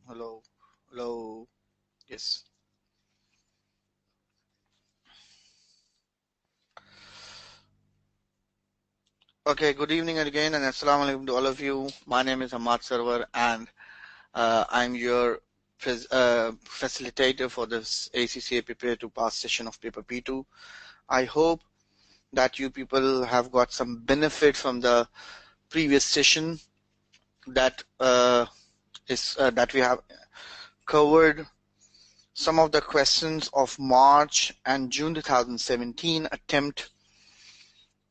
Hello, hello, yes. Okay, good evening again and assalamu alaikum to all of you. My name is Ahmad Sarwar and I'm your facilitator for this ACCA Prepare to Pass session of paper P2. I hope that you people have got some benefit from the previous session that that we have covered some of the questions of March and June 2017 attempt,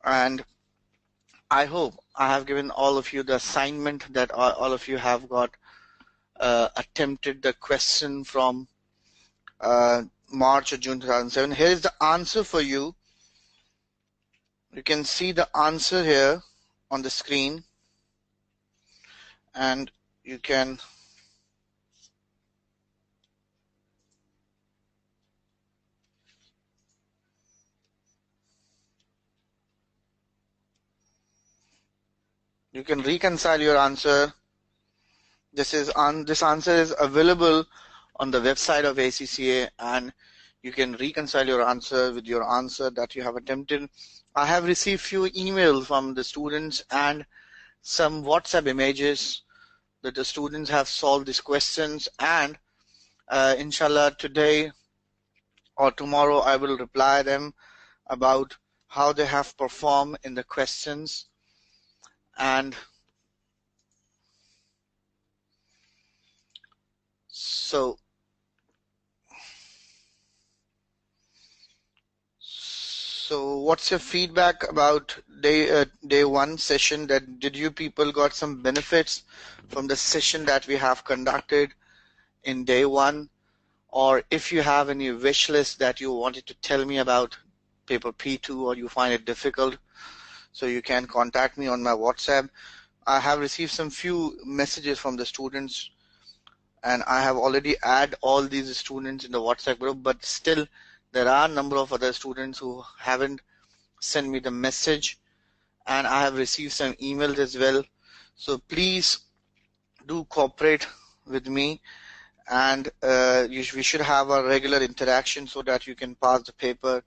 and I hope I have given all of you the assignment that all of you have got attempted the question from March or June 2007. Here is the answer for you. You can see the answer here on the screen, and you can reconcile your answer. This answer is available on the website of ACCA, and you can reconcile your answer with your answer that you have attempted. I have received few emails from the students and some WhatsApp images that the students have solved these questions, and inshallah today or tomorrow I will reply them about how they have performed in the questions. And so what's your feedback about day one session? That did you people got some benefits from the session that we have conducted in day one? Or if you have any wish list that you wanted to tell me about paper P2 or you find it difficult, so you can contact me on my WhatsApp. I have received some few messages from the students, and I have already added all these students in the WhatsApp group, but still there are a number of other students who haven't sent me the message, and I have received some emails as well. So please do cooperate with me, and we should have a regular interaction so that you can pass the paper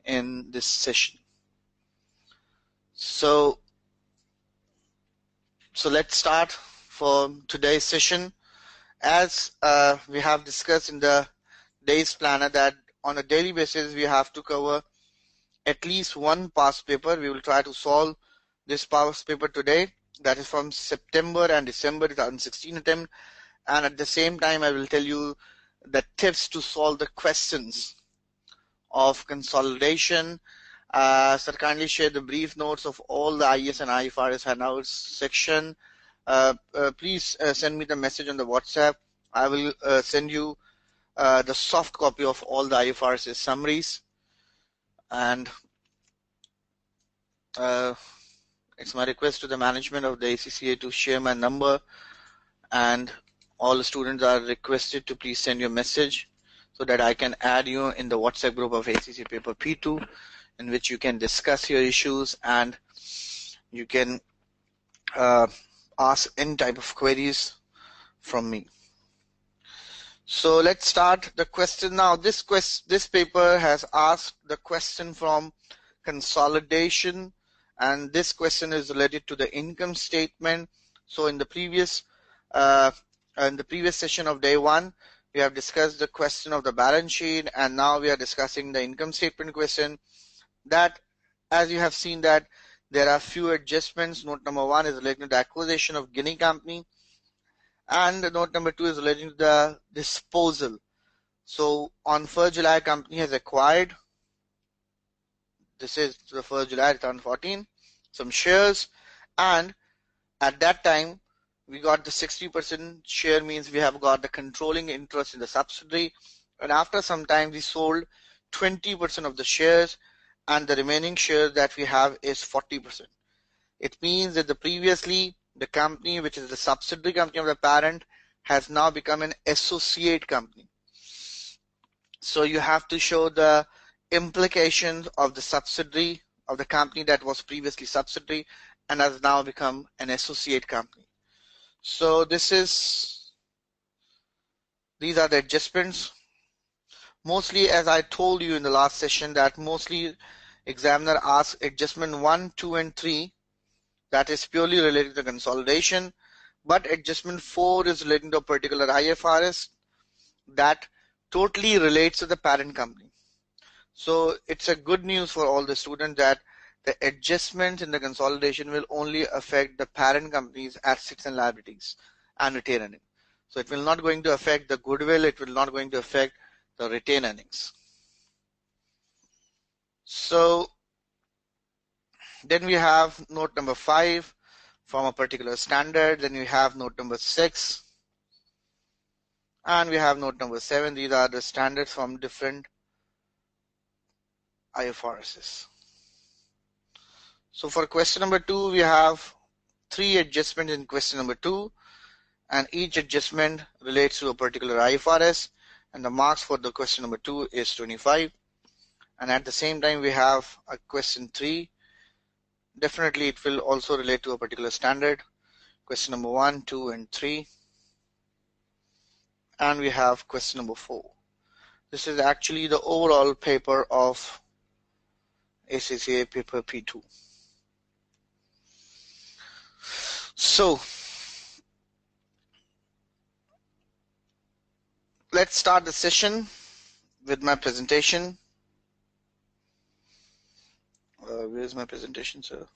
in this session. So let's start for today's session. As we have discussed in the day's planner that on a daily basis we have to cover at least one past paper. We will try to solve this past paper today, that is from September and December 2016 attempt, and at the same time I will tell you the tips to solve the questions of consolidation. Sir, kindly share the brief notes of all the IES and IFRS handouts section. Please send me the message on the WhatsApp. I will send you the soft copy of all the IFRS summaries, and it's my request to the management of the ACCA to share my number, and all the students are requested to please send your message so that I can add you in the WhatsApp group of ACCA paper P2, in which you can discuss your issues and you can ask any type of queries from me. So let's start the question now. This paper has asked the question from consolidation, and this question is related to the income statement. So in the previous session of day one, we have discussed the question of the balance sheet, and now we are discussing the income statement question. That, as you have seen, that there are few adjustments. Note number one is relating to the acquisition of Guinea company, and note number two is relating to the disposal. So on 1st July, company has acquired, this is the 1st July 2014, some shares, and at that time we got the 60% share, means we have got the controlling interest in the subsidiary, and after some time we sold 20% of the shares, and the remaining shares that we have is 40%. It means that previously the company, which is the subsidiary company of the parent, has now become an associate company. So you have to show the implications of the subsidiary of the company that was previously subsidiary and has now become an associate company. So this is These are the adjustments. Mostly, as I told you in the last session, that mostly examiner asks adjustment 1, 2, and 3, that is purely related to consolidation, but adjustment 4 is relating to a particular IFRS that totally relates to the parent company. So it's a good news for all the students that the adjustments in the consolidation will only affect the parent company's assets and liabilities and retained earnings. So it will not going to affect the goodwill, it will not going to affect the retained earnings. So then we have note number 5 from a particular standard, then we have note number 6, and we have note number 7. These are the standards from different IFRSs. So for question number 2, we have 3 adjustments in question number 2, and each adjustment relates to a particular IFRS, and the marks for the question number 2 is 25. And at the same time, we have a question 3. Definitely it will also relate to a particular standard. Question number 1, 2, and 3. And we have question number 4. This is actually the overall paper of ACCA paper P2. So let's start the session with my presentation. Where's my presentation, sir?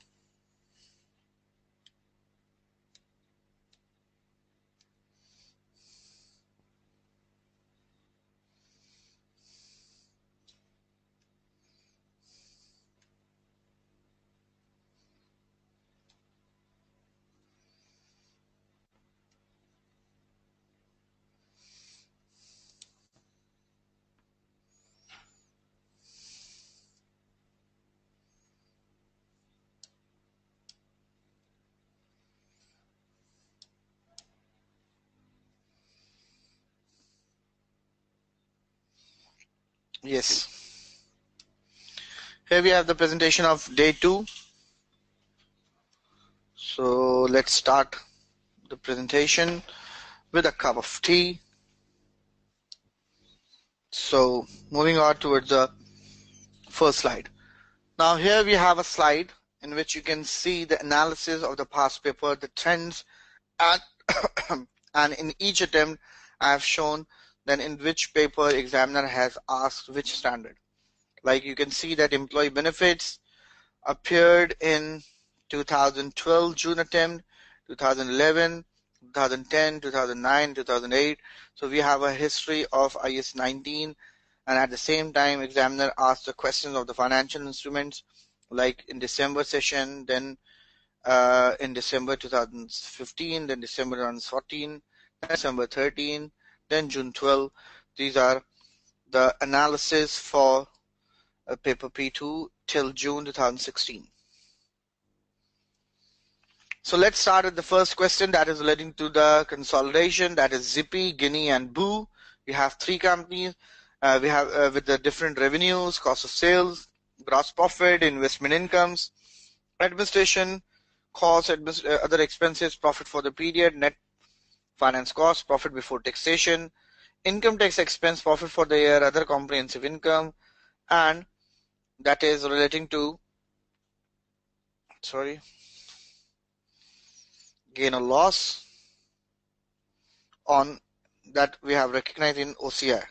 Yes. Here we have the presentation of day 2. So let's start the presentation with a cup of tea. So moving on towards the first slide. Now here we have a slide in which you can see the analysis of the past paper, the trends, and, and in each attempt I have shown then in which paper examiner has asked which standard. Like you can see that employee benefits appeared in 2012 June attempt, 2011, 2010, 2009, 2008. So we have a history of IS 19, and at the same time examiner asked the questions of the financial instruments like in December session, then in December 2015, then December 2014, December 13, then June 12. These are the analysis for paper P2 till June 2016. So let's start with the first question that is relating to the consolidation, that is Zippy, Guinea, and Boo. We have 3 companies. We have with the different revenues, cost of sales, gross profit, investment incomes, administration costs, other expenses, profit for the period, net finance cost, profit before taxation, income tax expense, profit for the year, other comprehensive income, and that is relating to gain or loss on that we have recognized in OCI.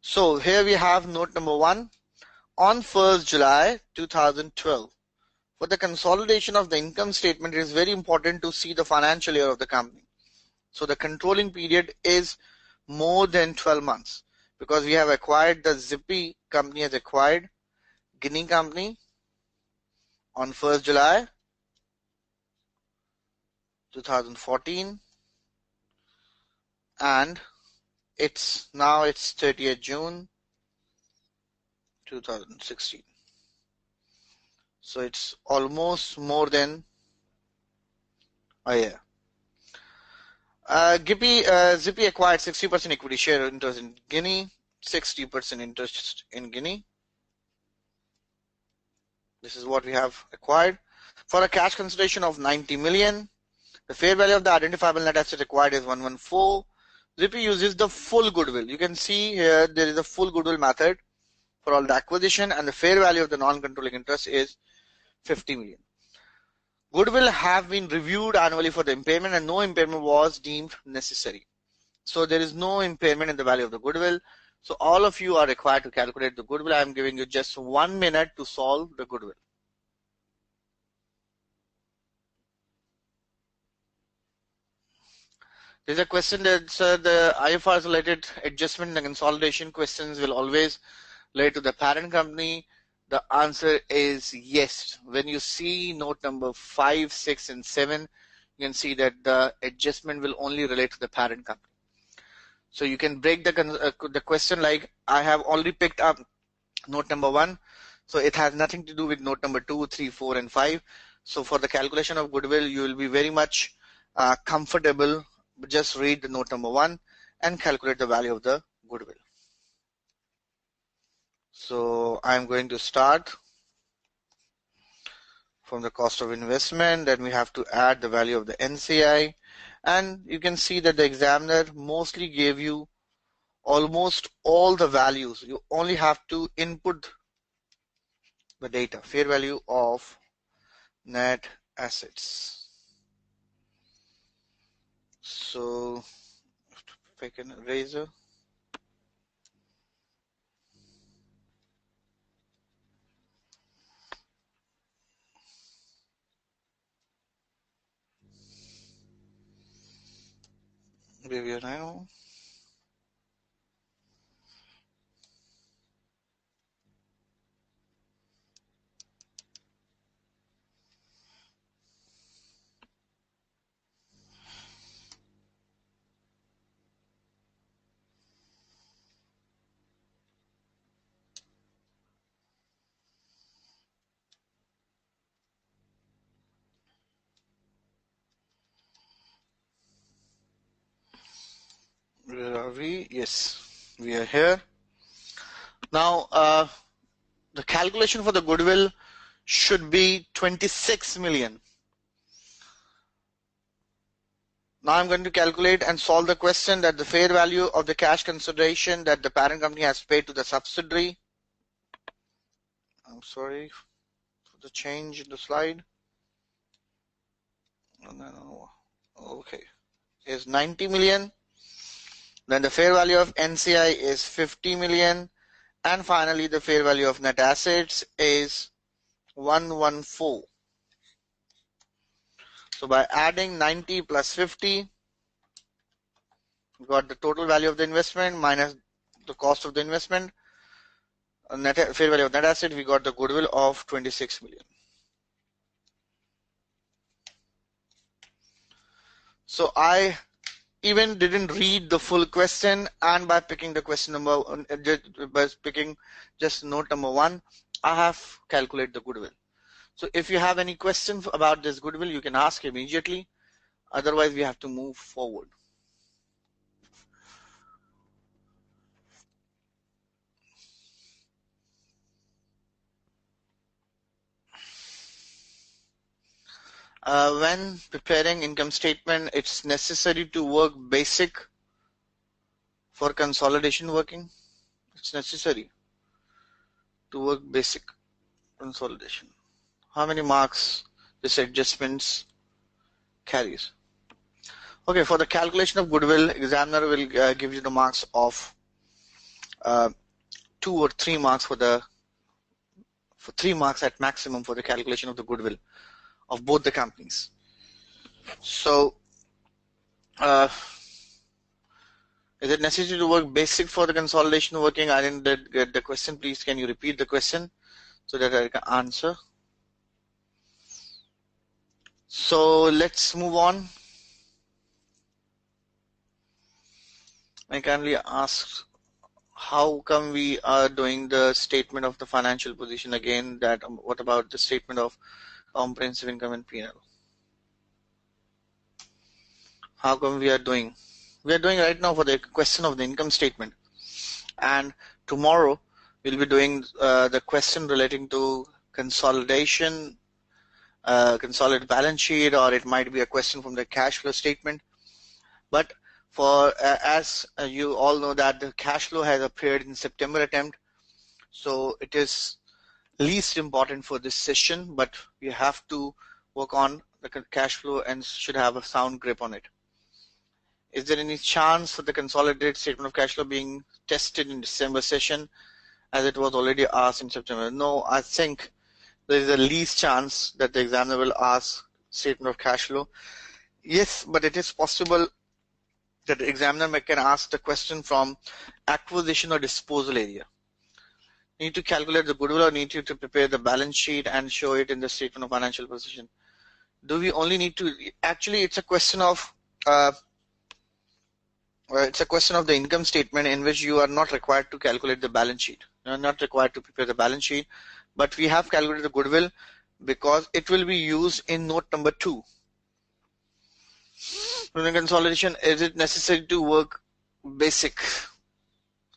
So here we have note number 1. On 1st July 2012, for the consolidation of the income statement, it is very important to see the financial year of the company. So the controlling period is more than 12 months because we have acquired the Zippy company has acquired Guinea company on 1st July 2014, and it's 30th June 2016. So it's almost more than a year. Zippy acquired 60% equity share interest in Guinea, 60% interest in Guinea. This is what we have acquired for a cash consideration of 90 million. The fair value of the identifiable net asset acquired is 114. Zippy uses the full goodwill. You can see here there is a full goodwill method for all the acquisition, and the fair value of the non-controlling interest is 50 million. Goodwill have been reviewed annually for the impairment, and no impairment was deemed necessary. So there is no impairment in the value of the goodwill. So all of you are required to calculate the goodwill. I am giving you just 1 minute to solve the goodwill. There's a question that the IFRS related adjustment and consolidation questions will always relate to the parent company. The answer is yes. When you see note number 5, 6, and 7, you can see that the adjustment will only relate to the parent company. So you can break the question like, I have already picked up note number 1. So it has nothing to do with note number 2, 3, 4, and 5. So for the calculation of goodwill, you will be very much comfortable. Just read the note number 1 and calculate the value of the goodwill. So I'm going to start from the cost of investment. Then we have to add the value of the NCI. And you can see that the examiner mostly gave you almost all the values. You only have to input the data, fair value of net assets. So pick an eraser. Review now. Where are we? Yes, we are here. Now, the calculation for the goodwill should be 26 million. Now I'm going to calculate and solve the question that the fair value of the cash consideration that the parent company has paid to the subsidiary. I'm sorry for the change in the slide. No. Okay, is 90 million. Then the fair value of NCI is 50 million. And finally, the fair value of net assets is 114. So by adding 90 plus 50, we got the total value of the investment minus the cost of the investment. Net fair value of net asset, we got the goodwill of 26 million. So I even didn't read the full question, and by picking the question number, by picking just note number 1, I have calculated the goodwill. So if you have any questions about this goodwill, you can ask immediately. Otherwise, we have to move forward. When preparing income statement, it's necessary to work basic for consolidation working. It's necessary to work basic consolidation. How many marks this adjustments carries? Okay, for the calculation of goodwill, examiner will give you the marks of 2 or 3 marks for 3 marks at maximum for the calculation of the goodwill of both the companies. So is it necessary to work basic for the consolidation working? I didn't get the question. Please, can you repeat the question so that I can answer? So let's move on. I kindly ask, how come we are doing the statement of the financial position again? That what about the statement of comprehensive income and P&L? How come we are doing? We are doing right now for the question of the income statement, and tomorrow we'll be doing the question relating to consolidation, consolidated balance sheet, or it might be a question from the cash flow statement. But For as you all know that the cash flow has appeared in September attempt, so it is least important for this session, but we have to work on the cash flow and should have a sound grip on it. Is there any chance for the consolidated statement of cash flow being tested in December session, as it was already asked in September? No, I think there is the least chance that the examiner will ask statement of cash flow. Yes, but it is possible that the examiner can ask the question from acquisition or disposal area. Need to calculate the goodwill or need you to prepare the balance sheet and show it in the statement of financial position? Do we only need to, actually it's a question of the income statement in which you are not required to calculate the balance sheet. You are not required to prepare the balance sheet, but we have calculated the goodwill because it will be used in note number 2. When the consolidation, is it necessary to work basic?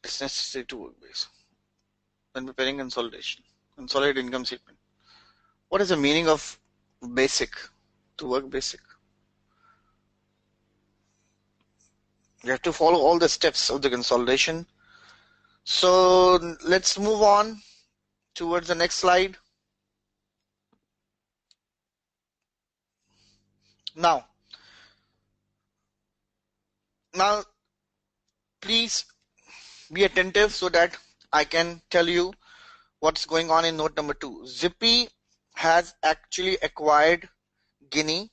It's necessary to work basic. When preparing consolidation, consolidated income statement. What is the meaning of basic? To work basic, you have to follow all the steps of the consolidation. So let's move on towards the next slide. Now please be attentive so that I can tell you what's going on in note number 2. Zippy has actually acquired Guinea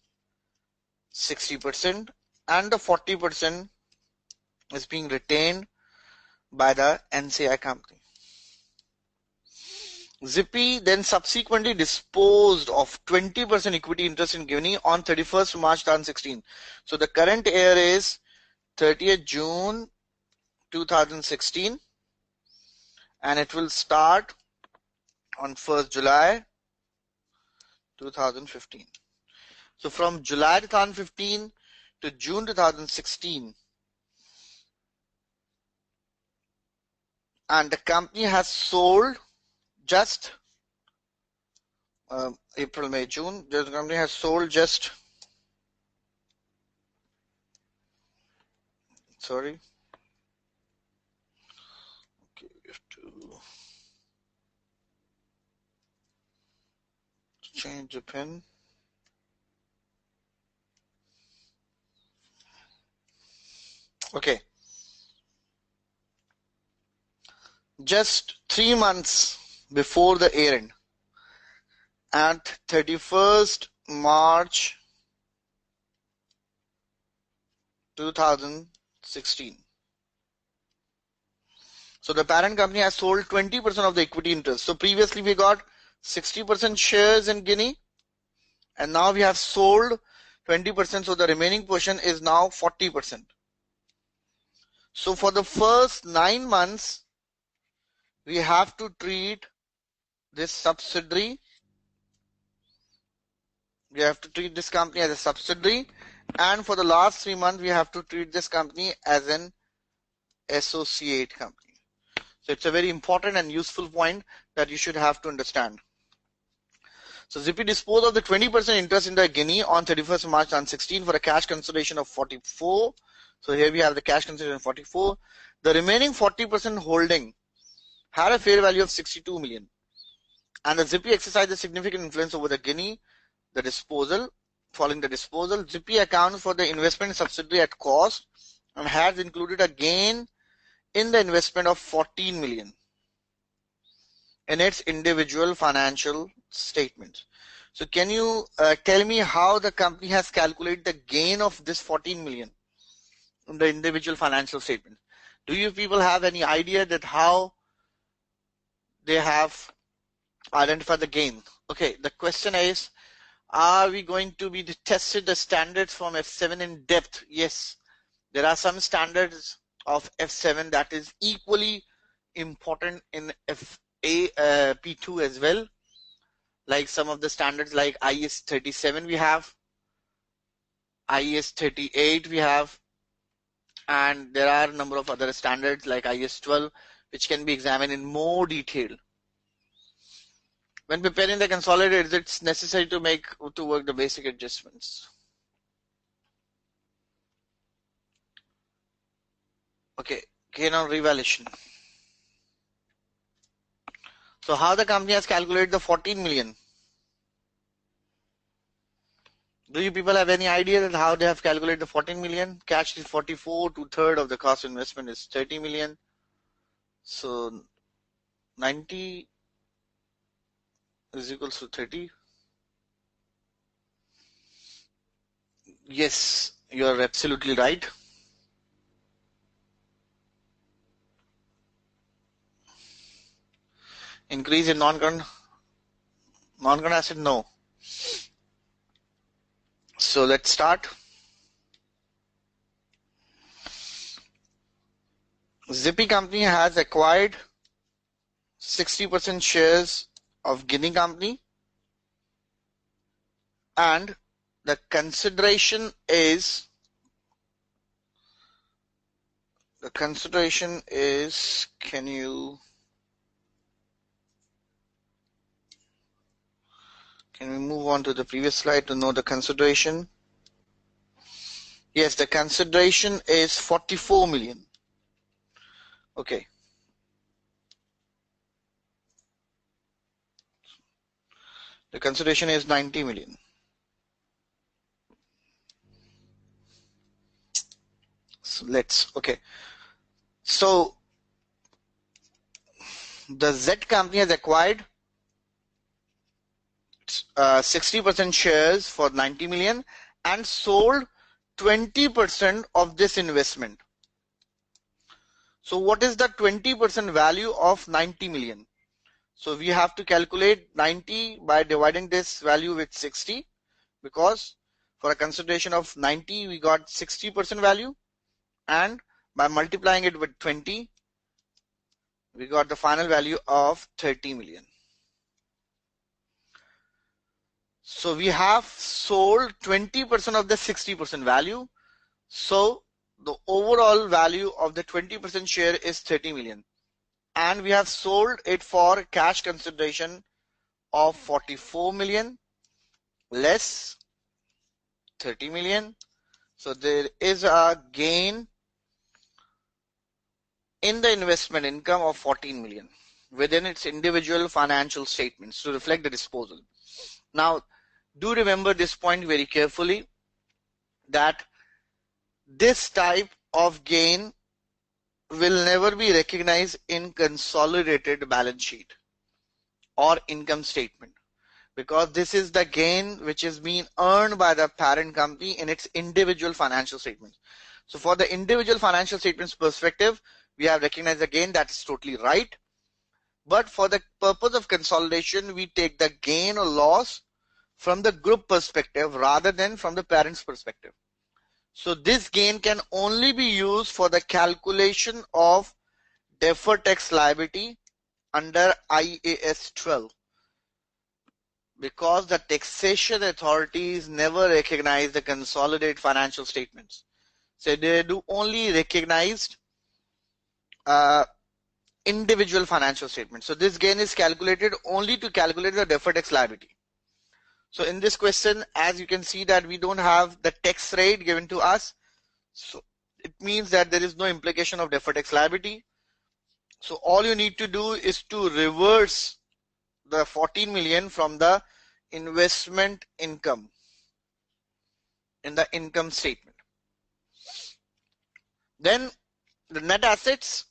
60% and the 40% is being retained by the NCI company. Zippy then subsequently disposed of 20% equity interest in Guinea on 31st March 2016. So the current year is 30th June 2016 and it will start on 1st July 2015. So from July 2015 to June 2016, and the company has sold just April, May, June. The company has sold just, sorry, okay, we have to change the pen. Okay, just 3 months before the year end, at 31st March 2016. So the parent company has sold 20% of the equity interest. So previously we got 60% shares in Guinea and now we have sold 20%, so the remaining portion is now 40%. So for the first 9 months we have to treat this subsidiary, we have to treat this company as a subsidiary, and for the last 3 months we have to treat this company as an associate company. So it's a very important and useful point that you should have to understand. So Zippy disposed of the 20% interest in the Guinea on 31st March 2016 for a cash consideration of 44. So here we have the cash consideration 44. The remaining 40% holding had a fair value of 62 million. And the Zippy exercised a significant influence over the Guinea. The disposal, following the disposal, Zippy accounts for the investment subsidiary at cost and has included a gain in the investment of 14 million in its individual financial statements. So can you tell me how the company has calculated the gain of this 14 million in the individual financial statement? Do you people have any idea that how they have identified the gain? Okay, the question is, are we going to be tested the standards from F7 in depth? Yes, there are some standards of F7 that is equally important in P2 as well, like some of the standards like IS 37 we have, IS 38 we have, and there are a number of other standards like IS 12 which can be examined in more detail. When preparing the consolidated, it's necessary to work the basic adjustments. Okay, gain on revaluation. So how the company has calculated the 14 million? Do you people have any idea that how they have calculated the 14 million? Cash is 44, two-thirds of the cost investment is 30 million. So 90 is equals to 30. Yes, you are absolutely right. Increase in non-current asset, no. So let's start. Zippy company has acquired 60% shares of Guinea company, and the consideration is can we move on to the previous slide to know the consideration? Yes, the consideration is 44 million. Okay. The consideration is 90 million. So okay. So the Z company has acquired 60% shares for 90 million and sold 20% of this investment. So what is the 20% value of 90 million? So we have to calculate 90 by dividing this value with 60, because for a consideration of 90 we got 60% value, and by multiplying it with 20 we got the final value of 30 million. So we have sold 20% of the 60% value. So the overall value of the 20% share is 30 million. And we have sold it for cash consideration of 44 million less 30 million. So there is a gain in the investment income of 14 million within its individual financial statements to reflect the disposal. Now, do remember this point very carefully, that this type of gain will never be recognized in consolidated balance sheet or income statement, because this is the gain which is being earned by the parent company in its individual financial statements. So for the individual financial statements perspective, we have recognized the gain. That is totally right. But for the purpose of consolidation, we take the gain or loss from the group perspective rather than from the parent's perspective. So this gain can only be used for the calculation of deferred tax liability under IAS 12, because the taxation authorities never recognize the consolidated financial statements. So they do only recognized individual financial statements. So this gain is calculated only to calculate the deferred tax liability. So in this question, as you can see that we don't have the tax rate given to us. So it means that there is no implication of deferred tax liability. So all you need to do is to reverse the 14 million from the investment income in the income statement. Then the net assets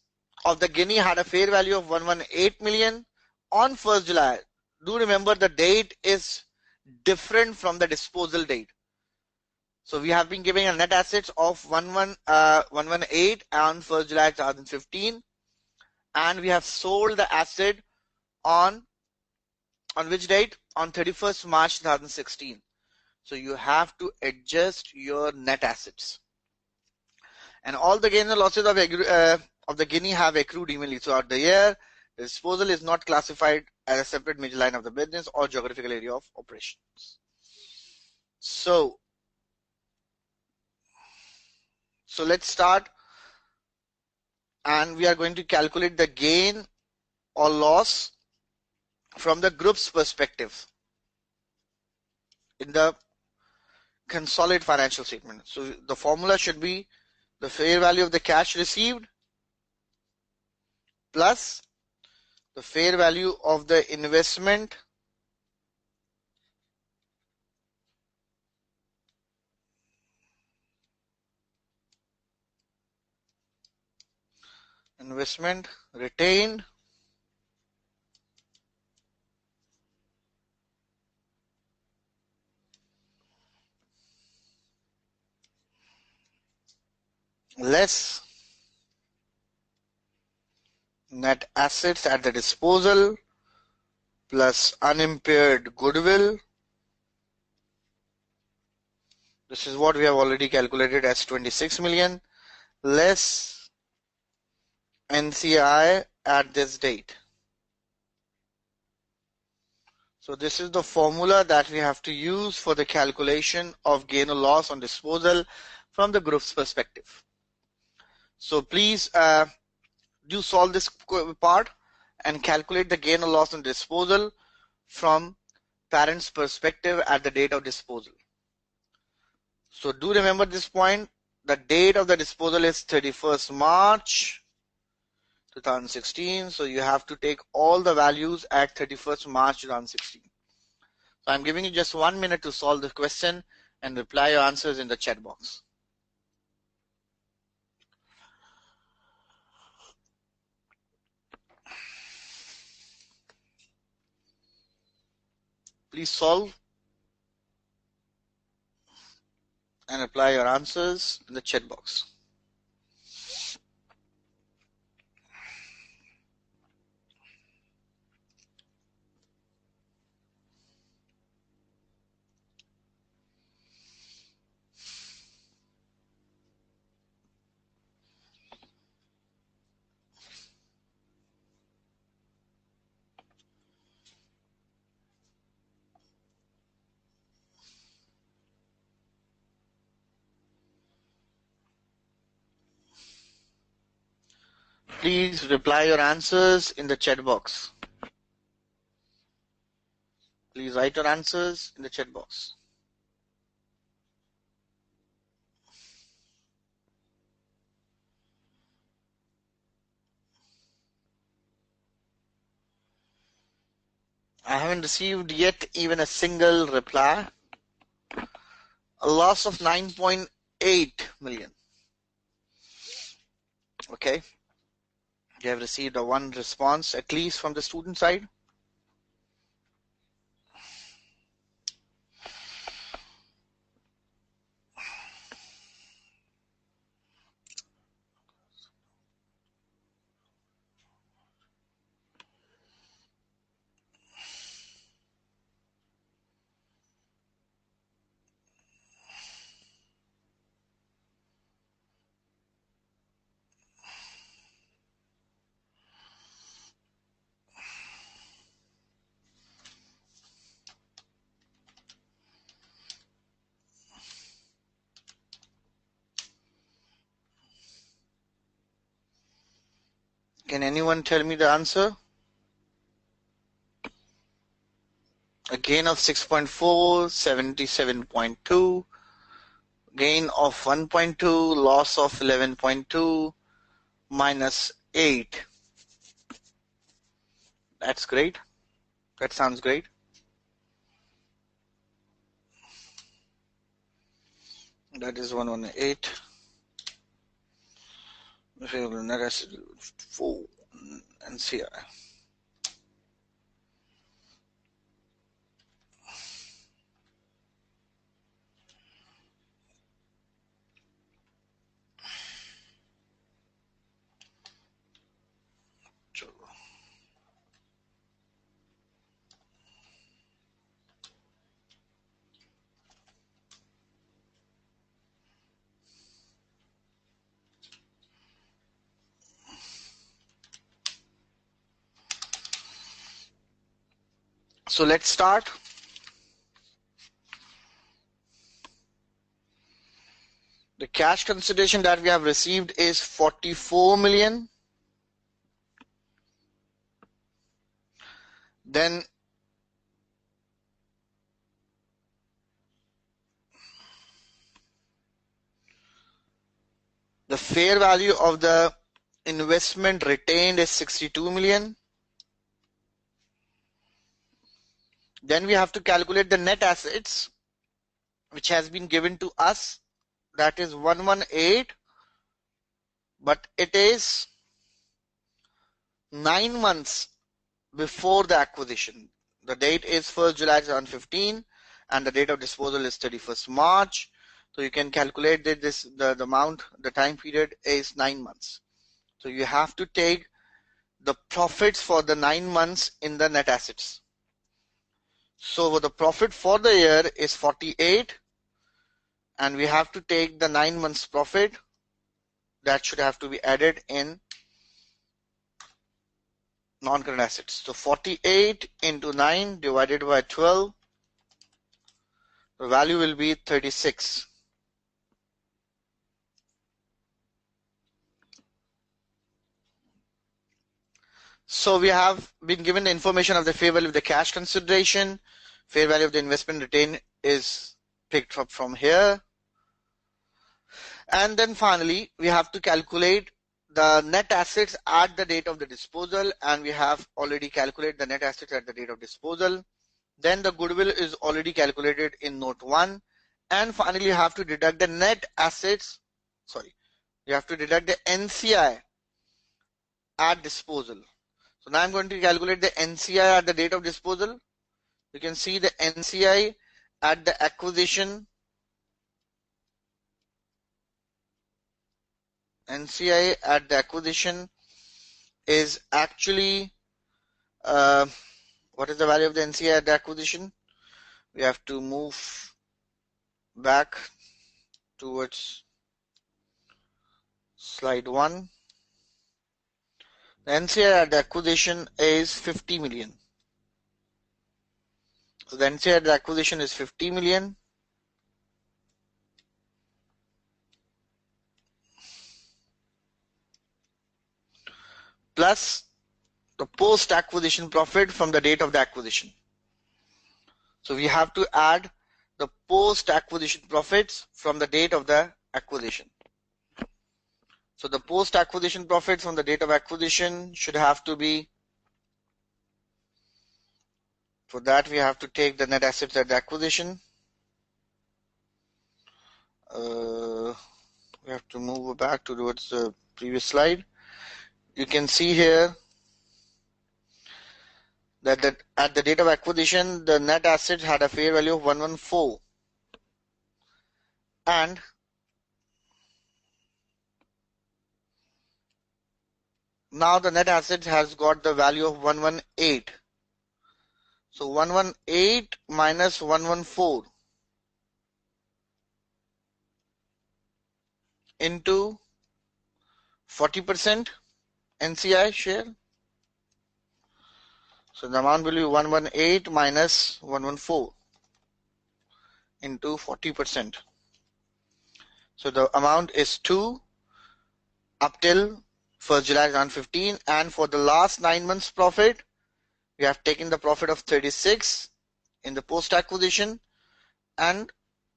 of the Guinea had a fair value of 118 million on 1st July. Do remember the date is different from the disposal date. So we have been giving a net assets of 118 on 1st July 2015, and we have sold the asset on which date? On 31st March 2016. So you have to adjust your net assets. And all the gains and losses of the Guinea have accrued evenly throughout the year. The disposal is not classified as a separate major line of the business or geographical area of operations. So let's start, and we are going to calculate the gain or loss from the group's perspective in the consolidated financial statement. So the formula should be the fair value of the cash received plus the fair value of the investment retained less net assets at the disposal plus unimpaired goodwill. This is what we have already calculated as 26 million less NCI at this date. So this is the formula that we have to use for the calculation of gain or loss on disposal from the group's perspective. So please do solve this part and calculate the gain or loss on disposal from parent's perspective at the date of disposal. So do remember this point. The date of the disposal is 31st March 2016. So you have to take all the values at 31st March 2016. So I'm giving you just 1 minute to solve the question and reply your answers in the chat box. Please solve and reply your answers in the chat box. Please reply your answers in the chat box. Please write your answers in the chat box. I haven't received yet even a single reply. A loss of 9.8 million. Okay. You have received a one response at least from the student side. Can anyone tell me the answer? A gain of 6.4, 77.2, gain of 1.2, loss of 11.2, minus 8. That's great. That sounds great. That is 118. Net asset 4 NCI. So let's start. The cash consideration that we have received is 44 million. Then the fair value of the investment retained is 62 million. Then we have to calculate the net assets which has been given to us, that is 118, but it is 9 months before the acquisition. The date is 1st July 2015 and the date of disposal is 31st March. So you can calculate that the amount, the time period is 9 months. So you have to take the profits for the 9 months in the net assets. So the profit for the year is 48 and we have to take the 9 months profit that should have to be added in non-current assets. So 48 into 9 divided by 12, the value will be 36. So we have been given the information of the fair value of the cash consideration. Fair value of the investment retained is picked up from here. And then finally, we have to calculate the net assets at the date of the disposal, and we have already calculated the net assets at the date of disposal. Then the goodwill is already calculated in note 1. And finally, you have to deduct the net assets, you have to deduct the NCI at disposal. So now I'm going to calculate the NCI at the date of disposal. You can see the NCI at the acquisition. NCI at the acquisition is actually, what is the value of the NCI at the acquisition? We have to move back towards slide 1. The NCI at the acquisition is 50 million. So the NCI at the acquisition is 50 million. Plus the post-acquisition profit from the date of the acquisition. So we have to add the post-acquisition profits from the date of the acquisition. So the post-acquisition profits from the date of acquisition should have to be, for that we have to take the net assets at the acquisition. We have to move back towards the previous slide. You can see here that at the date of acquisition, the net assets had a fair value of 114, and now the net assets has got the value of 118. So 118 minus 114 into 40% NCI share. So the amount will be 118 minus 114 into 40%. So the amount is 2 up till 1st July 2015, and for the last 9 months profit, we have taken the profit of 36 in the post acquisition, and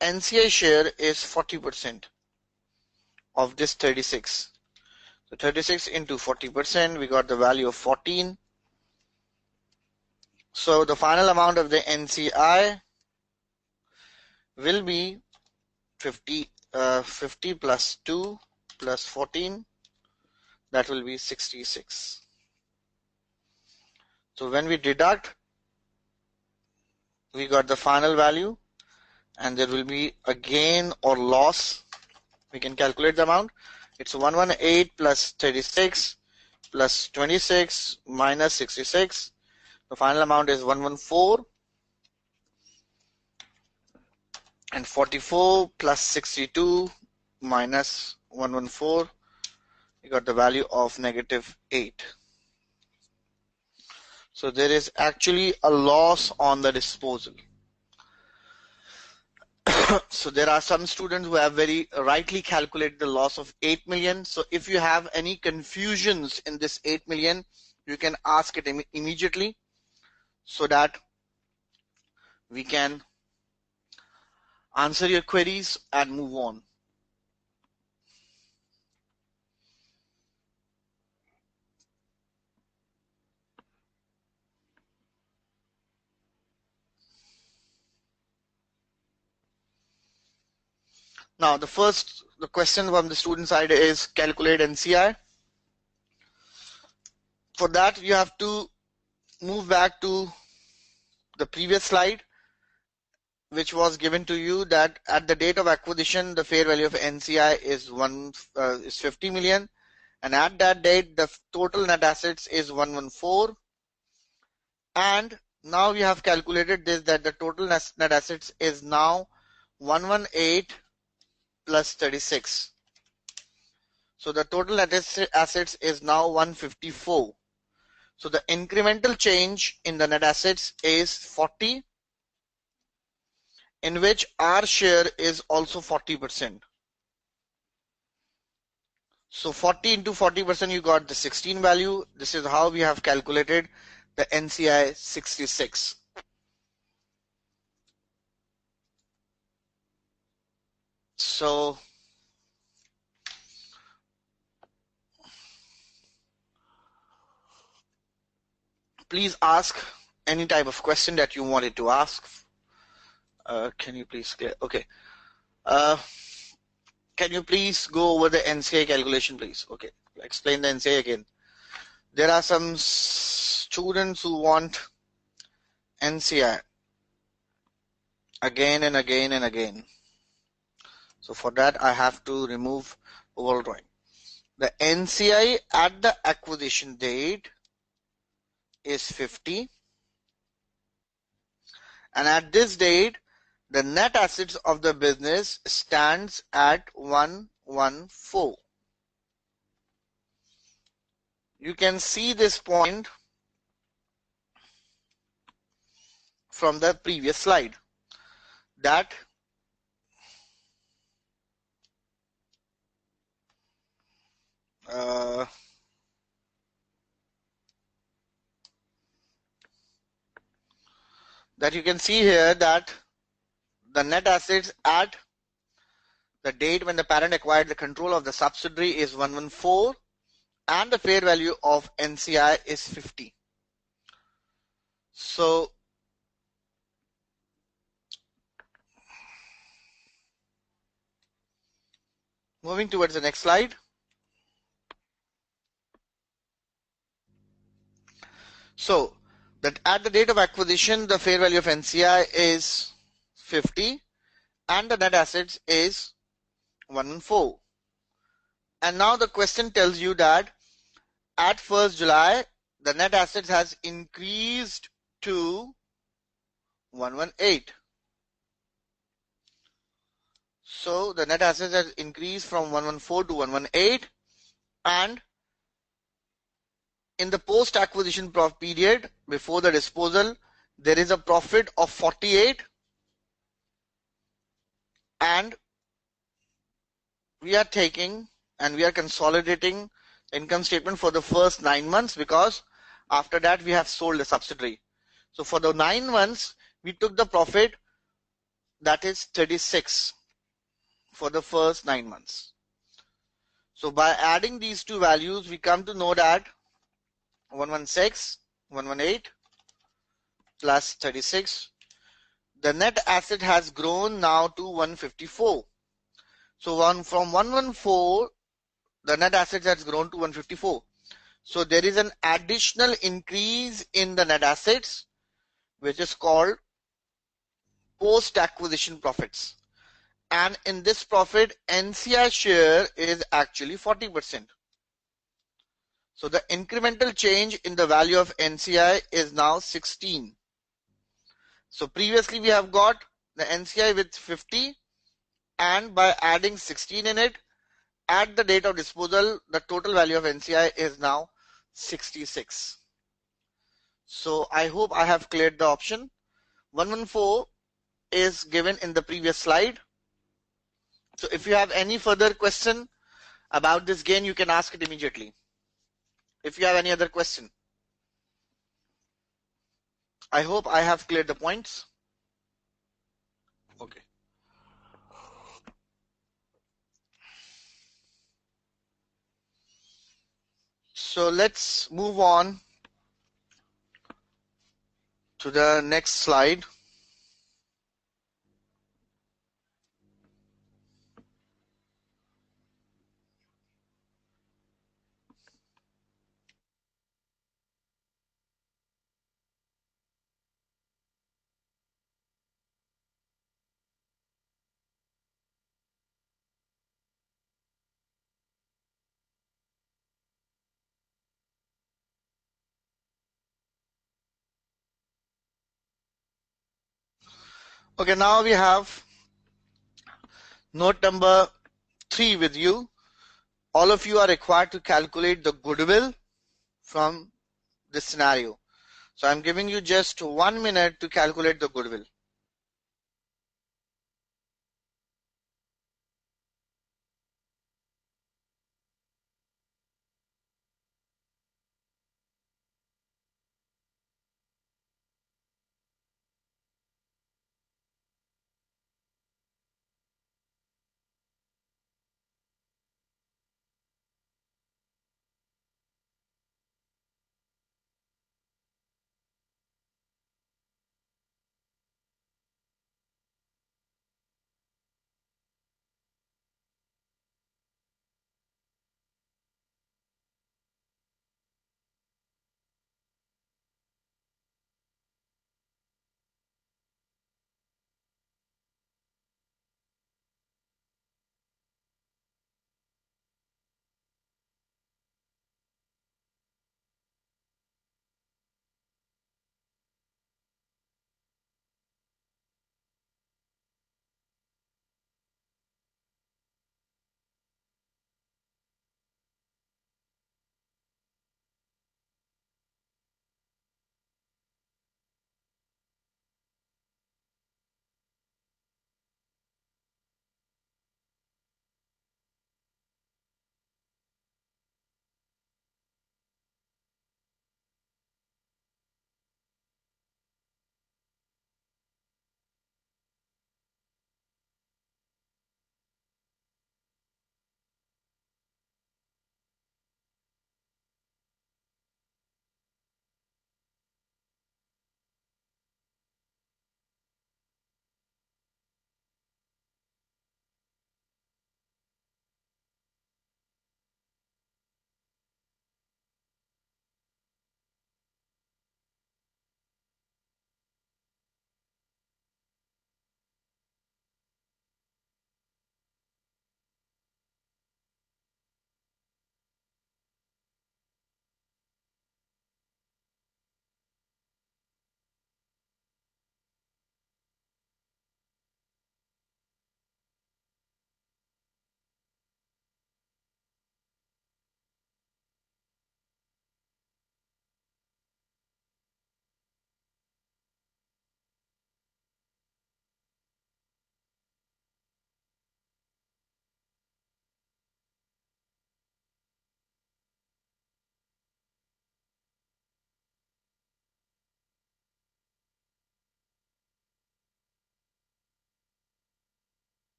NCI share is 40% of this 36. So 36 into 40%, we got the value of 14. So the final amount of the NCI will be 50 plus 2 plus 14, that will be 66. So when we deduct, we got the final value, and there will be a gain or loss. We can calculate the amount. It's 118 plus 36 plus 26 minus 66. The final amount is 114, and 44 plus 62 minus 114, we got the value of -8. So there is actually a loss on the disposal. So there are some students who have very rightly calculated the loss of 8 million. So if you have any confusions in this 8 million, you can ask it immediately so that we can answer your queries and move on. Now the question from the student side is calculate NCI. For that you have to move back to the previous slide, which was given to you, that at the date of acquisition the fair value of NCI is 50 million, and at that date the total net assets is 114. And now we have calculated this, that the total net assets is now 118 plus 36. So the total net assets is now 154. So the incremental change in the net assets is 40, in which our share is also 40%. So 40 into 40%, you got the 16 value. This is how we have calculated the NCI 66. So please ask any type of question that you wanted to ask. Can you please clear? Okay. Can you please go over the NCI calculation, please? Okay. Explain the NCI again. There are some students who want NCI again and again and again. So for that I have to remove overall drawing. The NCI at the acquisition date is 50, and at this date the net assets of the business stands at 114. You can see this point from the previous slide, that you can see here that the net assets at the date when the parent acquired the control of the subsidiary is 114, and the fair value of NCI is 50. So moving towards the next slide. So that at the date of acquisition the fair value of NCI is 50 and the net assets is 114. And now the question tells you that at 1st July the net assets has increased to 118. So the net assets has increased from 114 to 118, and in the post acquisition period before the disposal there is a profit of 48, and we are taking and we are consolidating income statement for the first 9 months, because after that we have sold the subsidiary. So for the 9 months we took the profit, that is 36 for the first 9 months. So by adding these two values we come to know that 118 plus 36, the net asset has grown now to 154. So from 114 the net assets has grown to 154. So there is an additional increase in the net assets, which is called post acquisition profits, and in this profit NCI share is actually 40%. So the incremental change in the value of NCI is now 16. So previously we have got the NCI with 50, and by adding 16 in it, at the date of disposal the total value of NCI is now 66. So I hope I have cleared the option. 114 is given in the previous slide. So if you have any further question about this gain, you can ask it immediately. If you have any other question, I hope I have cleared the points. Okay. So let's move on to the next slide. Okay, now we have note number 3 with you. All of you are required to calculate the goodwill from this scenario. So I'm giving you just 1 minute to calculate the goodwill.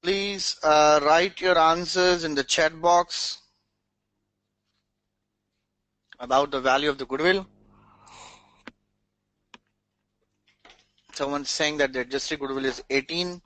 Please write your answers in the chat box about the value of the goodwill. Someone's saying that the adjusted goodwill is 18.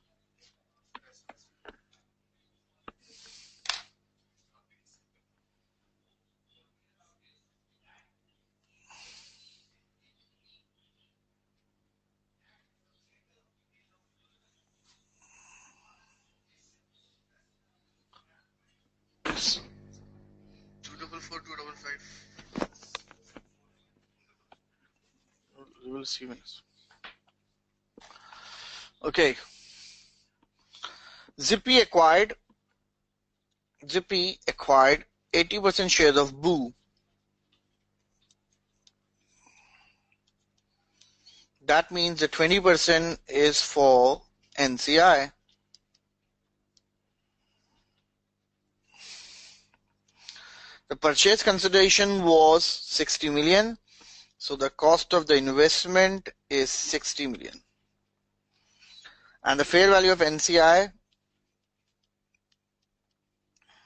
It's 244, 255. We will see. Okay. Zippy acquired 80% shares of Boo. That means the 20% is for NCI. The purchase consideration was 60 million. So the cost of the investment is 60 million. And the fair value of NCI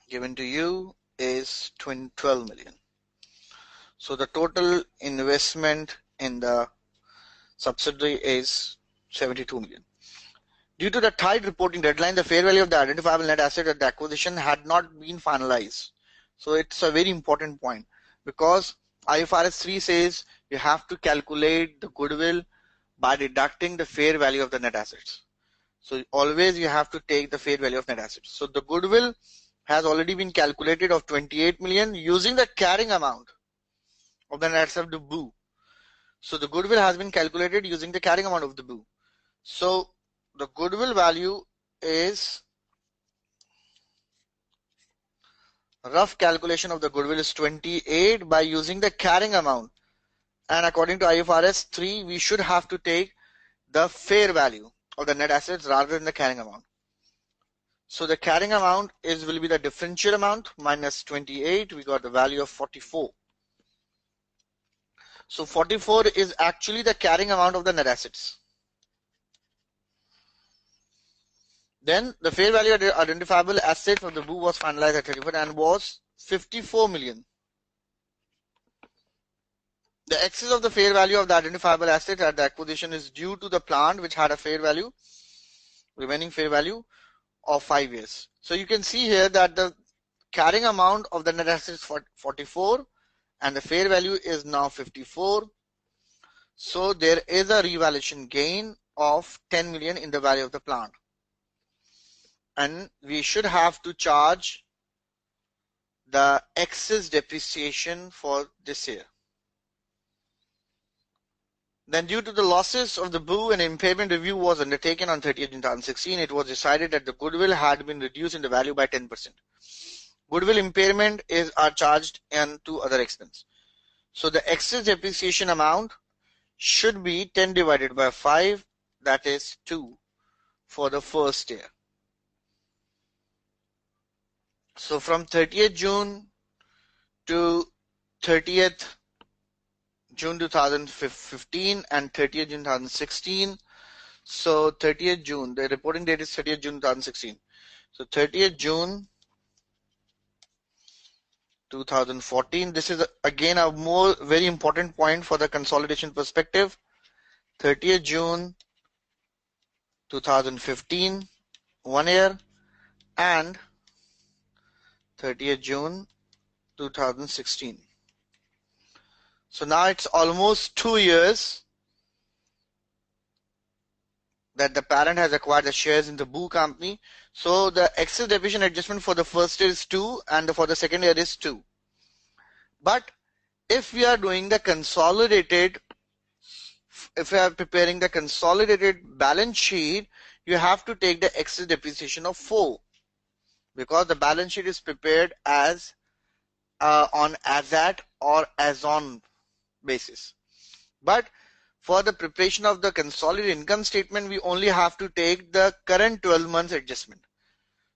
given to you is 12 million. So the total investment in the subsidiary is 72 million. Due to the tight reporting deadline, the fair value of the identifiable net asset at the acquisition had not been finalized. So it's a very important point because IFRS 3 says you have to calculate the goodwill by deducting the fair value of the net assets. So always you have to take the fair value of net assets. So the goodwill has already been calculated of 28 million using the carrying amount of the net asset of the BOO. So the goodwill has been calculated using the carrying amount of the BOO. So the goodwill value is, rough calculation of the goodwill is 28 by using the carrying amount. And according to IFRS 3, we should have to take the fair value of the net assets rather than the carrying amount. So the carrying amount will be the differential amount minus 28. We got the value of 44. So 44 is actually the carrying amount of the net assets. Then the fair value of the identifiable asset for the BOO was finalized at 31 and was 54 million. The excess of the fair value of the identifiable asset at the acquisition is due to the plant which had a fair value, remaining fair value of 5 years. So you can see here that the carrying amount of the net asset is 44 and the fair value is now 54. So there is a revaluation gain of 10 million in the value of the plant. And we should have to charge the excess depreciation for this year. Then due to the losses of the BOO, an impairment review was undertaken on 30th June 2016. It was decided that the goodwill had been reduced in the value by 10%. Goodwill impairment are charged into other expense. So the excess depreciation amount should be 10 divided by 5, that is 2 for the first year. So from 30th June to 30th June 2015 and 30th June 2016. So 30th June, the reporting date is 30th June 2016. So 30th June 2014. This is again a very important point for the consolidation perspective. 30th June 2015, 1 year, and 30th June 2016. So now it's almost 2 years that the parent has acquired the shares in the BOO company. So the excess depreciation adjustment for the first year is 2 and for the second year is 2. But if we are doing the consolidated, if we are preparing the consolidated balance sheet, you have to take the excess depreciation of 4 because the balance sheet is prepared as on as at or as on basis. But for the preparation of the consolidated income statement, we only have to take the current 12 months adjustment.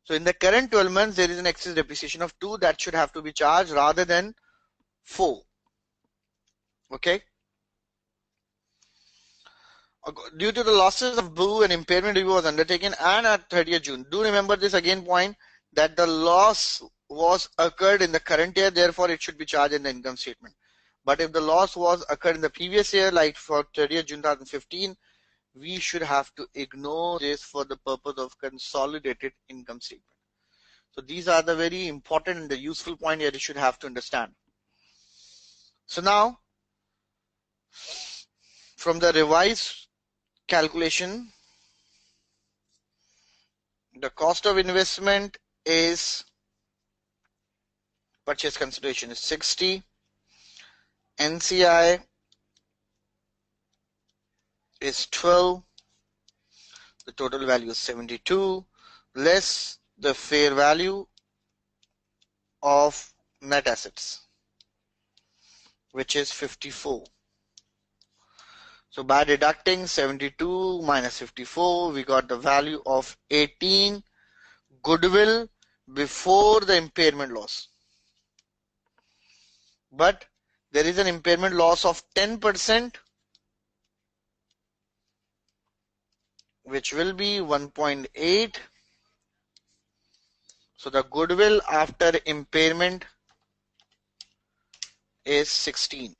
So in the current 12 months, there is an excess depreciation of 2 that should have to be charged rather than 4. Okay. Due to the losses of BOO, an impairment review was undertaken and at 30th June. Do remember this again point that the loss was occurred in the current year, therefore it should be charged in the income statement. But if the loss was occurred in the previous year, like for 30th June 2015, we should have to ignore this for the purpose of consolidated income statement. So these are the very important and the useful point here you should have to understand. So now, from the revised calculation, the cost of investment is, purchase consideration is 60, NCI is 12, the total value is 72, less the fair value of net assets, which is 54. So by deducting 72 minus 54, we got the value of 18 goodwill before the impairment loss. But there is an impairment loss of 10%, which will be 1.8. So the goodwill after impairment is 16.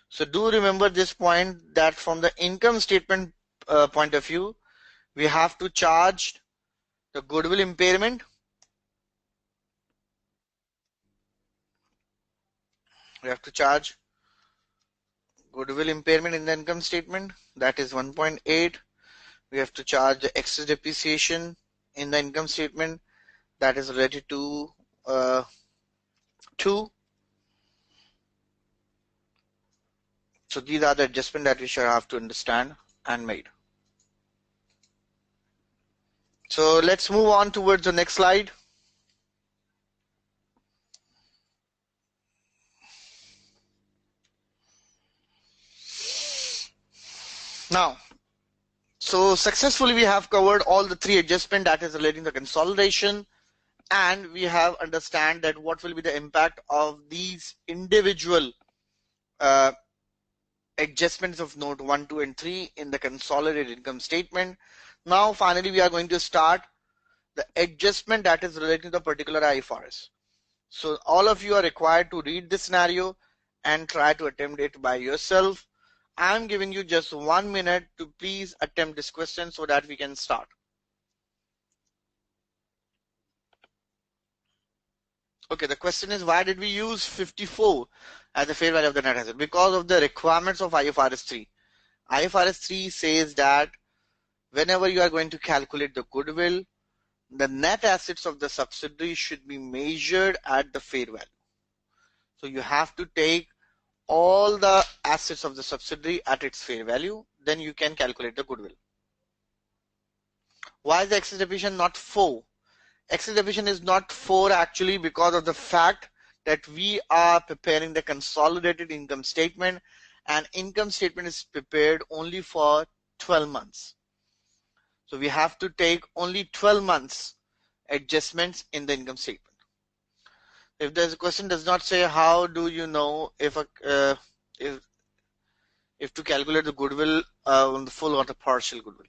So do remember this point, that from the income statement point of view, we have to charge the goodwill impairment. We have to charge goodwill impairment in the income statement, that is 1.8. We have to charge the excess depreciation in the income statement, that is related to 2. So these are the adjustments that we should have to understand and made. So let's move on towards the next slide. Now, so successfully we have covered all the 3 adjustments that is relating to consolidation, and we have understand that what will be the impact of these individual adjustments of note 1, 2, and 3 in the consolidated income statement. Now finally we are going to start the adjustment that is related to the particular IFRS. So all of you are required to read this scenario and try to attempt it by yourself. I'm giving you just 1 minute to please attempt this question so that we can start. Okay, the question is, why did we use 54 as the fair value of the net asset? Because of the requirements of IFRS 3. IFRS 3 says that whenever you are going to calculate the goodwill, the net assets of the subsidiary should be measured at the fair value. So you have to take all the assets of the subsidiary at its fair value, then you can calculate the goodwill. Why is the excess depreciation not 4? Excess depreciation is not 4 actually because of the fact that we are preparing the consolidated income statement, and income statement is prepared only for 12 months. So we have to take only 12 months adjustments in the income statement. If there's a question does not say how do you know if to calculate the goodwill on the full or the partial goodwill.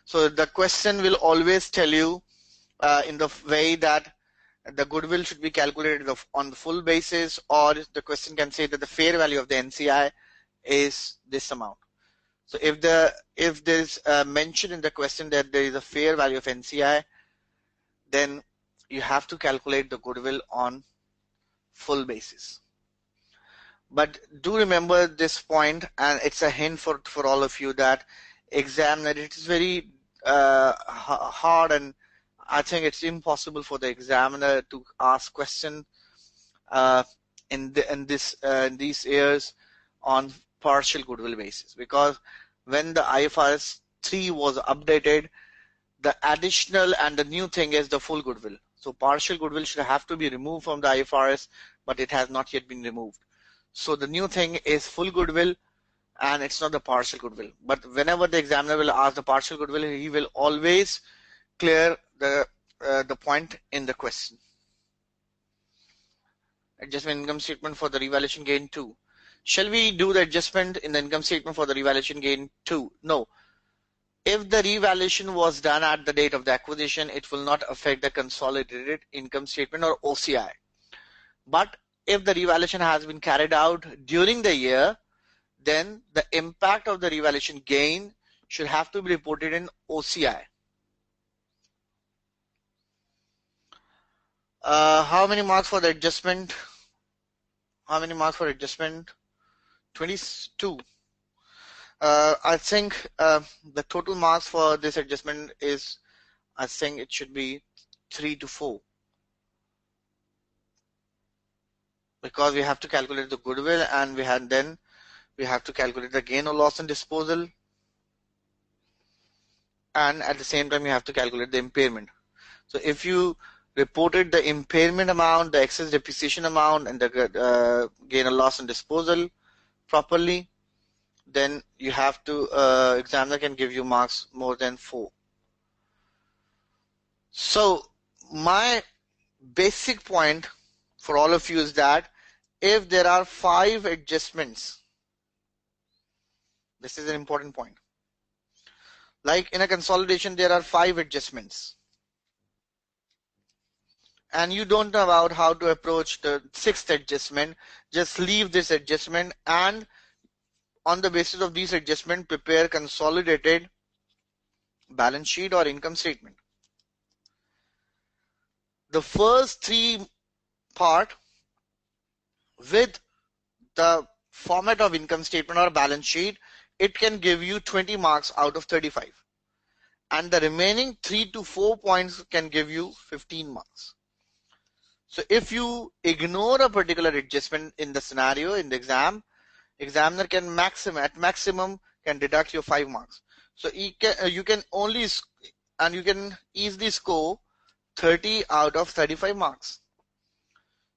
So the question will always tell you in the way that the goodwill should be calculated on the full basis, or the question can say that the fair value of the NCI is this amount. So if there's mention in the question that there is a fair value of NCI, then you have to calculate the goodwill on full basis. But do remember this point, and it's a hint for all of you that examiner, it is very hard, and I think it's impossible for the examiner to ask question in these years on partial goodwill basis, because when the IFRS 3 was updated, the additional and the new thing is the full goodwill. So partial goodwill should have to be removed from the IFRS, but it has not yet been removed. So the new thing is full goodwill, and it's not the partial goodwill. But whenever the examiner will ask the partial goodwill, he will always clear the point in the question. Adjustment income statement for the revaluation gain 2. Shall we do the adjustment in the income statement for the revaluation gain 2? No. If the revaluation was done at the date of the acquisition, it will not affect the consolidated income statement or OCI. But if the revaluation has been carried out during the year, then the impact of the revaluation gain should have to be reported in OCI. How many marks for the adjustment? How many marks for adjustment? 22. I think the total marks for this adjustment is, I think it should be 3 to 4. Because we have to calculate the goodwill, and we have to calculate the gain or loss on disposal, and at the same time you have to calculate the impairment. So if you reported the impairment amount, the excess depreciation amount, and the gain or loss on disposal properly, then you have to examiner can give you marks more than 4. So my basic point for all of you is that if there are 5 adjustments, this is an important point. Like in a consolidation, there are 5 adjustments, and you don't know about how to approach the sixth adjustment, just leave this adjustment and on the basis of these adjustments prepare consolidated balance sheet or income statement. The first three part with the format of income statement or balance sheet, it can give you 20 marks out of 35, and the remaining 3 to 4 points can give you 15 marks. So if you ignore a particular adjustment in the scenario in the exam, examiner can at maximum can deduct your 5 marks. So you can only and you can easily score 30 out of 35 marks.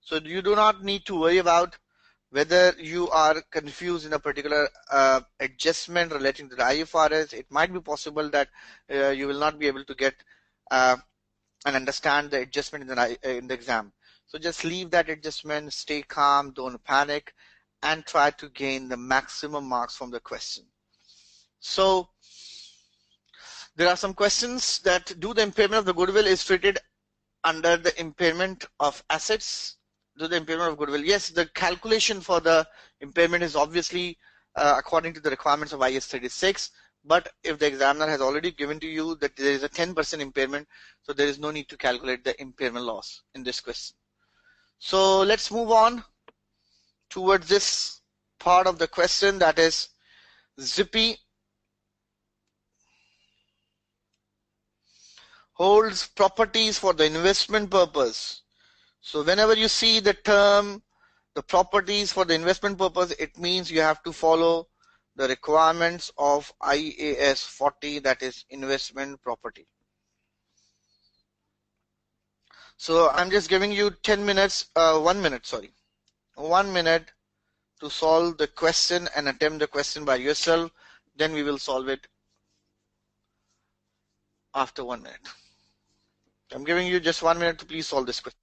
So you do not need to worry about whether you are confused in a particular adjustment relating to the IFRS. It might be possible that you will not be able to get and understand the adjustment in the exam. So just leave that adjustment, stay calm, don't panic, and try to gain the maximum marks from the question. So there are some questions that do the impairment of the goodwill is treated under the impairment of assets. Do the impairment of goodwill? Yes, the calculation for the impairment is obviously according to the requirements of IS 36. But if the examiner has already given to you that there is a 10% impairment, so there is no need to calculate the impairment loss in this question. So let's move on towards this part of the question, that is Zippy holds properties for the investment purpose. So whenever you see the term, the properties for the investment purpose, it means you have to follow the requirements of IAS 40, that is investment property. So I'm just giving you 1 minute to solve the question and attempt the question by yourself. Then we will solve it after 1 minute. I'm giving you just 1 minute to please solve this question.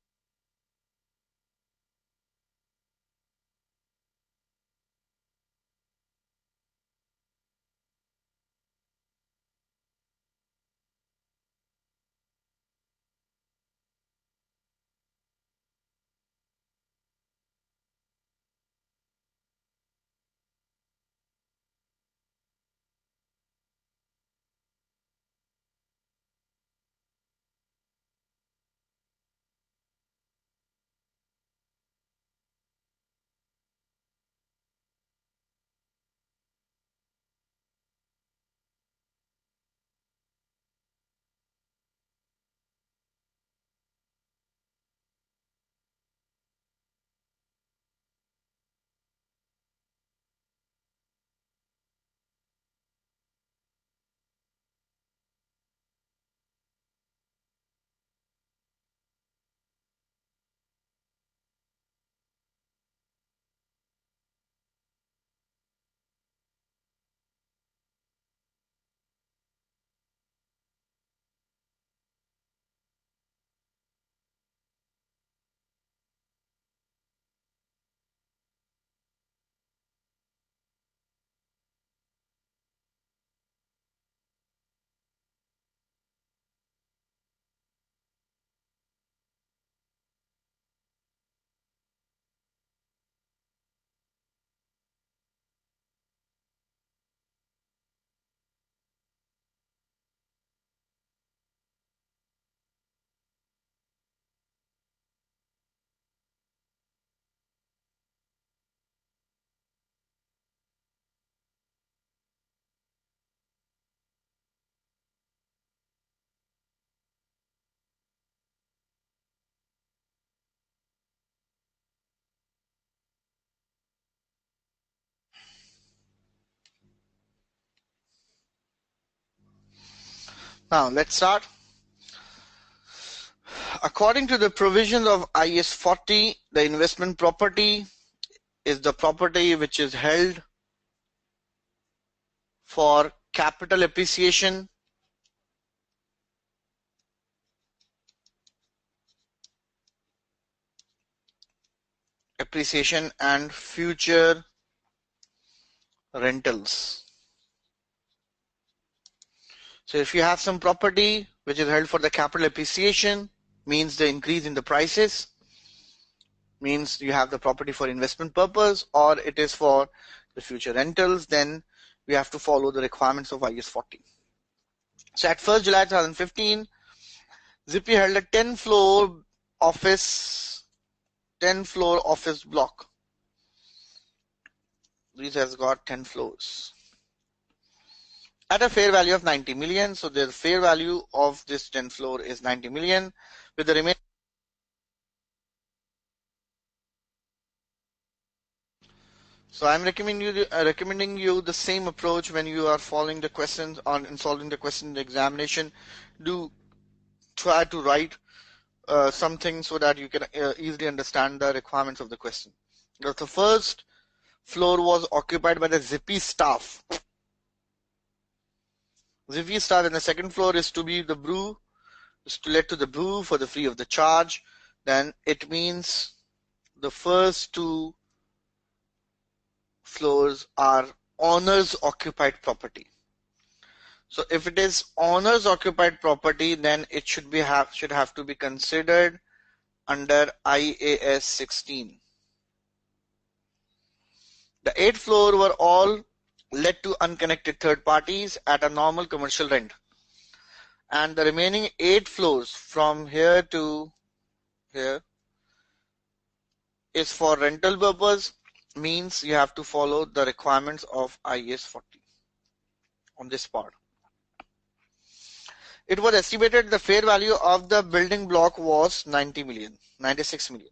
Now let's start. According to the provisions of IS 40, the investment property is the property which is held for capital appreciation, and future rentals. So if you have some property which is held for the capital appreciation, means the increase in the prices, means you have the property for investment purpose, or it is for the future rentals, then we have to follow the requirements of IS 40. So at 1st July 2015, Zippy held a 10-floor office block. This has got 10 floors at a fair value of 90 million. So the fair value of this 10 floor is 90 million, with the remaining. So I'm recommending you the same approach when you are following the questions on and solving the question in the examination. Do try to write something so that you can easily understand the requirements of the question. The first floor was occupied by the Zippy staff. Zippy staff, and the second floor is to be the brew, is to let to the brew for the free of the charge. Then it means the first two floors are owners occupied property. So if it is owners occupied property, then it should have to be considered under IAS 16. The 8th floor were all let to unconnected third parties at a normal commercial rent, and the remaining 8 floors from here to here is for rental purpose, means you have to follow the requirements of IAS 40 on this part. It was estimated the fair value of the building block was 96 million.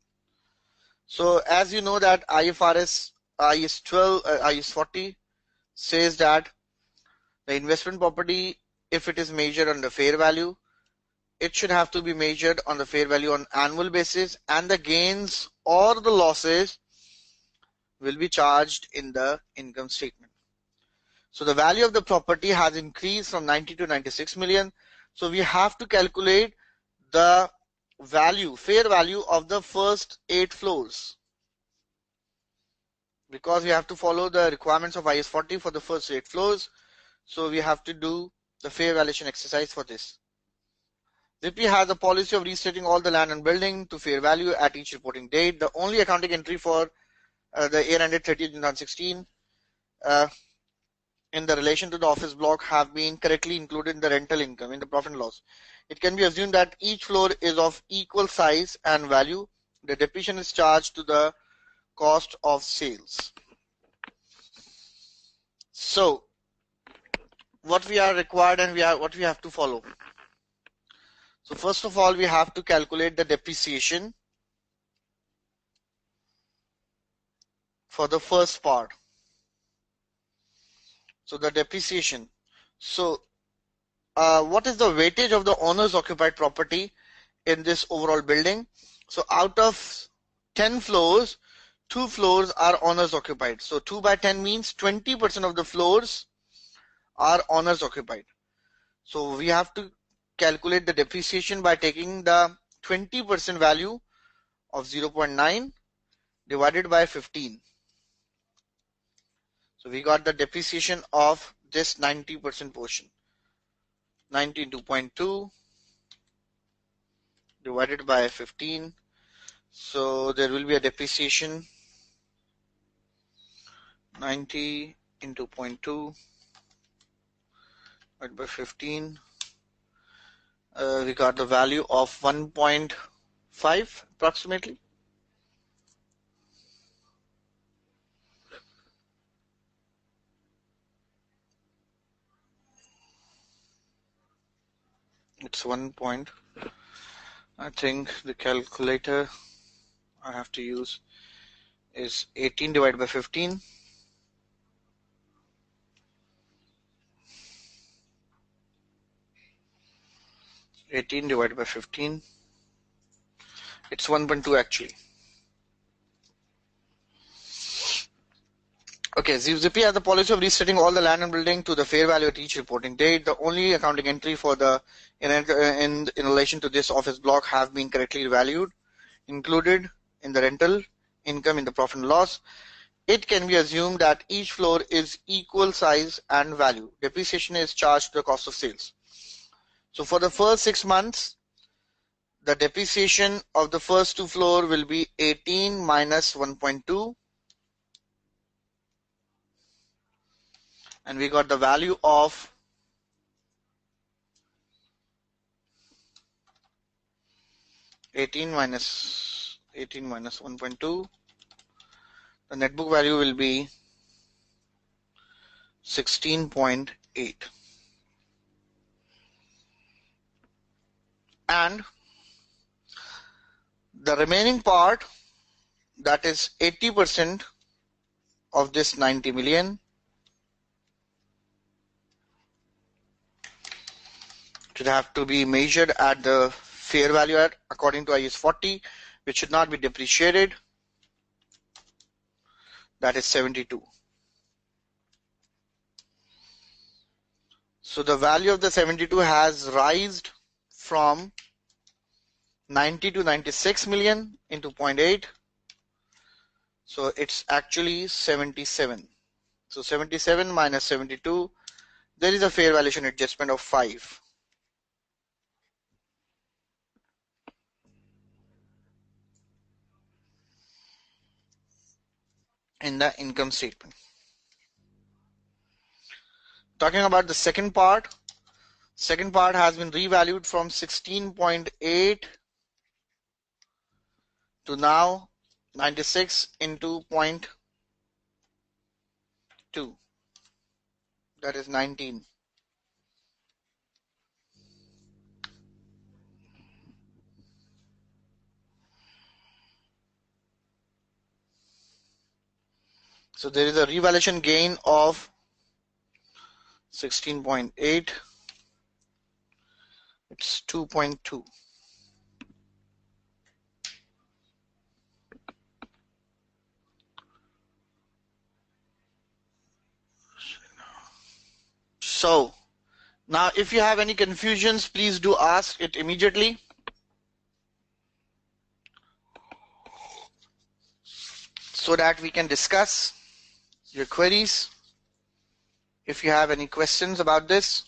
So as you know that IFRS IAS 40 says that the investment property, if it is measured on the fair value, it should have to be measured on the fair value on annual basis, and the gains or the losses will be charged in the income statement. So the value of the property has increased from 90 to 96 million. So we have to calculate the value, fair value of the first 8 floors, because we have to follow the requirements of IAS 40 for the first 8 floors. So we have to do the fair valuation exercise for this. Zippy has a policy of restating all the land and building to fair value at each reporting date. The only accounting entry for the year ended 30th June 2016 in the relation to the office block have been correctly included in the rental income in the profit and loss. It can be assumed that each floor is of equal size and value. The depreciation is charged to the cost of sales. So what we are required and what we have to follow. So first of all, we have to calculate the depreciation for the first part. So the depreciation. So what is the weightage of the owner's occupied property in this overall building? So out of 10 floors, 2 floors are owners occupied. So 2 by 10 means 20% of the floors are owners occupied. So we have to calculate the depreciation by taking the 20% value of 0.9 divided by 15. So we got the depreciation of this 90% portion. 90 into 0.2 divided by 15. So there will be a depreciation 90 into 0.2 divided by 15. We got the value of 1.5 approximately. It's 1 point. I think the calculator I have to use is 18 divided by 15. It's 1.2 actually. Okay, Zippy has the policy of restating all the land and building to the fair value at each reporting date. The only accounting entry for the in relation to this office block have been correctly valued, included in the rental income in the profit and loss. It can be assumed that each floor is equal size and value. Depreciation is charged to the cost of sales. So for the first 6 months, the depreciation of the first two floor will be 18 minus 1.2, and we got the value of 18 minus 1.2. The net book value will be 16.8, and the remaining part, that is 80% of this 90 million, should have to be measured at the fair value at according to IAS 40, which should not be depreciated. That is 72. So the value of the 72 has rised from 90 to 96 million into 0.8. So it's actually 77. So 77 minus 72, there is a fair valuation adjustment of 5 in the income statement. Talking about the second part has been revalued from 16.8 to now 96 into 0.2, that is 19. So there is a revaluation gain of 16.8, it's 2.2. So now if you have any confusions, please do ask it immediately. So that we can discuss your queries. If you have any questions about this.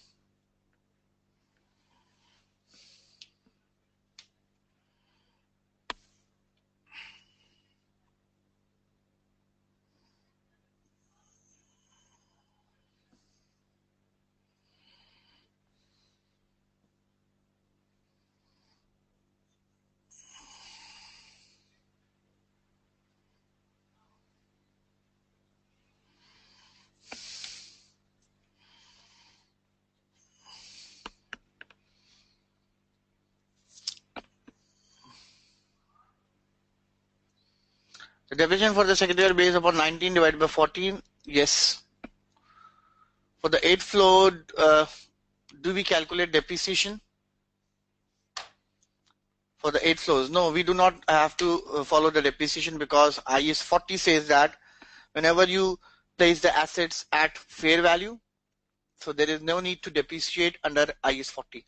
The depreciation for the second year based upon 19 divided by 14. Yes. For the 8th floor, do we calculate depreciation? For the 8 floors? No, we do not have to follow the depreciation because IAS 40 says that whenever you place the assets at fair value, so there is no need to depreciate under IAS 40.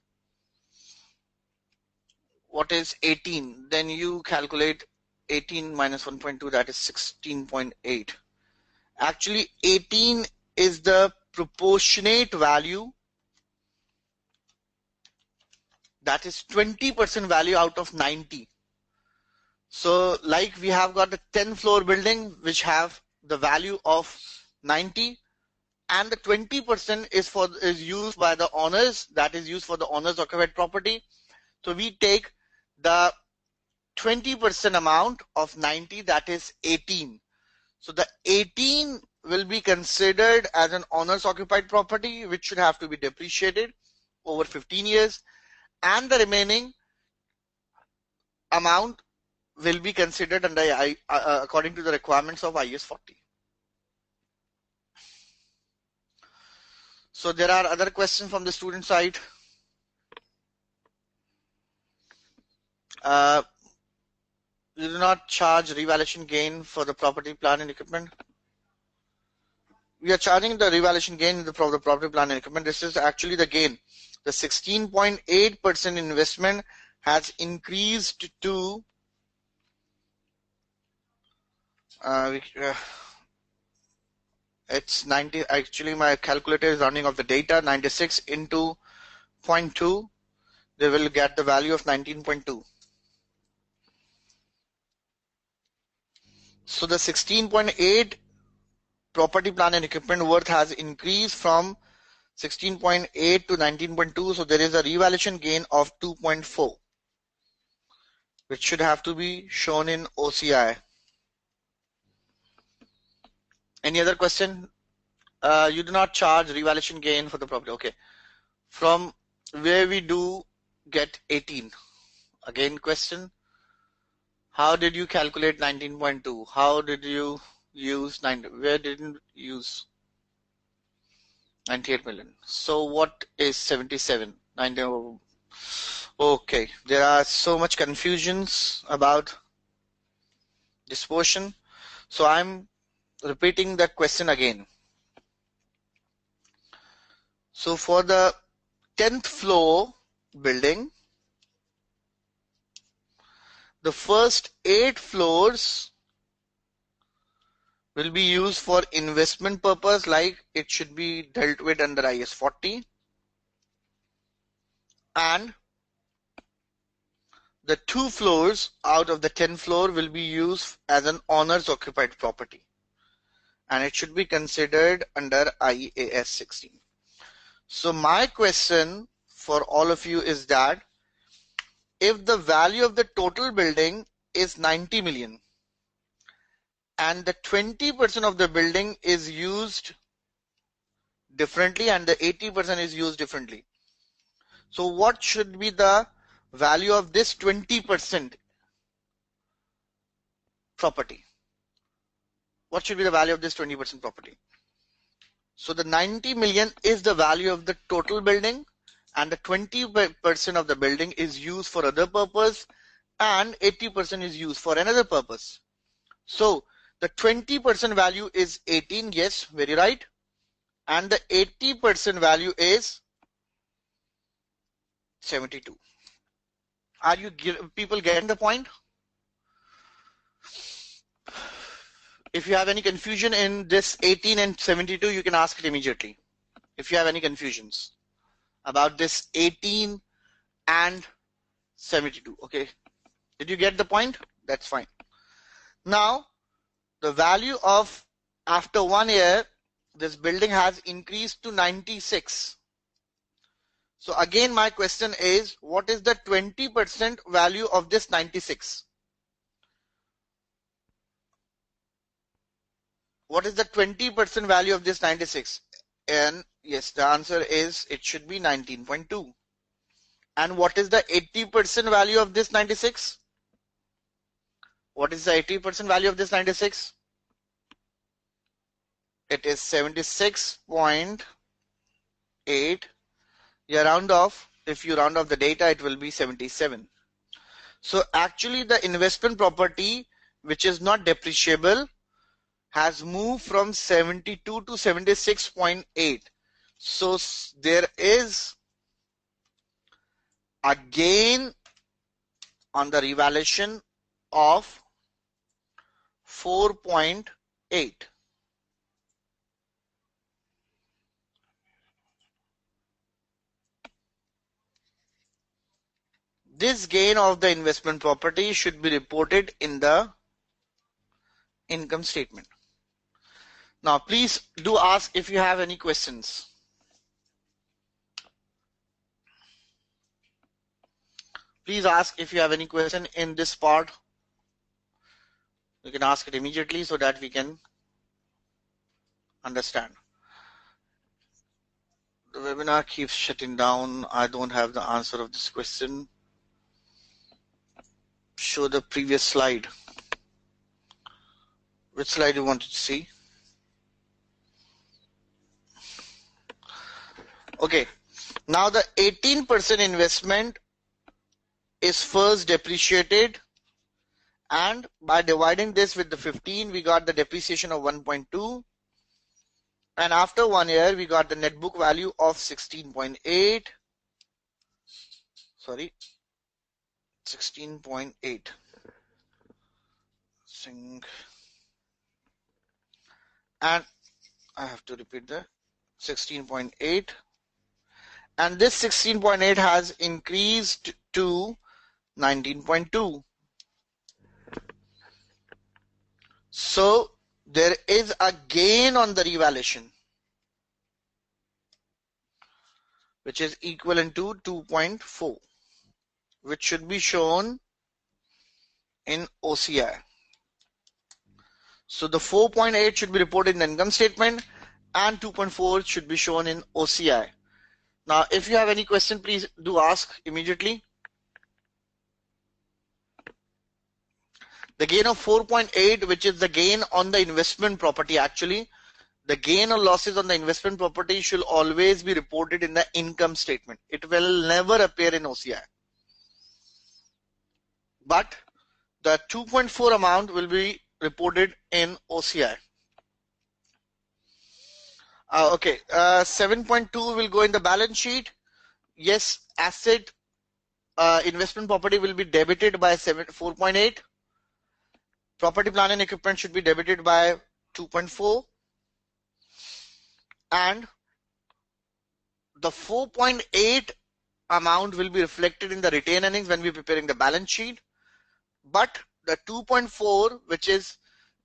What is 18? Then you calculate 18 minus 1.2, that is 16.8. Actually 18 is the proportionate value, that is 20% value out of 90. So like we have got the 10 floor building which have the value of 90, and the 20% is used by the owners, that is used for the owners occupied property. So we take the 20% amount of 90, that is 18. So the 18 will be considered as an owners occupied property which should have to be depreciated over 15 years, and the remaining amount will be considered under according to the requirements of IAS 40. So there are other questions from the student side. You do not charge revaluation gain for the property, plant and equipment. We are charging the revaluation gain for the property, plant and equipment. This is actually the gain. The 16.8% investment has increased to it's 90. Actually my calculator is running off the data. 96 into 0.2, they will get the value of 19.2. So the 16.8 property, plant and equipment worth has increased from 16.8 to 19.2. So there is a revaluation gain of 2.4, which should have to be shown in OCI. Any other question? You do not charge revaluation gain for the property. Okay. From where we do get 18? Again question. How did you calculate 19.2? How did you use 9? Where didn't use 98 million? So what is 77? 90. Okay, there are so much confusions about this portion. So I'm repeating the question again. So for the 10th floor building, the first 8 floors will be used for investment purpose, like it should be dealt with under IS 40, and the 2 floors out of the 10 floor will be used as an owner's occupied property, and it should be considered under IAS 16. So my question for all of you is that if the value of the total building is 90 million and the 20% of the building is used differently and the 80% is used differently, so what should be the value of this 20% property? What should be the value of this 20% property? So the 90 million is the value of the total building, and the 20% of the building is used for other purpose and 80% is used for another purpose. So the 20% value is 18, yes, very right, and the 80% value is 72. Are you people getting the point? If you have any confusion in this 18 and 72, you can ask it immediately. If you have any confusions about this 18 and 72, okay. Did you get the point? That's fine. Now, the value of after 1 year, this building has increased to 96. So again, my question is, what is the 20% value of this 96? What is the 20% value of this 96? And yes, the answer is it should be 19.2. And what is the 80% value of this 96? What is the 80% value of this 96? It is 76.8. You round off. If you round off the data, it will be 77. So actually the investment property, which is not depreciable, has moved from 72 to 76.8. So there is a gain on the revaluation of 4.8. This gain of the investment property should be reported in the income statement. Now, please do ask if you have any questions. Please ask if you have any question in this part. You can ask it immediately so that we can understand. The webinar keeps shutting down. I don't have the answer of this question. Show the previous slide. Which slide you wanted to see? Okay, now the 18% investment is first depreciated, and by dividing this with the 15, we got the depreciation of 1.2, and after 1 year we got the net book value of 16.8. Sorry, 16.8. And I have to repeat the 16.8, and this 16.8 has increased to 19.2. So there is a gain on the revaluation, which is equivalent to 2.4, which should be shown in OCI. So the 4.8 should be reported in the income statement and 2.4 should be shown in OCI. Now, if you have any question, please do ask immediately. The gain of 4.8, which is the gain on the investment property, actually, the gain or losses on the investment property should always be reported in the income statement. It will never appear in OCI. But the 2.4 amount will be reported in OCI. Okay, 7.2 will go in the balance sheet. Yes, asset investment property will be debited by 4.8. Property, plant and equipment should be debited by 2.4. And the 4.8 amount will be reflected in the retained earnings when we're preparing the balance sheet. But the 2.4, which is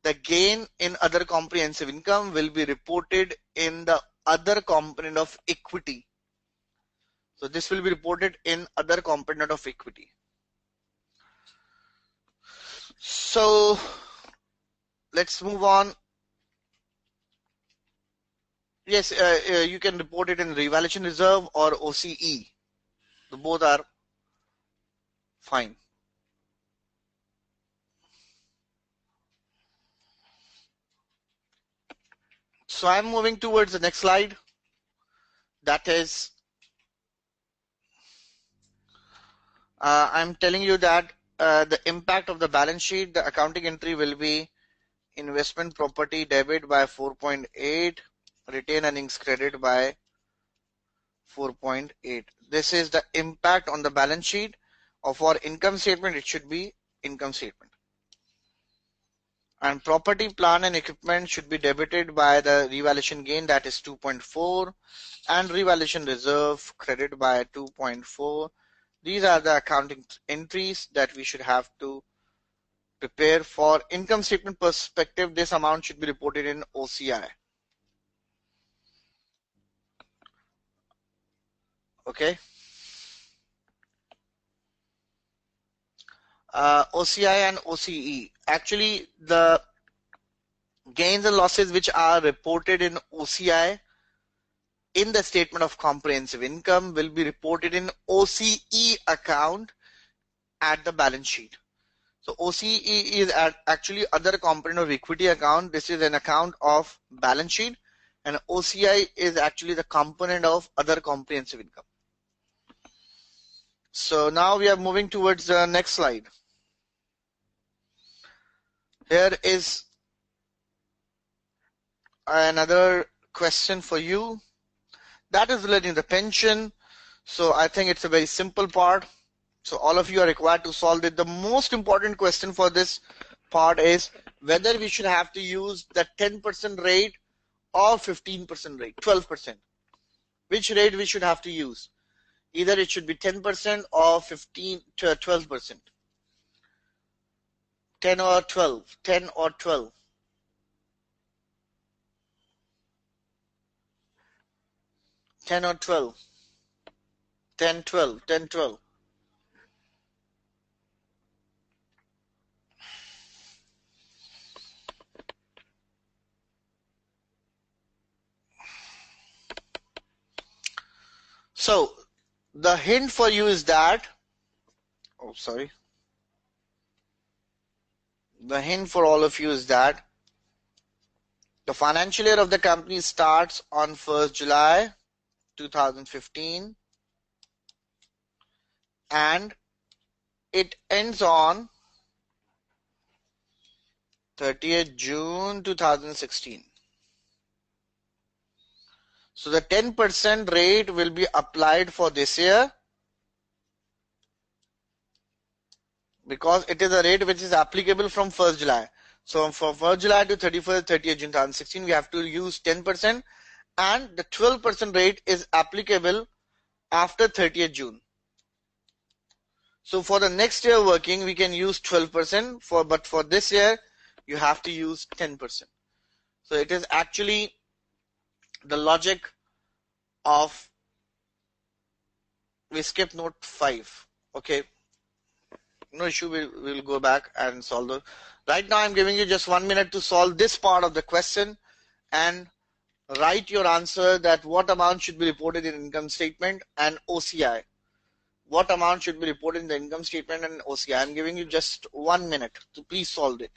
the gain in other comprehensive income, will be reported in the other component of equity. So this will be reported in other component of equity. So let's move on. Yes, you can report it in revaluation reserve or OCE. The both are fine. So I'm moving towards the next slide. That is, I'm telling you that the impact of the balance sheet, the accounting entry will be investment property debit by 4.8, retained earnings credit by 4.8. This is the impact on the balance sheet of our income statement. It should be income statement. And property, plant and equipment should be debited by the revaluation gain, that is 2.4, and revaluation reserve credit by 2.4. These are the accounting entries that we should have to prepare. For income statement perspective, this amount should be reported in OCI. Okay. OCI and OCE. Actually, the gains and losses which are reported in OCI in the statement of comprehensive income will be reported in OCE account at the balance sheet. So OCE is actually other component of equity account. This is an account of balance sheet, and OCI is actually the component of other comprehensive income. So now we are moving towards the next slide. Here is another question for you that is relating to the pension. So I think it's a very simple part. So all of you are required to solve it. The most important question for this part is whether we should have to use the 10% rate or 15% rate, 12%. Which rate we should have to use? Either it should be 10% or 15 to 12%. 10 or 12, 10 or 12. 10 or 12. 10, 12, 10, 12. So the hint for you is that, the hint for all of you is that the financial year of the company starts on 1st July 2015 and it ends on 30th June 2016. So the 10% rate will be applied for this year because it is a rate which is applicable from 1st July. So from 1st July to 30th June 2016, we have to use 10%, and the 12% rate is applicable after 30th June. So for the next year working, we can use 12%, but for this year, you have to use 10%. So it is actually the logic of, we skip note 5. Okay, no issue, we'll go back and solve the. Right now I'm giving you just 1 minute to solve this part of the question and write your answer, that what amount should be reported in income statement and OCI. What amount should be reported in the income statement and OCI? I'm giving you just 1 minute to please solve it.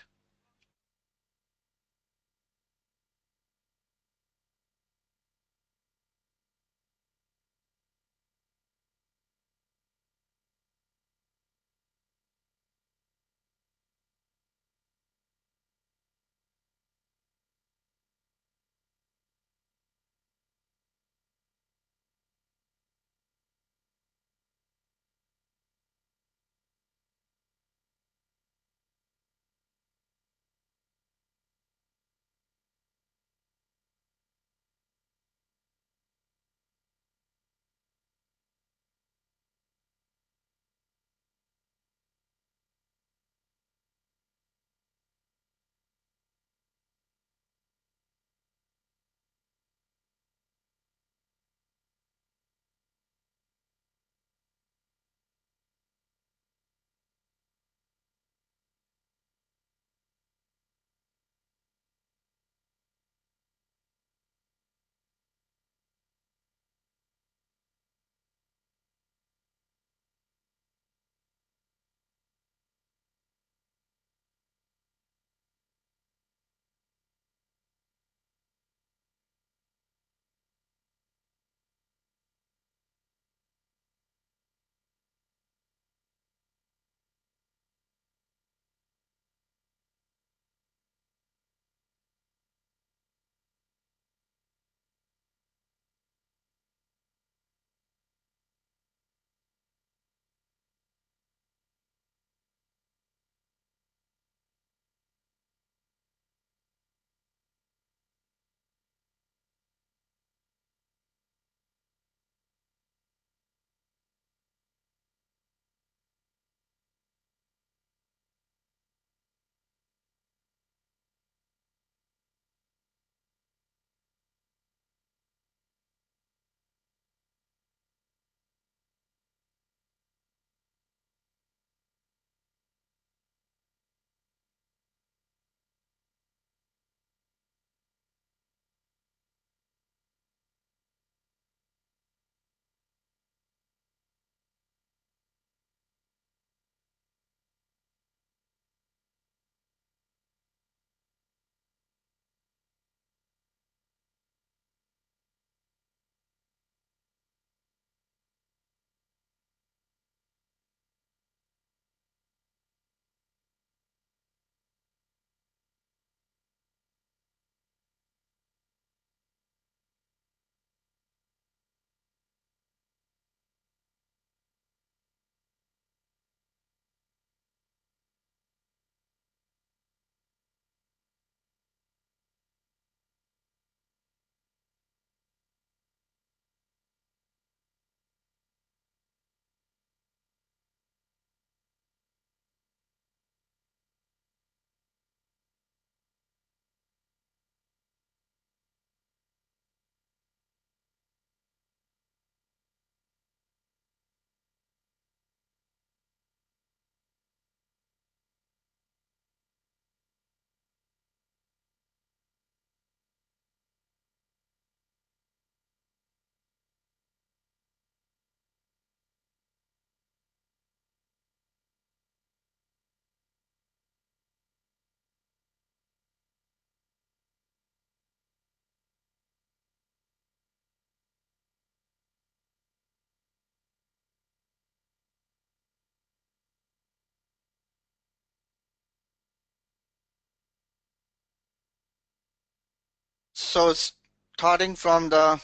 So starting from the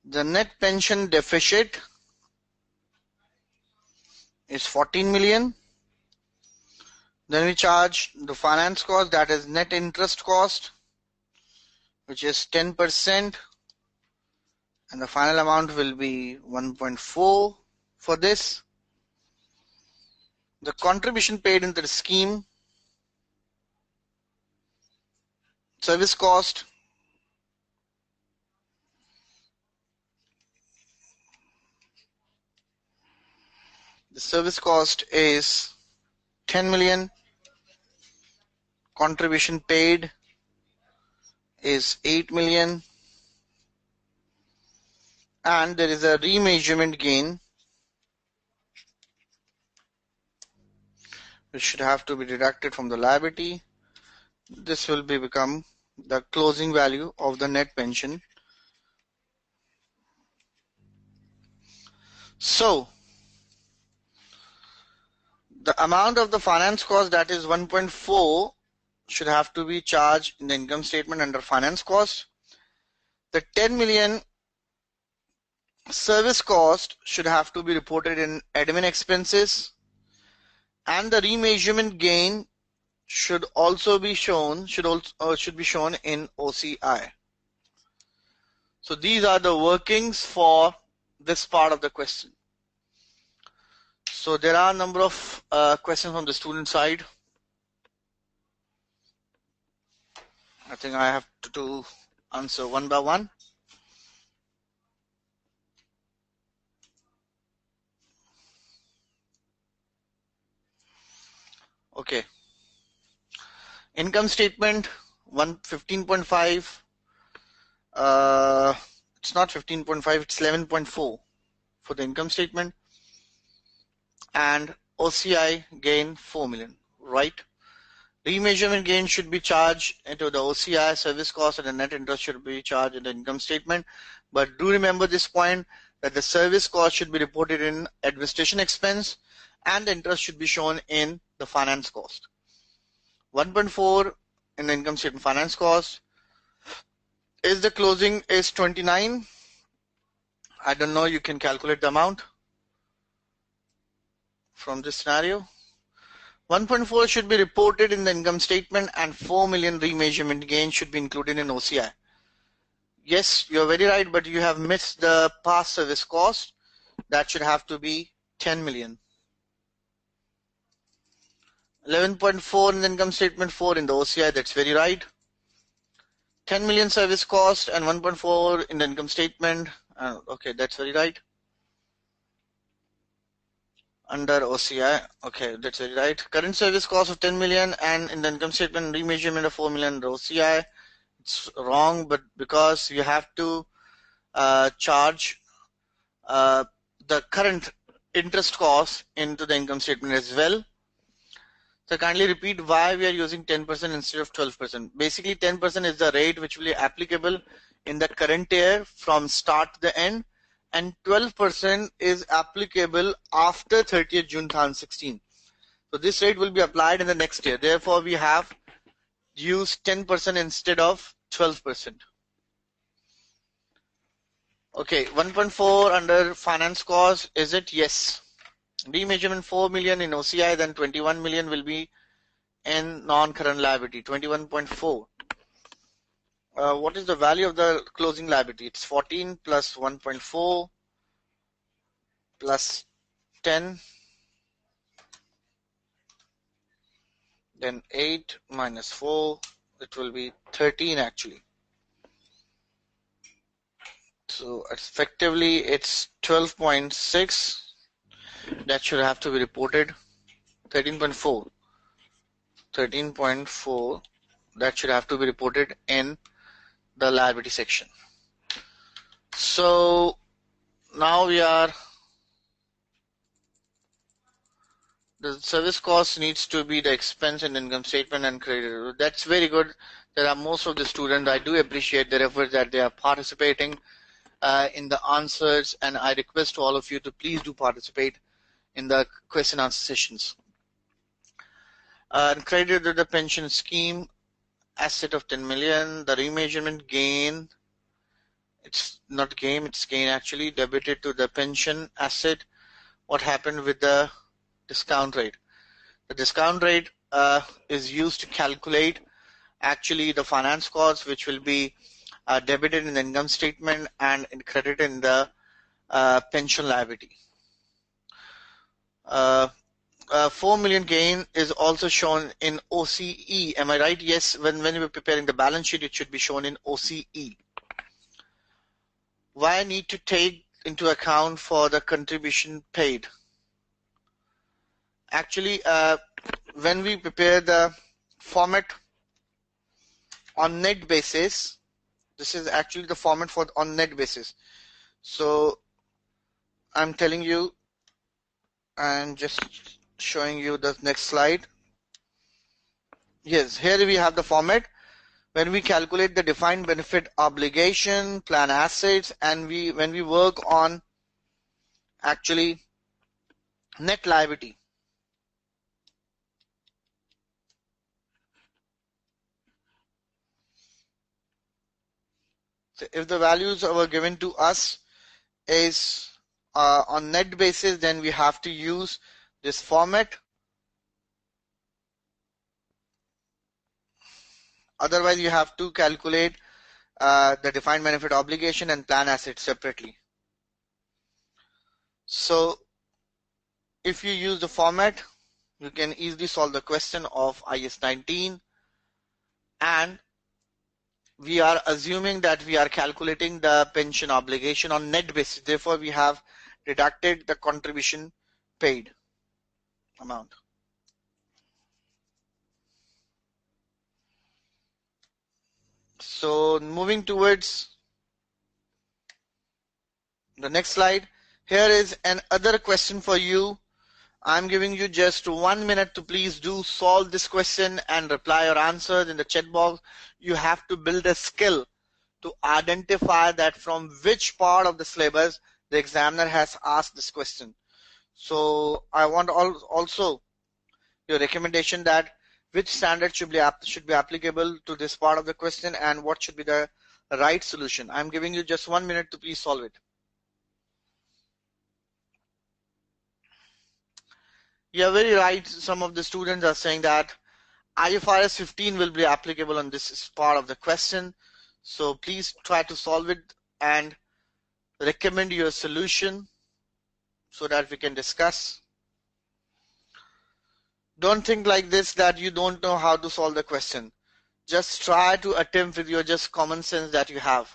net pension deficit is 14 million. Then we charge the finance cost, that is net interest cost, which is 10%, and the final amount will be 1.4. For this, the contribution paid into the scheme, service cost, the service cost is 10 million, contribution paid is 8 million, and there is a remeasurement gain which should have to be deducted from the liability. This will become the closing value of the net pension. So the amount of the finance cost, that is 1.4, should have to be charged in the income statement under finance cost. The 10 million service cost should have to be reported in admin expenses, and the remeasurement gain should also be shown should be shown in OCI. So these are the workings for this part of the question. So there are a number of questions from the student side. I think I have to answer one by one. Okay. Income statement 15.5. It's not 15.5, it's 11.4 for the income statement, and OCI gain 4 million, right? Remeasurement gain should be charged into the OCI, service cost and the net interest should be charged in the income statement. But do remember this point, that the service cost should be reported in administration expense and the interest should be shown in the finance cost. 1.4 in the income statement finance cost. Is the closing is 29? I don't know, you can calculate the amount from this scenario. 1.4 should be reported in the income statement and 4 million remeasurement gain should be included in OCI. Yes, you're very right, but you have missed the past service cost. That should have to be 10 million. 11.4 in the income statement, 4 in the OCI, that's very right. 10 million service cost and 1.4 in the income statement. Okay, that's very right. Under OCI, okay, that's very right. Current service cost of 10 million and in the income statement remeasurement of 4 million under OCI. It's wrong, but because you have to charge the current interest cost into the income statement as well. So kindly repeat why we are using 10% instead of 12%. Basically 10% is the rate which will be applicable in the current year from start to the end, and 12% is applicable after 30th June 2016. So this rate will be applied in the next year. Therefore we have used 10% instead of 12%. Okay, 1.4 under finance cost, is it? Yes. Remeasurement 4 million in OCI, then 21 million will be in non-current liability, 21.4. What is the value of the closing liability? It's 14 plus 1.4 plus 10, then 8 minus 4, it will be 13 actually. So effectively it's 12.6. That should have to be reported. 13.4. 13.4. That should have to be reported in the liability section. So now the service cost needs to be the expense in income statement and credit. That's very good. There are most of the students, I do appreciate their efforts that they are participating in the answers, and I request to all of you to please do participate in the question answer sessions. Credited to the pension scheme, asset of 10 million, the remeasurement gain, it's not gain, it's gain actually, debited to the pension asset. What happened with the discount rate? The discount rate is used to calculate actually the finance cost, which will be debited in the income statement and credited in the pension liability. Uh, 4 million gain is also shown in OCE. Am I right? Yes, when you were preparing the balance sheet, it should be shown in OCE. Why I need to take into account for the contribution paid? Actually, when we prepare the format on net basis, this is actually the format for on net basis. So I'm telling you and just showing you the next slide. Yes, here we have the format. When we calculate the defined benefit obligation, plan assets, and when we work on actually net liability. So if the values were given to us is on net basis, then we have to use this format. Otherwise, you have to calculate the defined benefit obligation and plan assets separately. So if you use the format, you can easily solve the question of IS 19, and we are assuming that we are calculating the pension obligation on net basis. Therefore, we have deducted the contribution paid amount. So moving towards the next slide, here is another question for you. I'm giving you just 1 minute to please do solve this question and reply your answers in the chat box. You have to build a skill to identify that from which part of the syllabus the examiner has asked this question. So I want also your recommendation that which standard should be applicable to this part of the question and what should be the right solution. I'm giving you just 1 minute to please solve it. You're very right. Some of the students are saying that IFRS 15 will be applicable on this part of the question. So please try to solve it and recommend your solution so that we can discuss. Don't think like this that you don't know how to solve the question. Just try to attempt with your just common sense that you have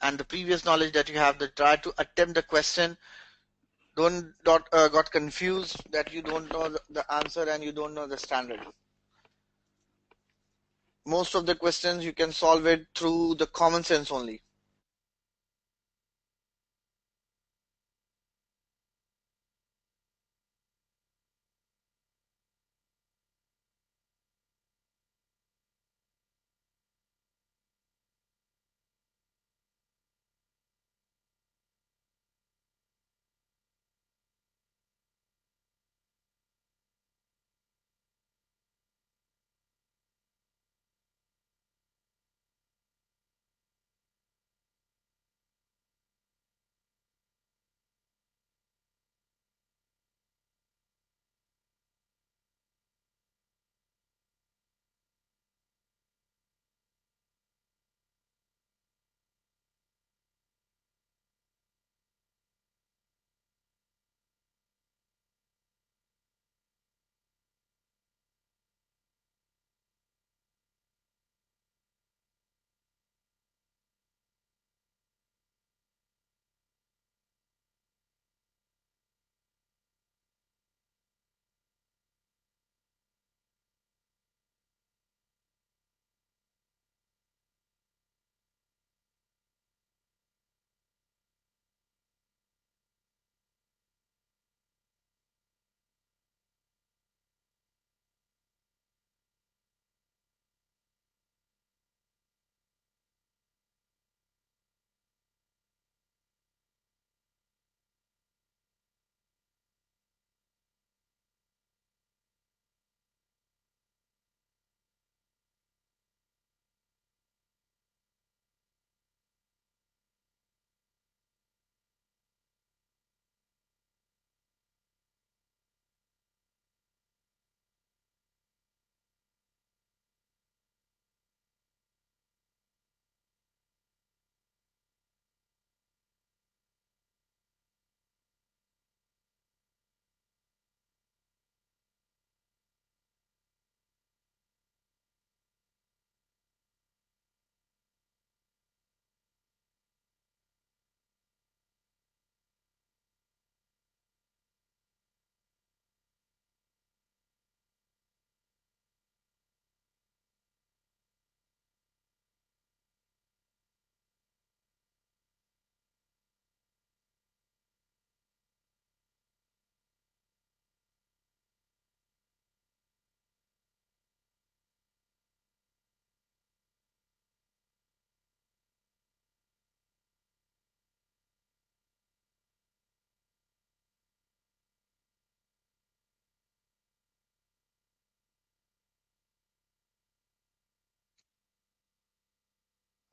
and the previous knowledge that you have, to try to attempt the question. Don't got confused that you don't know the answer and you don't know the standard. Most of the questions you can solve it through the common sense only.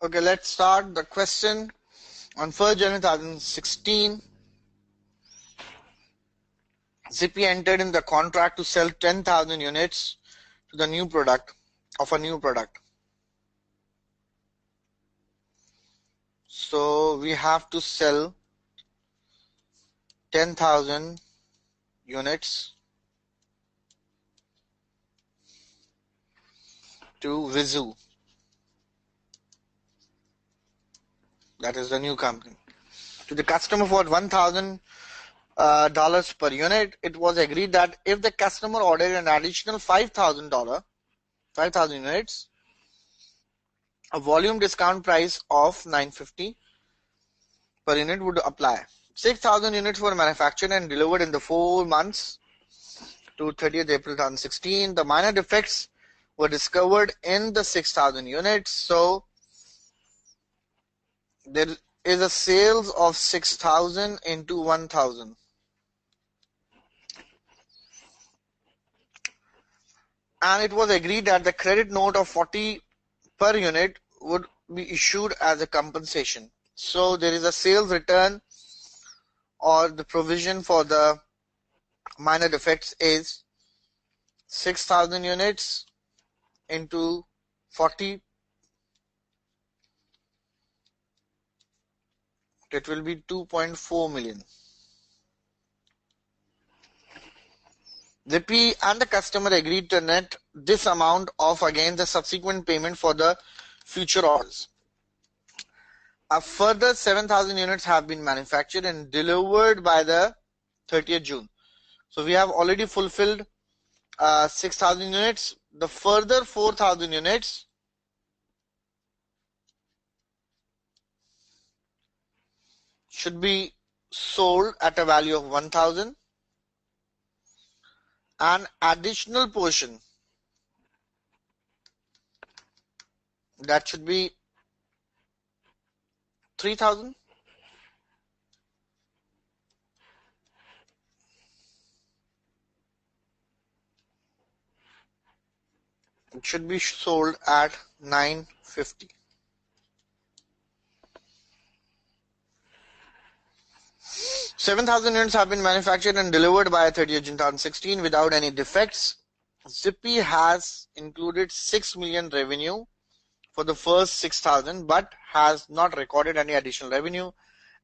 Okay, let's start the question. On 1st January 2016, Zippy entered in the contract to sell 10,000 units to the new product of a new product. So we have to sell 10,000 units to Vizu. That is the new company. To the customer for $1,000 per unit. It was agreed that if the customer ordered an additional $5,000 units, a volume discount price of $950 per unit would apply. 6,000 units were manufactured and delivered in the 4 months to 30th April 2016. The minor defects were discovered in the 6,000 units. So there is a sales of 6,000 into 1,000. And it was agreed that the credit note of 40 per unit would be issued as a compensation. So there is a sales return, or the provision for the minor defects is 6,000 units into 40. It will be 2.4 million. Zippy and the customer agreed to net this amount off against the subsequent payment for the future orders. A further 7,000 units have been manufactured and delivered by the 30th June. So we have already fulfilled 6,000 units. The further 4,000 units should be sold at a value of 1,000. An additional portion that should be 3,000. It should be sold at 950. Seven thousand units have been manufactured and delivered by 30th June 2016 without any defects. Zippy has included 6 million revenue for the first 6,000 but has not recorded any additional revenue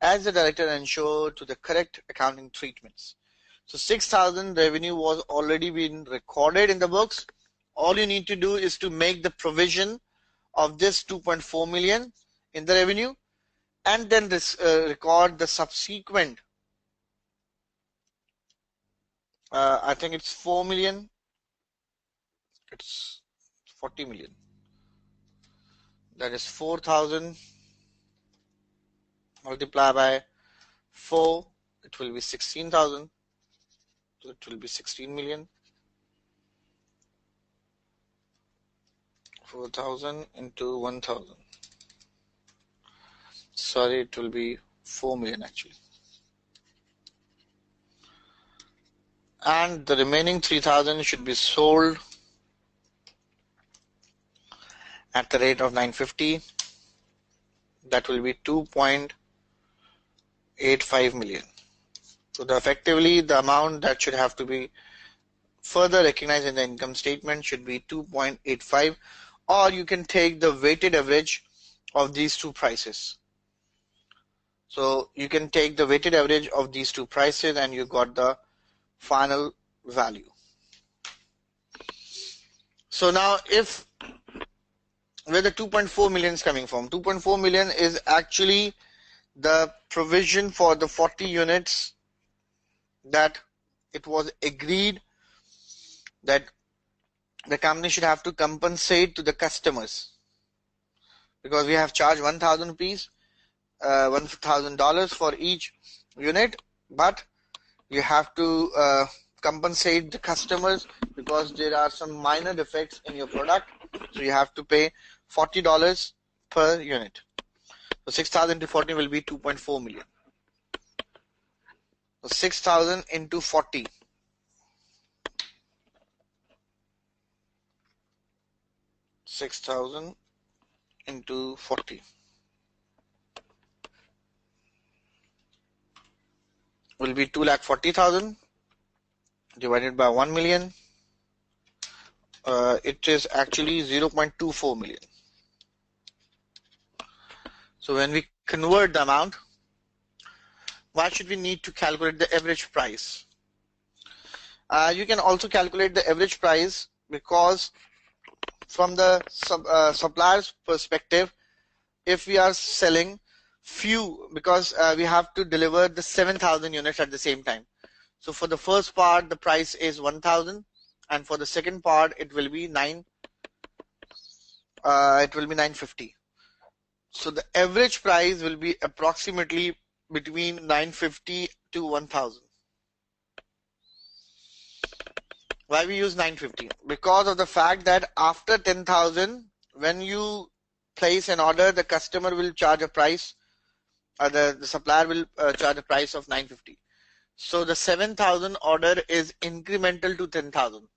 as the director ensured to the correct accounting treatments. So 6,000 revenue was already been recorded in the books. All you need to do is to make the provision of this 2.4 million in the revenue and then record the subsequent, I think it's 4 million, it's 40 million. That is 4,000 multiplied by 4, it will be 16,000. So it will be 16 million. 4,000 into 1,000. Sorry, it will be 4 million actually. And the remaining 3,000 should be sold at the rate of 950. That will be 2.85 million. So effectively the amount that should have to be further recognized in the income statement should be 2.85, or you can take the weighted average of these two prices. So you can take the weighted average of these two prices and you got the final value. So now if where the 2.4 million is coming from, 2.4 million is actually the provision for the 40 units that it was agreed that the company should have to compensate to the customers, because we have charged 1,000 rupees, $1,000 for each unit, but you have to compensate the customers because there are some minor defects in your product, so you have to pay $40 per unit. So 6,000 to 40 will be 2.4 million. So 6,000 into 40. 6,000 into 40 will be 2,40,000 divided by 1 million. It is actually 0.24 million. So when we convert the amount, why should we need to calculate the average price? You can also calculate the average price because from the supplier's perspective, if we are selling few, because we have to deliver the 7,000 units at the same time. So for the first part, the price is 1,000, and for the second part, it will be 950. So the average price will be approximately between 950 to 1,000. Why we use 950? Because of the fact that after 10,000, when you place an order, the customer will charge a price, or the supplier will charge a price of 950. So the 7,000 order is incremental to 10,000.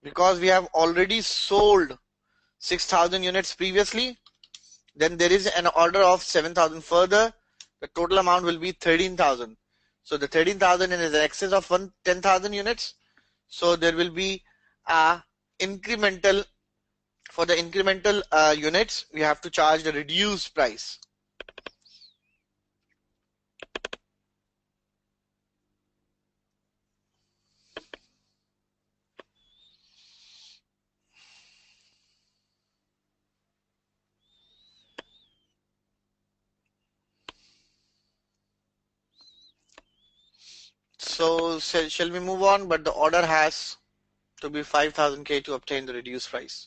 Because we have already sold 6,000 units previously, then there is an order of 7,000 further. The total amount will be 13,000. So the 13,000 is in excess of 10,000 units. So there will be a incremental, for the incremental units, we have to charge the reduced price. So shall we move on? But the order has to be 5,000K to obtain the reduced price.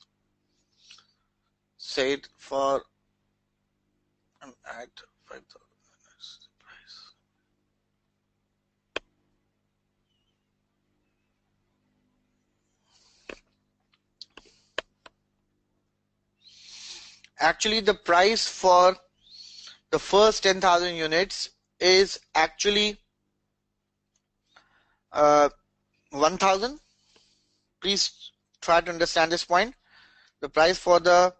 Say it for and add 5,000 price. Actually, the price for the first 10,000 units is actually 1,000. Please try to understand this point. The price for the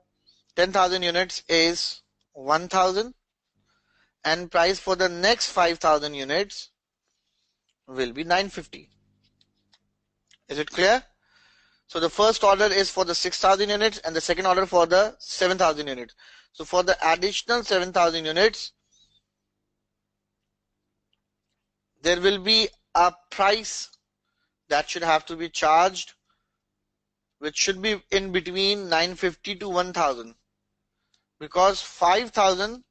10,000 units is 1,000, and price for the next 5,000 units will be 950. Is it clear? So the first order is for the 6,000 units and the second order for the 7,000 units. So for the additional 7,000 units, there will be a price that should have to be charged, which should be in between 950 to 1,000, because 5,000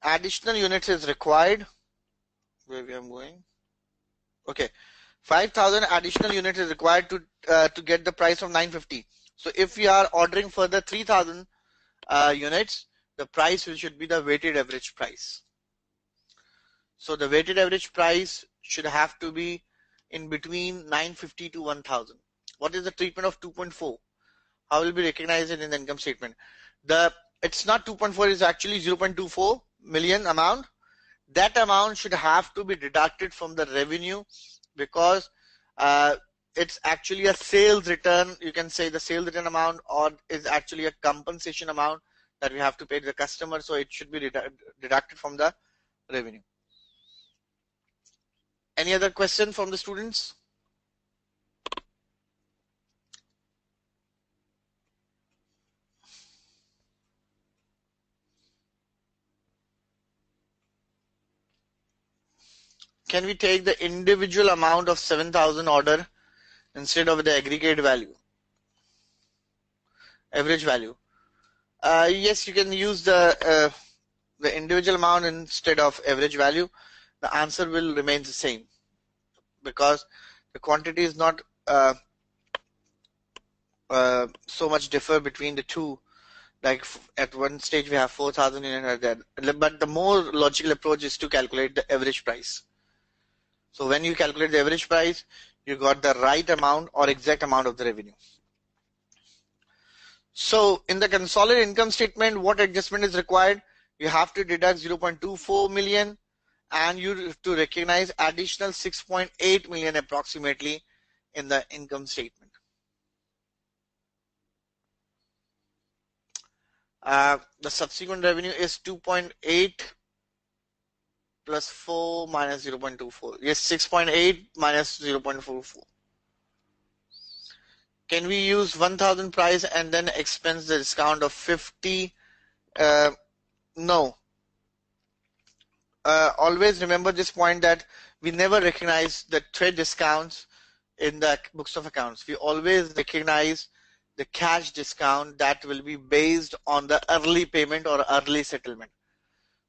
additional units is required. Where we are going? Okay, 5,000 additional units is required to get the price of 950. So if we are ordering further 3,000 units, the price should be the weighted average price. So the weighted average price should have to be in between 950 to 1,000. What is the treatment of 2.4? How will be recognized in the income statement? It's not 2.4, it's actually 0.24 million amount. That amount should have to be deducted from the revenue, because it's actually a sales return. You can say the sales return amount, or is actually a compensation amount that we have to pay to the customer. So it should be deducted from the revenue. Any other question from the students? Can we take the individual amount of 7,000 order instead of the aggregate value, average value? Yes, you can use the individual amount instead of average value. The answer will remain the same, because the quantity is not so much differ between the two. Like at one stage we have 4,000 units there, but the more logical approach is to calculate the average price. So when you calculate the average price, you got the right amount or exact amount of the revenue. So in the consolidated income statement, what adjustment is required? You have to deduct 0.24 million, and you have to recognize additional 6.8 million approximately in the income statement. The subsequent revenue is 2.8 plus 4 minus 0.24. Yes, 6.8 minus 0.44. Can we use 1000 price and then expense the discount of 50? No. Always remember this point that we never recognize the trade discounts in the books of accounts. We always recognize the cash discount that will be based on the early payment or early settlement.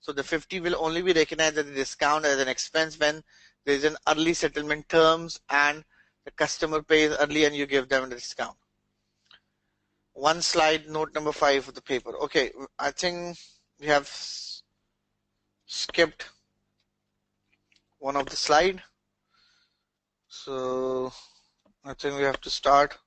So the 50 will only be recognized as a discount as an expense when there is an early settlement terms and the customer pays early and you give them the discount. One slide, note number 5 of the paper. Okay, I think we have skipped one of the slide. So I think we have to start.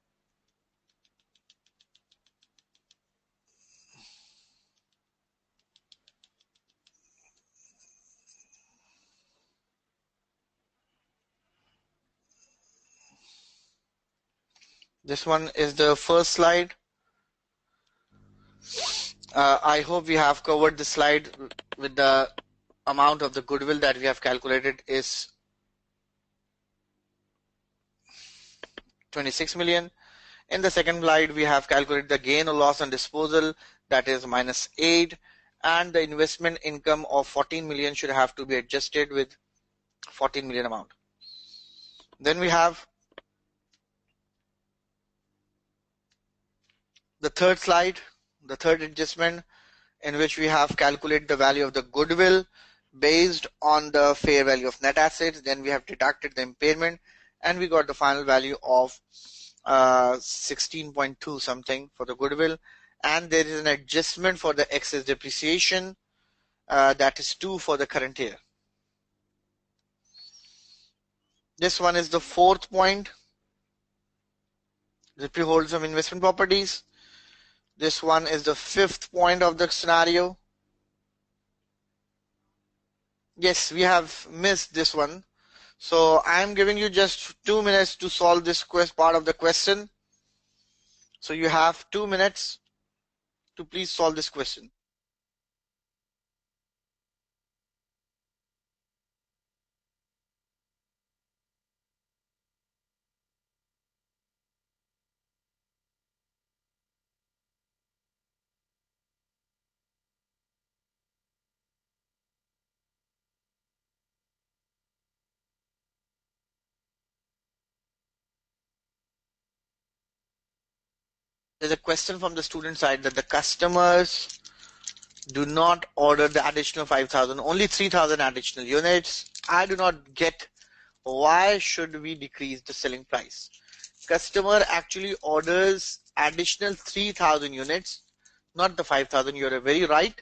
This one is the first slide. I hope we have covered the slide with the amount of the goodwill that we have calculated is 26 million. In the second slide, we have calculated the gain or loss on disposal, that is minus 8, and the investment income of 14 million should have to be adjusted with 14 million amount. Then we have the third slide, the third adjustment, in which we have calculated the value of the goodwill based on the fair value of net assets. Then we have deducted the impairment and we got the final value of 16.2 something for the goodwill, and there is an adjustment for the excess depreciation that is 2 for the current year. This one is the fourth point. Zipri holds some investment properties. This one is the fifth point of the scenario. Yes, we have missed this one. So I'm giving you just 2 minutes to solve this part of the question. So you have 2 minutes to please solve this question. There's a question from the student side that the customers do not order the additional 5,000, only 3,000 additional units. I do not get why should we decrease the selling price. Customer actually orders additional 3,000 units, not the 5,000. You're very right.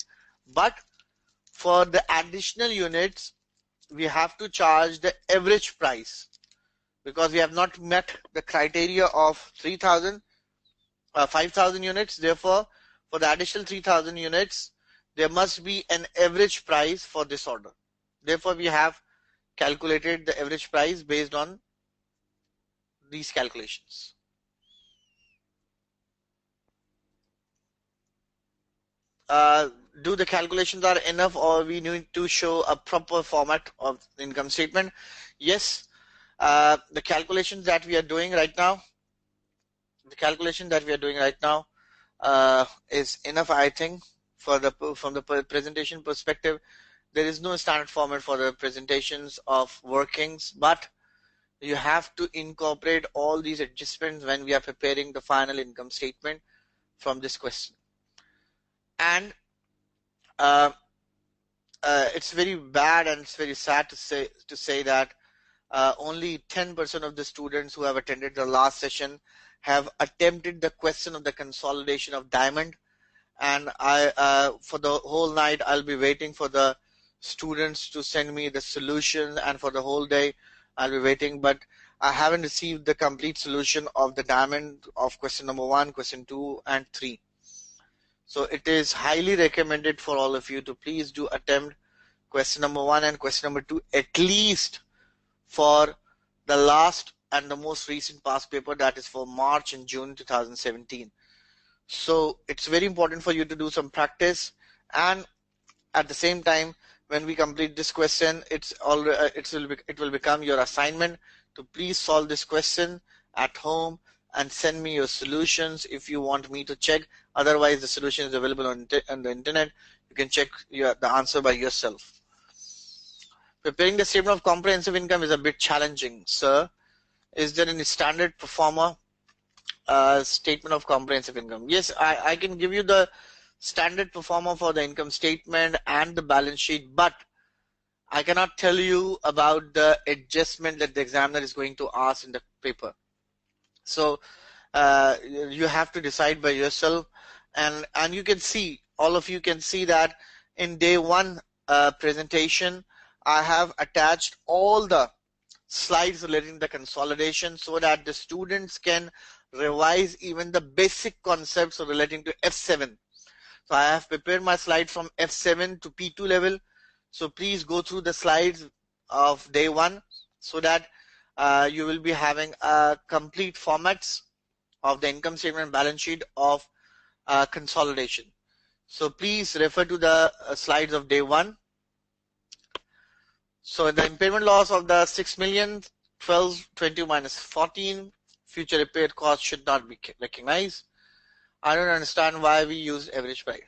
But for the additional units, we have to charge the average price because we have not met the criteria of 5,000 units. Therefore, for the additional 3,000 units, there must be an average price for this order. Therefore, we have calculated the average price based on these calculations. Do the calculations are enough, or we need to show a proper format of the income statement? Yes, the calculations that we are doing right now, is enough, I think, from the presentation perspective. There is no standard format for the presentations of workings, but you have to incorporate all these adjustments when we are preparing the final income statement from this question. And it's very bad and it's very sad to say that only 10% of the students who have attended the last session have attempted the question of the consolidation of diamond. And for the whole night, I'll be waiting for the students to send me the solution, and for the whole day, I'll be waiting. But I haven't received the complete solution of the diamond of question number 1, question 2, and 3. So it is highly recommended for all of you to please do attempt question number 1 and question number 2 at least for the last and the most recent past paper, that is for March and June 2017. So it's very important for you to do some practice, and at the same time, when we complete this question, it will become your assignment to please solve this question at home and send me your solutions if you want me to check. Otherwise, the solution is available on the internet. You can check the answer by yourself. Preparing the statement of comprehensive income is a bit challenging, sir. Is there any standard performer statement of comprehensive income? Yes, I can give you the standard performer for the income statement and the balance sheet, but I cannot tell you about the adjustment that the examiner is going to ask in the paper. So you have to decide by yourself, and you can see, all of you can see that in day one presentation, I have attached all the slides relating to the consolidation so that the students can revise even the basic concepts relating to F7. So I have prepared my slide from F7 to P2 level. So please go through the slides of day one so that you will be having complete formats of the income statement and balance sheet of consolidation. So please refer to the slides of day one. So the impairment loss of the 6 million, 12, 20 minus 14, future repaired cost should not be recognized. I don't understand why we use average price.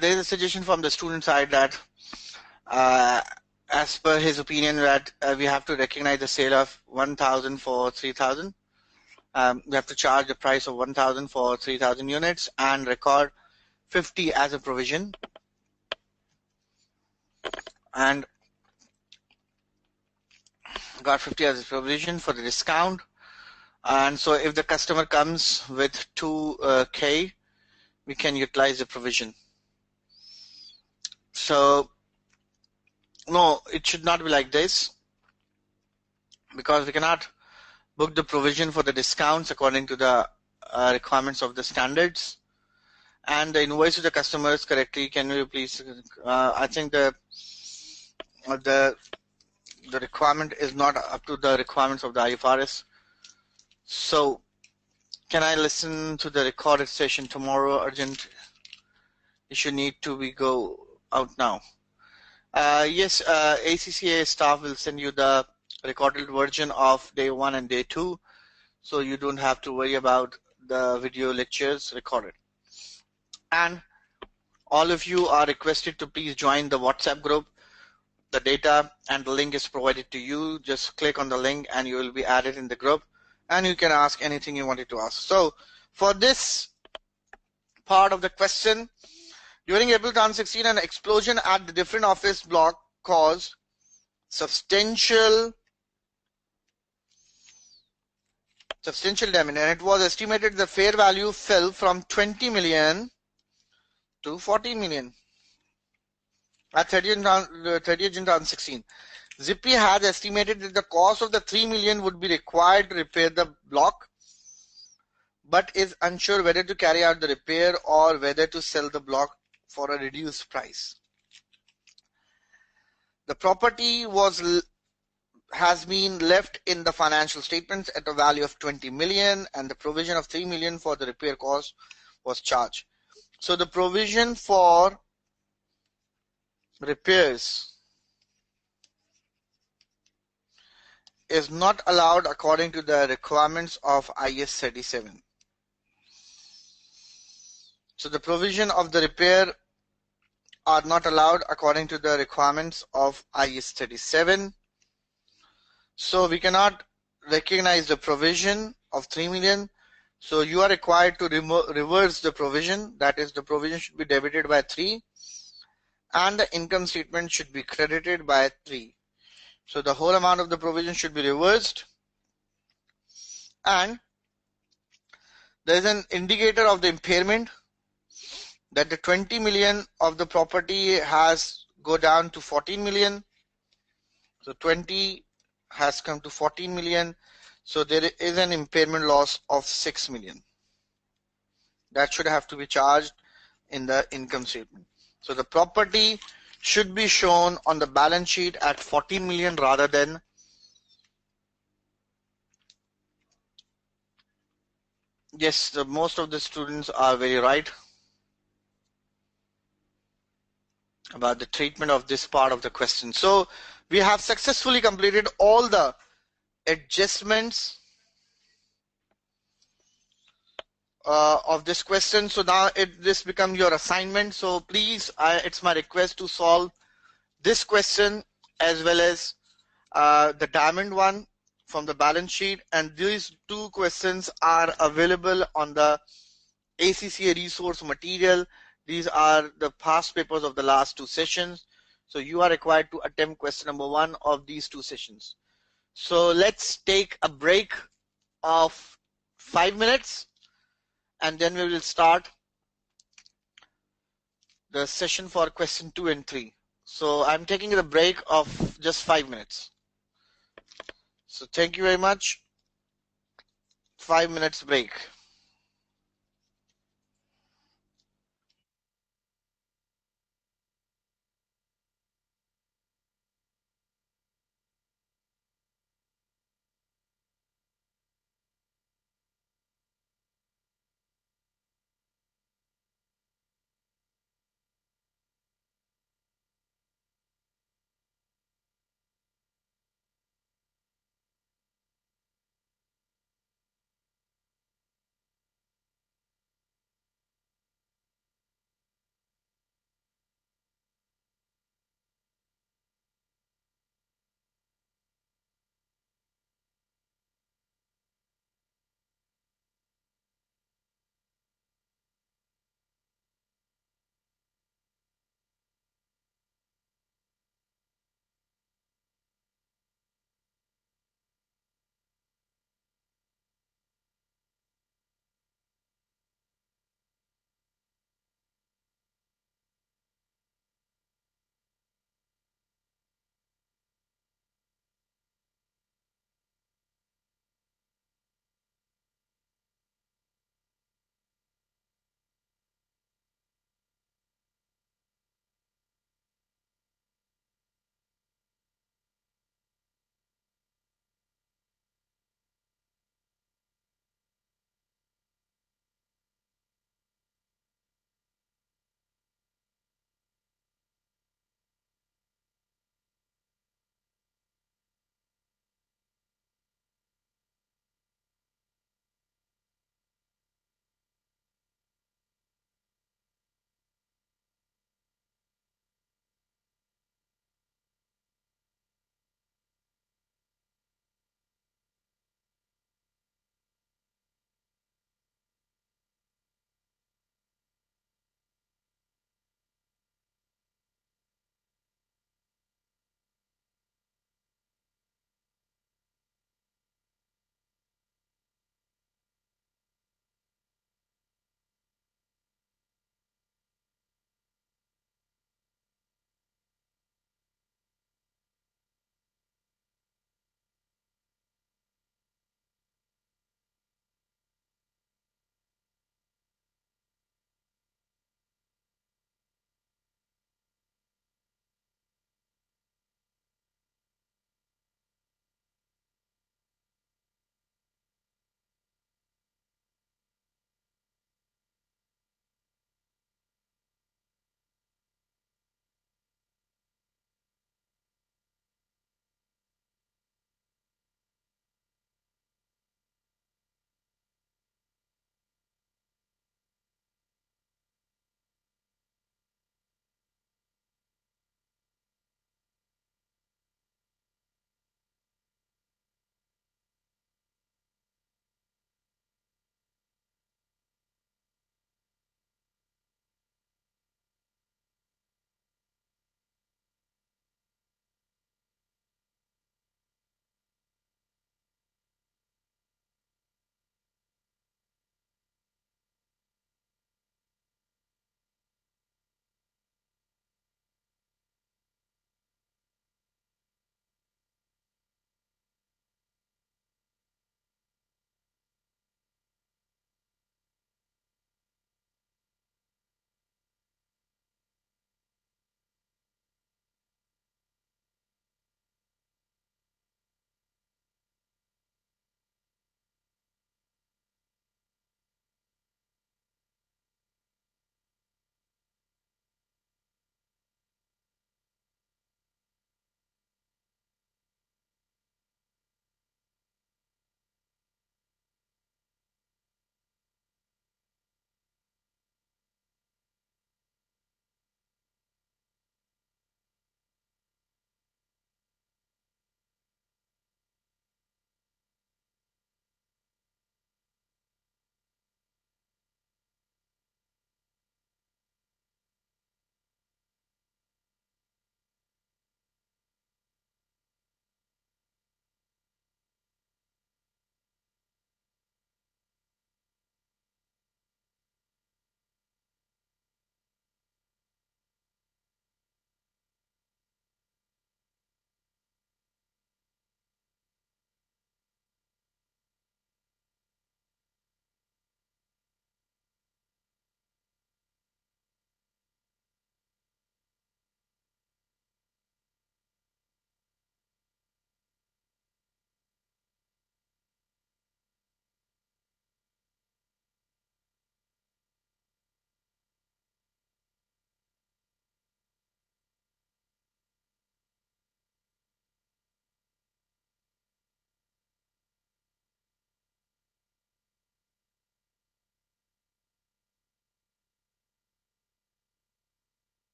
There is a suggestion from the student side that as per his opinion that we have to recognize the sale of 1,000 for 3,000. We have to charge the price of 1,000 for 3,000 units and record 50 as a provision. And got 50 as a provision for the discount. And so if the customer comes with 2K, we can utilize the provision. So no, it should not be like this, because we cannot book the provision for the discounts according to the requirements of the standards. And the invoice to the customers correctly. Can you please? I think the requirement is not up to the requirements of the IFRS. So can I listen to the recorded session tomorrow? Urgent issue need to be go out now. Yes, ACCA staff will send you the recorded version of day one and day two, so you don't have to worry about the video lectures recorded. And all of you are requested to please join the WhatsApp group. The data and the link is provided to you. Just click on the link and you will be added in the group, and you can ask anything you wanted to ask. So for this part of the question, during April 2016, an explosion at the different office block caused substantial damage, and it was estimated the fair value fell from 20 million to 40 million at 30th June 2016. Zippy has estimated that the cost of the 3 million would be required to repair the block, but is unsure whether to carry out the repair or whether to sell the block for a reduced price. The property has been left in the financial statements at a value of 20 million, and the provision of 3 million for the repair cost was charged. So the provision for repairs is not allowed according to the requirements of IS 37. So the provision of the repair are not allowed according to the requirements of IS 37. So we cannot recognize the provision of 3 million. So you are required to reverse the provision. That is, the provision should be debited by 3 and the income statement should be credited by 3. So the whole amount of the provision should be reversed, and there is an indicator of the impairment that the 20 million of the property has go down to 14 million. So 20 has come to 14 million. So there is an impairment loss of 6 million. That should have to be charged in the income statement. So the property should be shown on the balance sheet at 14 million rather than. Yes, most of the students are very right about the treatment of this part of the question. So we have successfully completed all the adjustments of this question. So now this becomes your assignment. So please, it's my request to solve this question as well as the diamond one from the balance sheet. And these two questions are available on the ACCA resource material. These are the past papers of the last two sessions. So you are required to attempt question number 1 of these two sessions. So let's take a break of 5 minutes and then we will start the session for question 2 and 3. So I'm taking a break of just 5 minutes. So thank you very much. 5 minutes break.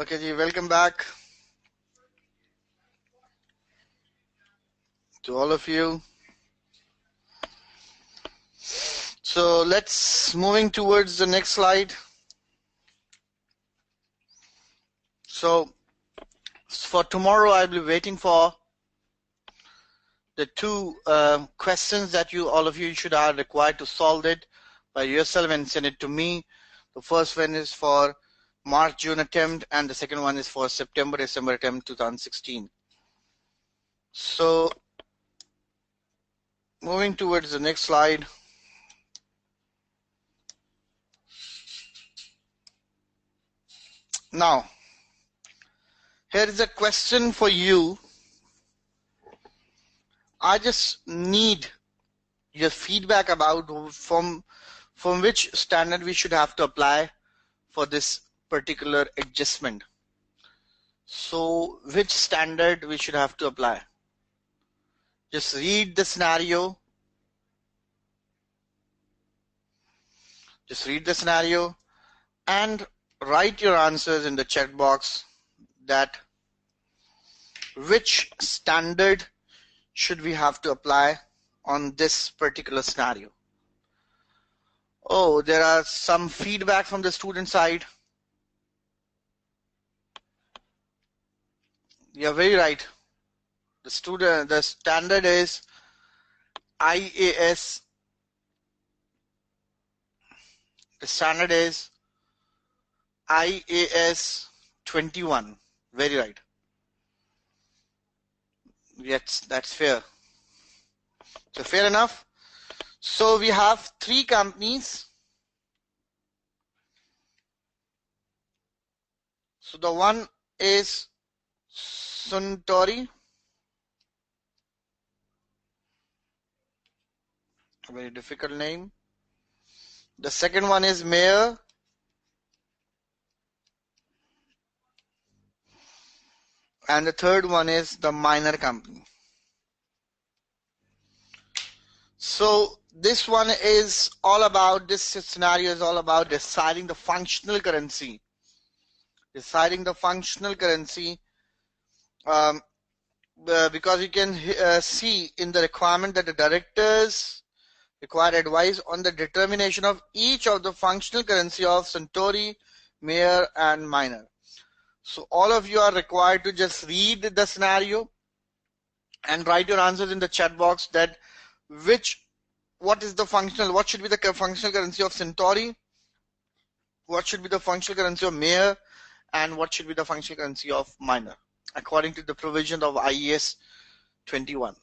Okay, ji, welcome back to all of you. So let's moving towards the next slide. So for tomorrow, I'll be waiting for the two questions that all of you should are required to solve it by yourself and send it to me. The first one is for March-June attempt, and the second one is for September-December attempt 2016. So moving towards the next slide. Now, here is a question for you. I just need your feedback about from which standard we should have to apply for this particular adjustment. So which standard we should have to apply? Just read the scenario. Just read the scenario and write your answers in the chat box that which standard should we have to apply on this particular scenario. Oh, there are some feedback from the student side. You're very right. The standard is IAS. The standard is IAS 21. Very right. Yes, that's fair. So fair enough. So we have three companies. So the one is Suntory, a very difficult name. The second one is Mayer. And the third one is the minor company. So this one is all about, this scenario is all about deciding the functional currency. Deciding the functional currency because you can see in the requirement that the directors require advice on the determination of each of the functional currency of Suntory, Mayer and minor. So all of you are required to just read the scenario and write your answers in the chat box that what should be the functional currency of Suntory, what should be the functional currency of Mayer, and what should be the functional currency of minor according to the provision of IAS 21.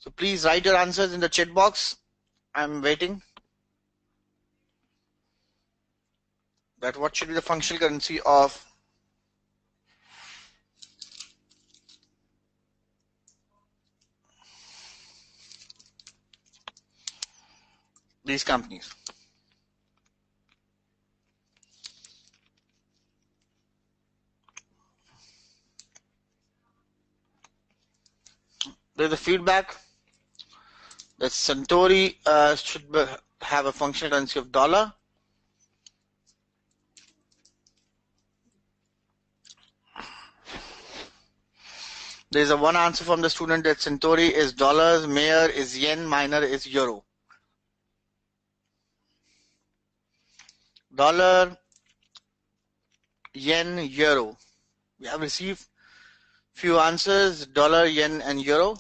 So please write your answers in the chat box. I'm waiting. That what should be the functional currency of these companies. There's a feedback that Suntory should have a functional currency of dollar. There's a one answer from the student that Suntory is dollars, Mayer is yen, minor is euro. Dollar, yen, euro. We have received few answers, dollar, yen and euro.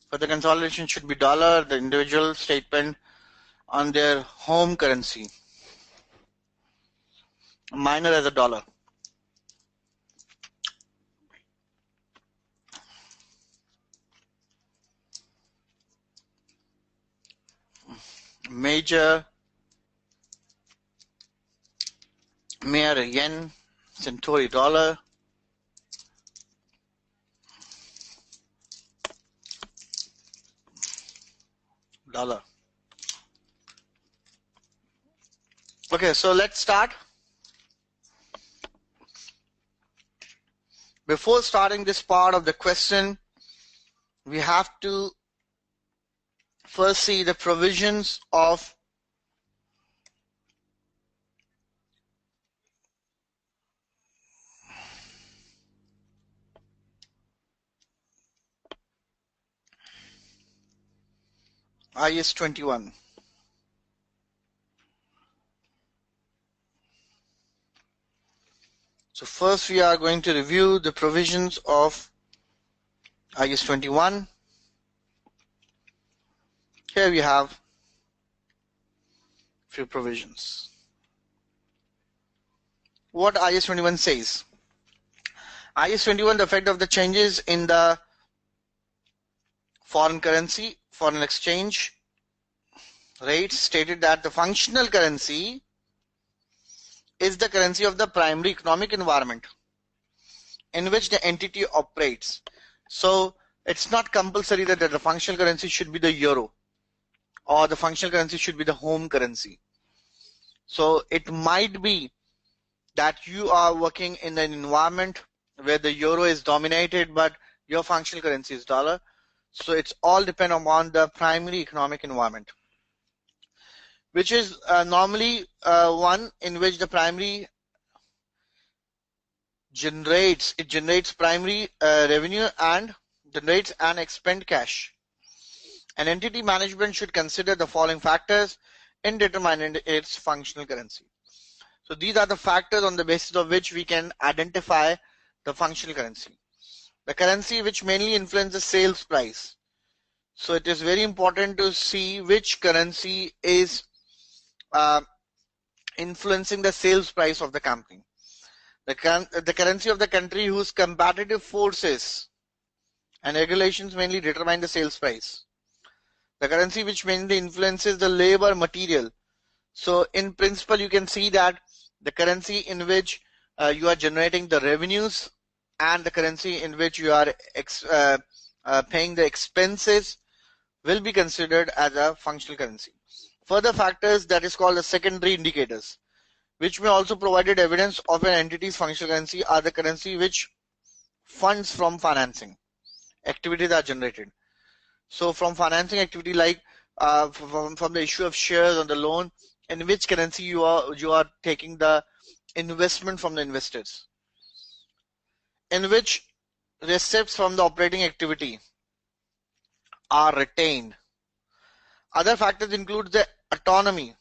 For the consolidation should be dollar, the individual statement on their home currency. Minor as a dollar. Major, Mayer yen, Suntory dollar. Dollar. Okay, so let's start. Before starting this part of the question, we have to first see the provisions of IS 21. So first we are going to review the provisions of IS 21. Here we have few provisions. What IS 21 says? IS 21, the effect of the changes in the foreign currency, foreign exchange rates, stated that the functional currency is the currency of the primary economic environment in which the entity operates. So it's not compulsory that the functional currency should be the euro or the functional currency should be the home currency. So it might be that you are working in an environment where the euro is dominated, but your functional currency is dollar. So it's all depend upon the primary economic environment, which is normally one in which the primary generates primary revenue and generates and expend cash. An entity management should consider the following factors in determining its functional currency. So these are the factors on the basis of which we can identify the functional currency. The currency which mainly influences sales price. So it is very important to see which currency is influencing the sales price of the company. The currency of the country whose competitive forces and regulations mainly determine the sales price. The currency which mainly influences the labor material. So in principle, you can see that the currency in which you are generating the revenues and the currency in which you are paying the expenses will be considered as a functional currency. Further factors that is called the secondary indicators, which may also provide evidence of an entity's functional currency, are the currency which funds from financing activities are generated. So from financing activity like from the issue of shares on the loan, in which currency you are taking the investment from the investors, in which receipts from the operating activity are retained. Other factors include the autonomy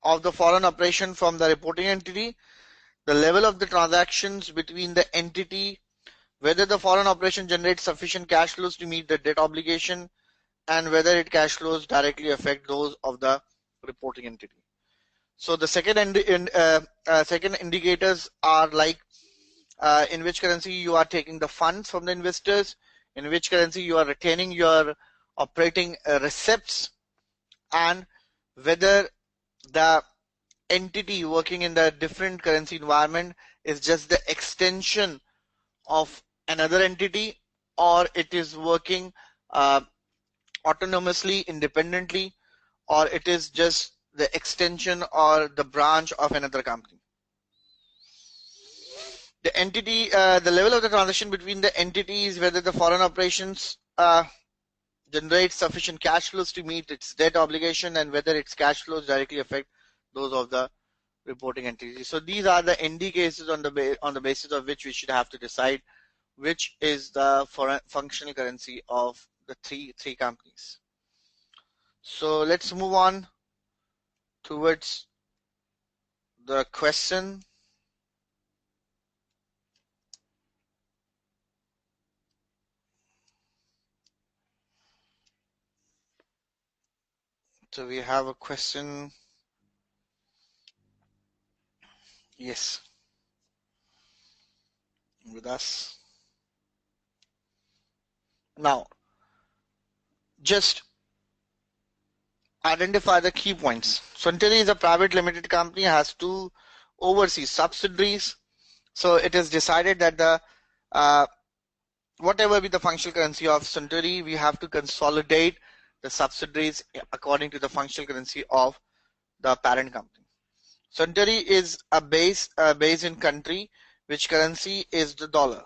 of the foreign operation from the reporting entity, the level of the transactions between the entity, whether the foreign operation generates sufficient cash flows to meet the debt obligation, and whether its cash flows directly affect those of the reporting entity. So the second indicators are like in which currency you are taking the funds from the investors, in which currency you are retaining your operating receipts, and whether the entity working in the different currency environment is just the extension of another entity, or it is working autonomously, independently, or it is just the extension or the branch of another company. The entity, the level of the transaction between the entities, whether the foreign operations generates sufficient cash flows to meet its debt obligation, and whether its cash flows directly affect those of the reporting entities. So these are the indicators on the basis of which we should have to decide which is the functional currency of the three companies. So let's move on towards the question. So we have a question. Yes, with us. Now, just identify the key points. Suntory is a private limited company, has two overseas subsidiaries. So it is decided that the whatever be the functional currency of Suntory, we have to consolidate the subsidiaries according to the functional currency of the parent company. Suntory is a base in country which currency is the dollar.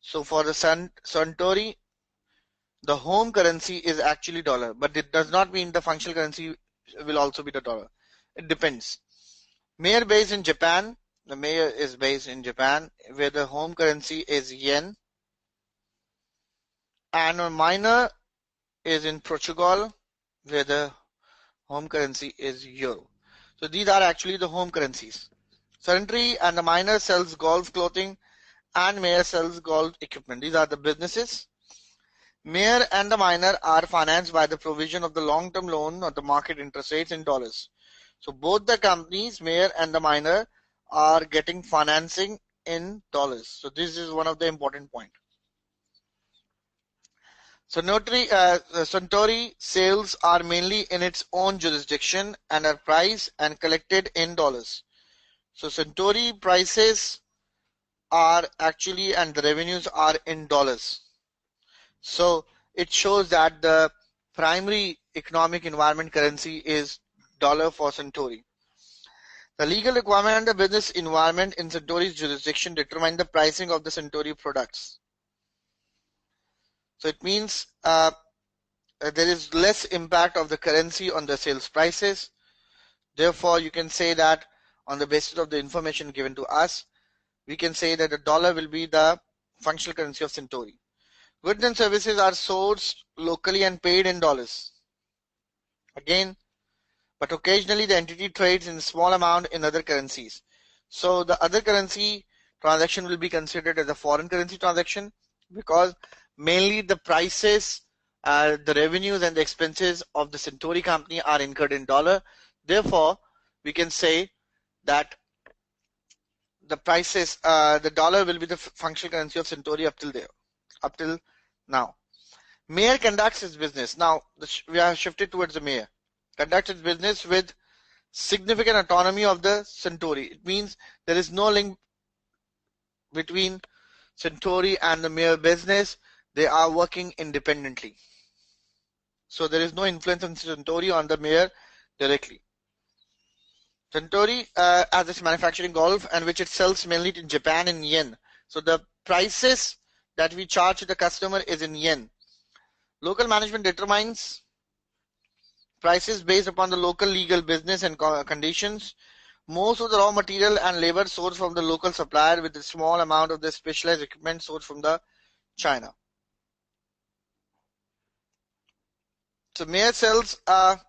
So for the Suntory, the home currency is actually dollar, but it does not mean the functional currency will also be the dollar. It depends. Mayor based in Japan, the mayor is based in Japan, where the home currency is yen, and a minor is in Portugal, where the home currency is euro. So these are actually the home currencies. Suntory and the minor sells golf clothing, and mayor sells golf equipment. These are the businesses. Mayor and the minor are financed by the provision of the long-term loan or the market interest rates in dollars. So both the companies, Mayor and the minor, are getting financing in dollars. So this is one of the important points. So Suntory sales are mainly in its own jurisdiction and are priced and collected in dollars. So Suntory prices are actually and the revenues are in dollars. So it shows that the primary economic environment currency is dollar for Suntory. The legal requirement and the business environment in Suntory's jurisdiction determine the pricing of the Suntory products. So it means there is less impact of the currency on the sales prices. Therefore, you can say that on the basis of the information given to us, we can say that the dollar will be the functional currency of Suntory. Goods and services are sourced locally and paid in dollars. Again, but occasionally the entity trades in a small amount in other currencies. So the other currency transaction will be considered as a foreign currency transaction because mainly the prices, the revenues and the expenses of the Suntory company are incurred in dollar. Therefore, we can say that the prices, the dollar will be the functional currency of Suntory up till now. Mayor conducts its business. Now we are shifted towards the mayor. Conducts its business with significant autonomy of the Suntory. It means there is no link between Suntory and the mayor business. They are working independently. So there is no influence of Suntory on the mayor directly. Suntory has its manufacturing golf and which it sells mainly in Japan in yen. So the prices that we charge to the customer is in yen. Local management determines prices based upon the local legal business and conditions. Most of the raw material and labor sourced from the local supplier with a small amount of the specialized equipment sourced from the China. So Mayer sells a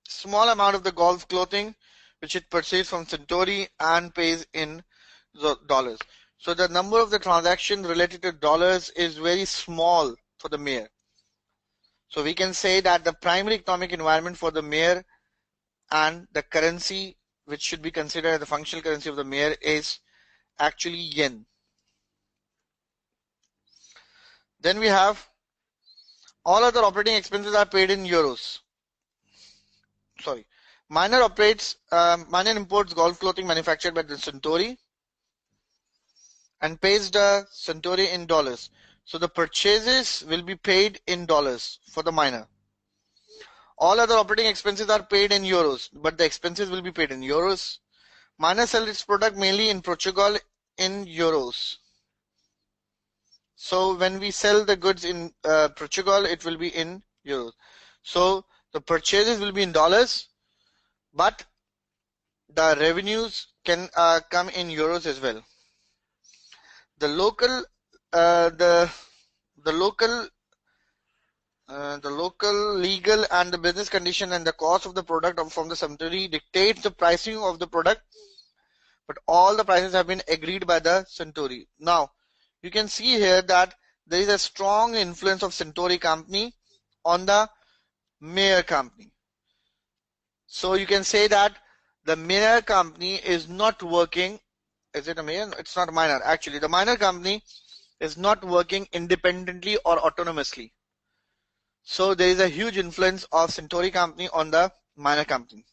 small amount of the golf clothing which it purchased from Suntory and pays in dollars. So the number of the transactions related to dollars is very small for the Mayer. So we can say that the primary economic environment for the mayor and the currency which should be considered as the functional currency of the mayor is actually yen. Then we have all other operating expenses are paid in euros. Sorry. Minor imports golf clothing manufactured by the Suntory and pays the Suntory in dollars. So the purchases will be paid in dollars for the minor. All other operating expenses are paid in euros, but the expenses will be paid in euros. Minor sells its product mainly in Portugal in euros. So when we sell the goods in Portugal, it will be in euros. So the purchases will be in dollars, but the revenues can come in euros as well. The local legal and the business condition and the cost of the product from the Suntory dictates the pricing of the product, but all the prices have been agreed by the Suntory. Now you can see here that there is a strong influence of Suntory company on the Mayer company. So you can say that the Mayer company is not working. Is it a Mayer? It's not a minor. Actually, the minor company is not working independently or autonomously. So there is a huge influence of Suntory company on the minor company.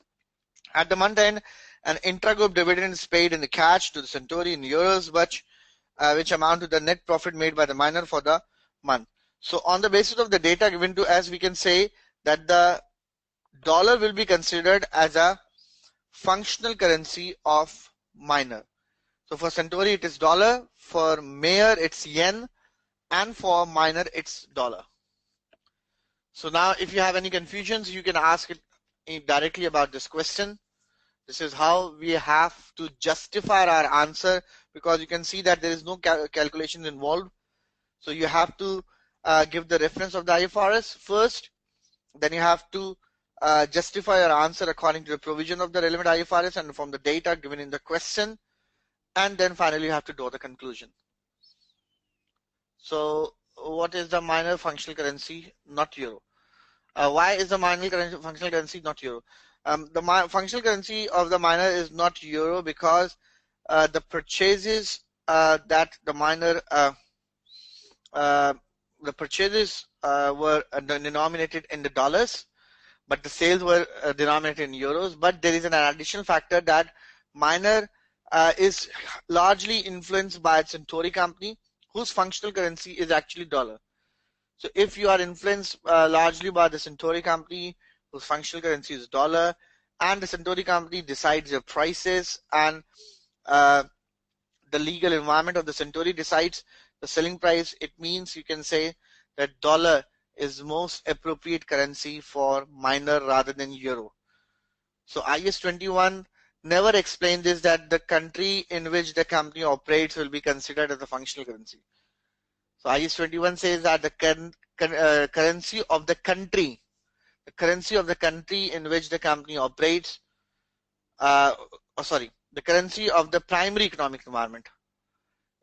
At the month end, an intragroup dividend is paid in the cash to the Suntory in euros, which amount to the net profit made by the minor for the month. So on the basis of the data given to us, we can say that the dollar will be considered as a functional currency of minor. So for Centauri it is dollar, for mayor it's yen, and for minor it's dollar. So now if you have any confusions, you can ask it directly about this question. This is how we have to justify our answer, because you can see that there is no calculation involved. So you have to give the reference of the IFRS first, then you have to justify your answer according to the provision of the relevant IFRS and from the data given in the question, and then finally you have to draw the conclusion. So what is the minor functional currency, not euro? Why is the minor functional currency not euro? The functional currency of the minor is not euro because the purchases that the minor uh, were denominated in the dollars, but the sales were denominated in euros. But there is an additional factor that minor is largely influenced by its Centauri company, whose functional currency is actually dollar. So if you are influenced largely by the Centauri company, whose functional currency is dollar, and the Centauri company decides your prices, and uh, the legal environment of the Centauri decides the selling price, it means you can say that dollar is most appropriate currency for minor rather than euro. So IS 21 never explained this, that the country in which the company operates will be considered as a functional currency. So IS 21 says that the currency of the country in which the company operates, the currency of the primary economic environment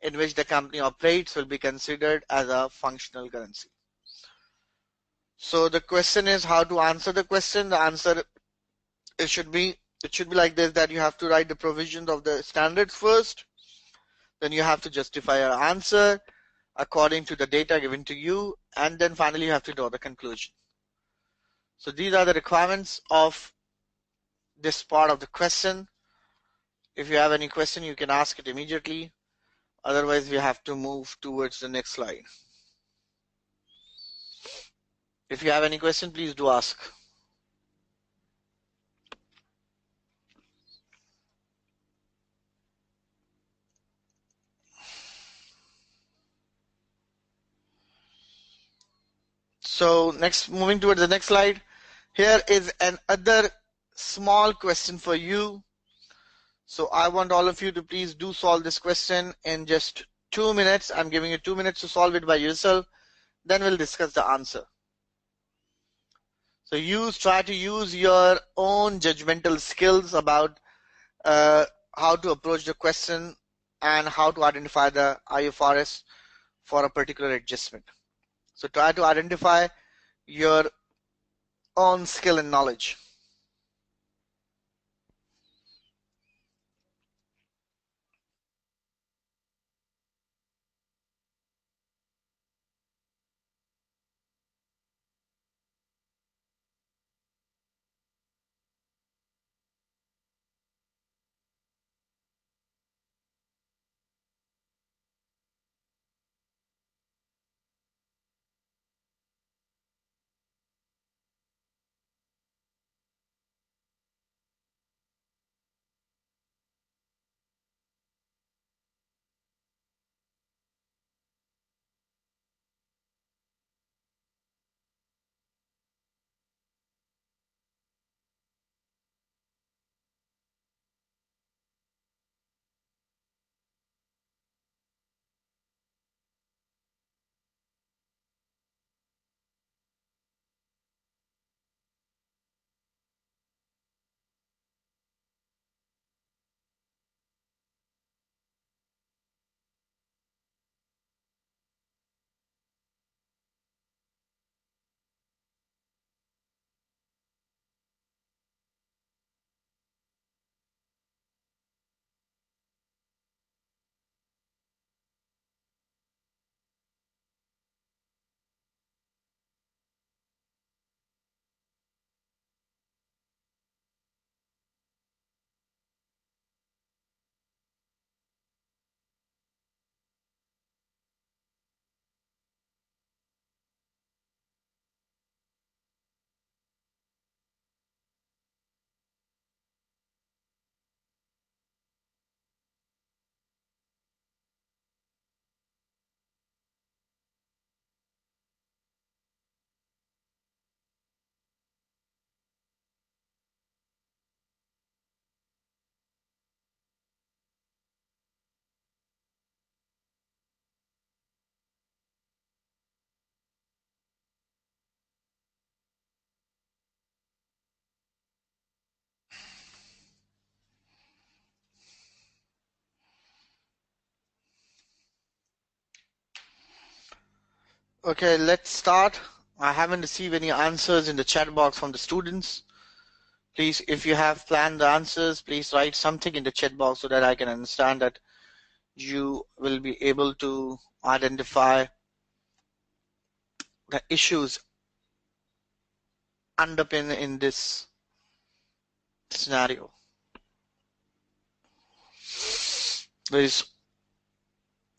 in which the company operates will be considered as a functional currency. So the question is how to answer the question. The answer it should be like this, that you have to write the provisions of the standards first, then you have to justify your answer according to the data given to you, and then finally you have to draw the conclusion. So these are the requirements of this part of the question. If you have any question, you can ask it immediately. Otherwise, we have to move towards the next slide. If you have any question, please do ask. So next, moving towards the next slide. Here is another small question for you. So I want all of you to please do solve this question in just 2 minutes. I'm giving you 2 minutes to solve it by yourself. Then we'll discuss the answer. So try to use your own judgmental skills about how to approach the question and how to identify the IFRS for a particular adjustment. So try to identify your own skill and knowledge. Okay, let's start. I haven't received any answers in the chat box from the students. Please, if you have planned the answers, please write something in the chat box so that I can understand that you will be able to identify the issues underpin in this scenario. There is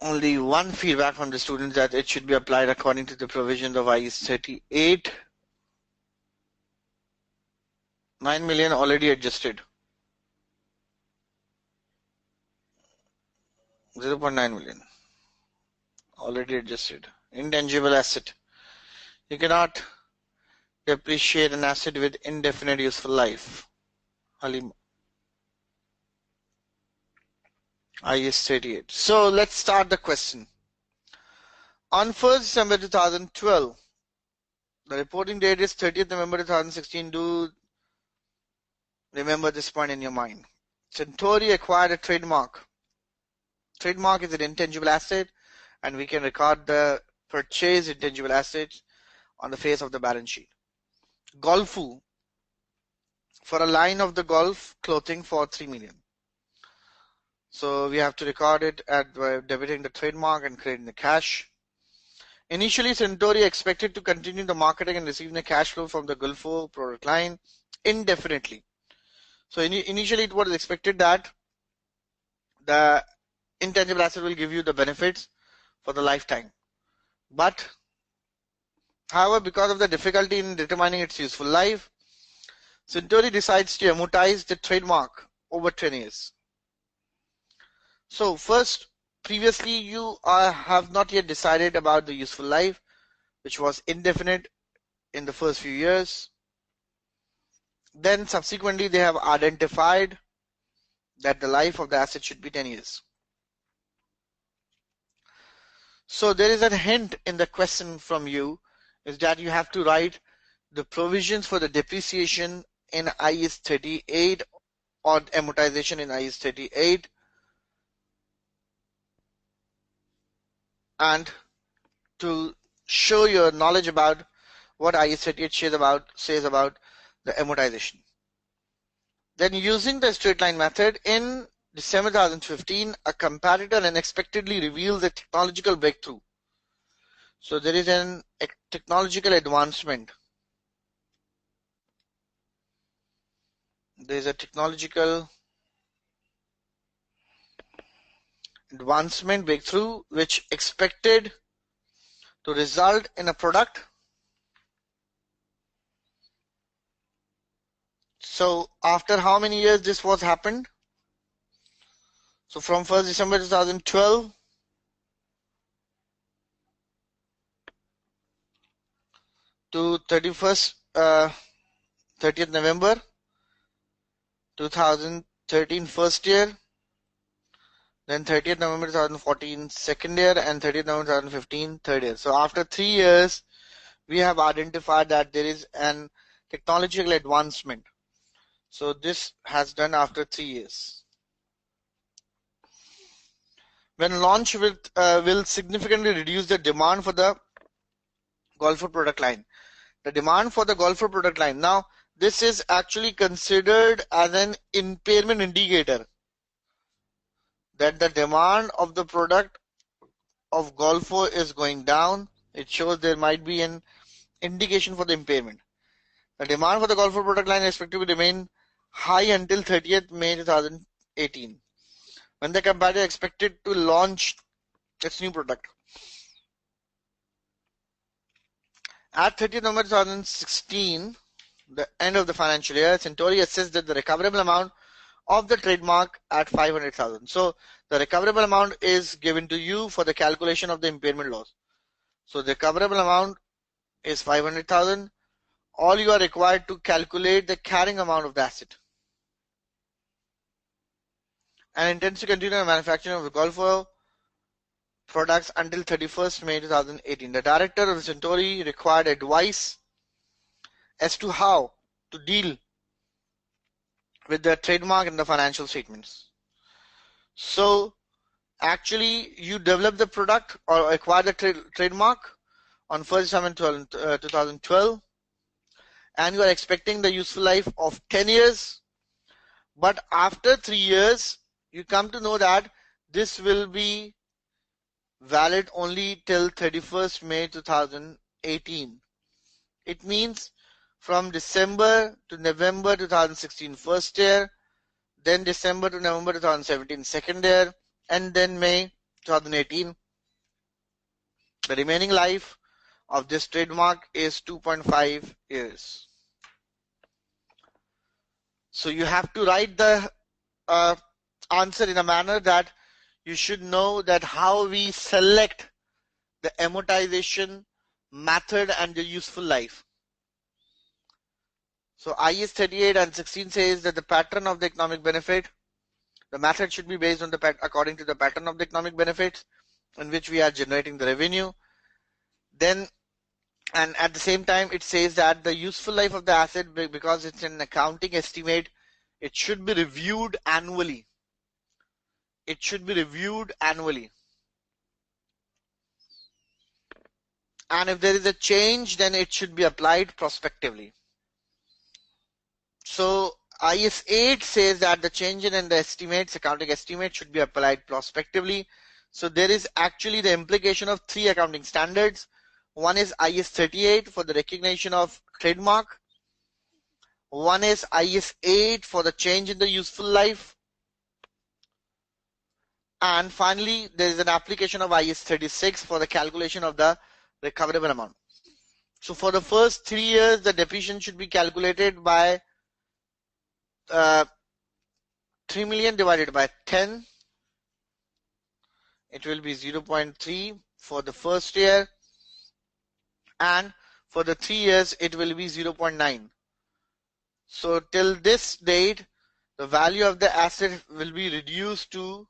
only one feedback from the students that it should be applied according to the provisions of IS 38. 9 million already adjusted. 0.9 million already adjusted. Intangible asset. You cannot depreciate an asset with indefinite useful life. Halim. IS 38. So let's start the question. On 1st December 2012, the reporting date is 30th November 2016. Do remember this point in your mind. Centauri acquired a trademark. Trademark is an intangible asset, and we can record the purchased intangible assets on the face of the balance sheet. Golfu, for a line of the golf clothing for 3 million. So we have to record it at debiting the trademark and crediting the cash. Initially, Centauri expected to continue the marketing and receiving the cash flow from the Golfu product line indefinitely. So initially it was expected that the intangible asset will give you the benefits for the lifetime. But however, because of the difficulty in determining its useful life, Centauri decides to amortize the trademark over 10 years. So first, previously you have not yet decided about the useful life, which was indefinite in the first few years. Then subsequently they have identified that the life of the asset should be 10 years. So there is a hint in the question from you is that you have to write the provisions for the depreciation in IS 38 or amortization in IS 38 and to show your knowledge about what IS 38 says about the amortization. Then using the straight line method in December 2015, a competitor unexpectedly reveals a technological breakthrough. So there is a technological advancement. There is a technological advancement breakthrough which expected to result in a product. So after how many years this was happened? So from 1st December 2012 to 30th November 2013 first year, then 30th November 2014 second year, and 30th November 2015 third year. So after 3 years, we have identified that there is an technological advancement. So this has done after 3 years. When launch will significantly reduce the demand for the golfer product line. The demand for the golfer product line. Now, this is actually considered as an impairment indicator that the demand of the product of golfer is going down. It shows there might be an indication for the impairment. The demand for the golfer product line is expected to remain high until 30th May 2018, when the competitor is expected to launch its new product. At 30th November 2016, the end of the financial year, Centauri assessed that the recoverable amount of the trademark at 500,000. So the recoverable amount is given to you for the calculation of the impairment loss. So the recoverable amount is 500,000. All you are required to calculate the carrying amount of the asset. And intends to continue the manufacturing of the golfer products until 31st May 2018. The director of the Centauri required advice as to how to deal with the trademark in the financial statements. So actually you develop the product or acquire the trademark, on 1st December 2012, and you are expecting the useful life of 10 years, but after 3 years you come to know that this will be valid only till 31st May 2018. It means from December to November 2016 first year, then December to November 2017 second year, and then May 2018. The remaining life of this trademark is 2.5 years. So you have to write the answer in a manner that you should know that how we select the amortization method and the useful life. So IS 38 and 16 says that the pattern of the economic benefit, the method should be based on according to the pattern of the economic benefits in which we are generating the revenue. Then, and at the same time, it says that the useful life of the asset, because it's an accounting estimate, it should be reviewed annually. It should be reviewed annually. And if there is a change, then it should be applied prospectively. So IS 8 says that the change in the estimates, accounting estimate, should be applied prospectively. So there is actually the implication of 3 accounting standards. One is IS 38 for the recognition of trademark. One is IS 8 for the change in the useful life. And finally, there is an application of IS 36 for the calculation of the recoverable amount. So for the first 3 years, the depreciation should be calculated by 3 million divided by 10. It will be 0.3 for the first year, and for the 3 years it will be 0.9. So till this date, the value of the asset will be reduced to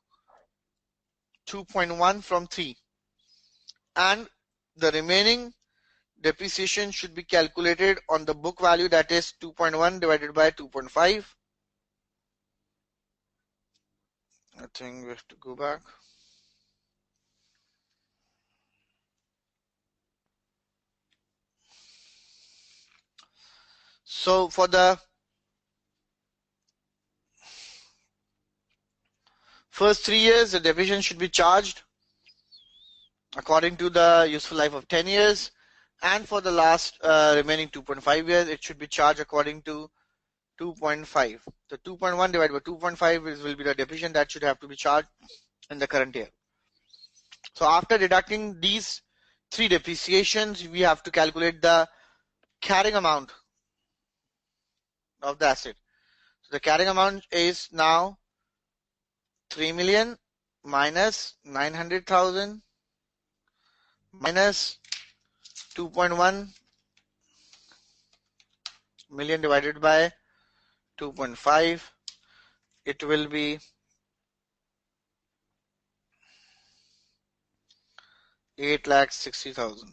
2.1 from 3, and the remaining depreciation should be calculated on the book value, that is 2.1 divided by 2.5. I think we have to go back. So for the first 3 years, the depreciation should be charged according to the useful life of 10 years, and for the last remaining 2.5 years, it should be charged according to 2.5. The 2.1 divided by 2.5 will be the depreciation that should have to be charged in the current year. So after deducting these 3 depreciations, we have to calculate the carrying amount of the asset. So the carrying amount is now 3 million minus 900,000 minus 2.1 million divided by 2.5. It will be 8,60,000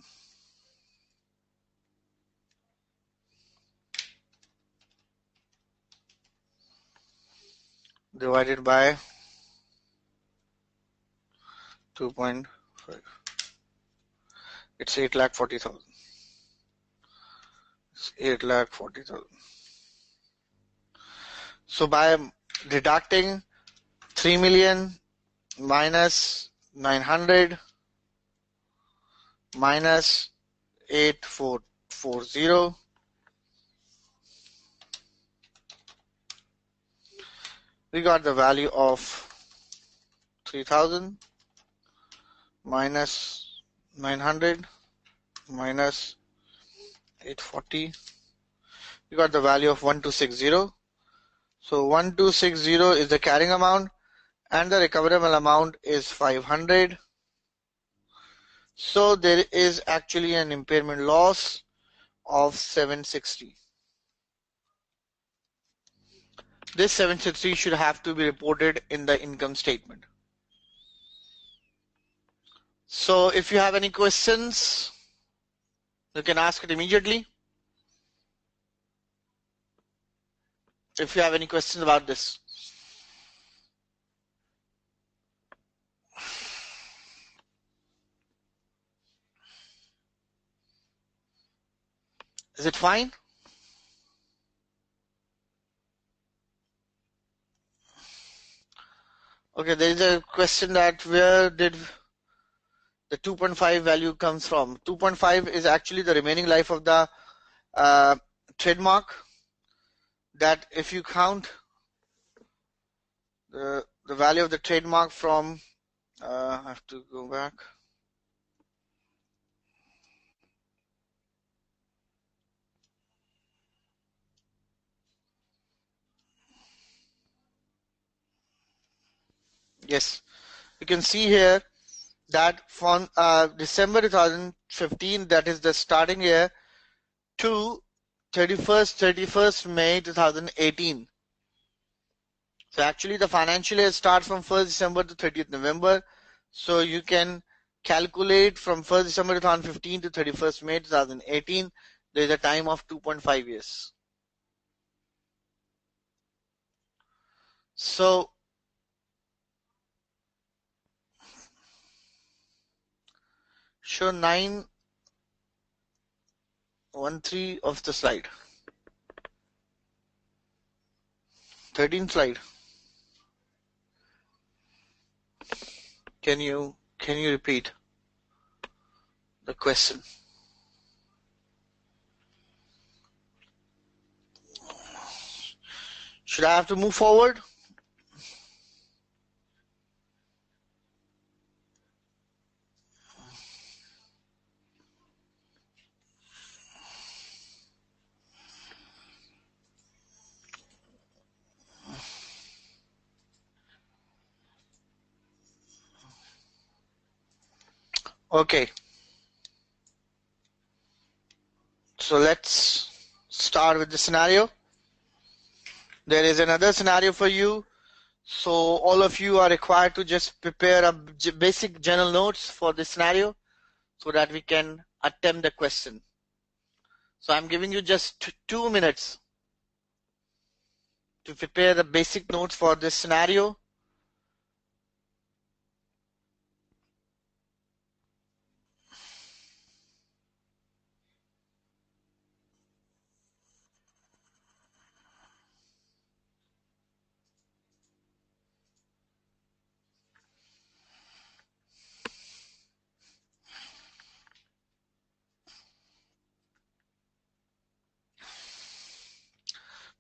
divided by 2.5. It's 8,40,000. It's 8,40,000. So by deducting 3 million minus 900 minus 8,440, we got the value of 3,000 minus 900 minus 840. We got the value of 1260. So 1260 is the carrying amount, and the recoverable amount is 500. So there is actually an impairment loss of 760. This 760 should have to be reported in the income statement. So if you have any questions, you can ask it immediately. If you have any questions about this. Is it fine? Okay, there is a question that where did the 2.5 value comes from? 2.5 is actually the remaining life of the trademark. That if you count the value of the trademark from, I have to go back. Yes, you can see here that from December 2015, that is the starting year, to 31st May 2018. So actually the financial year starts from 1st December to 30th November. So you can calculate from 1st December 2015 to 31st May 2018. There is a time of 2.5 years. So show 913 of the slide. 13th slide. Can you repeat the question? Should I have to move forward? Okay. So let's start with the scenario. There is another scenario for you. So all of you are required to just prepare a basic general notes for this scenario so that we can attempt the question. So I'm giving you just 2 minutes to prepare the basic notes for this scenario.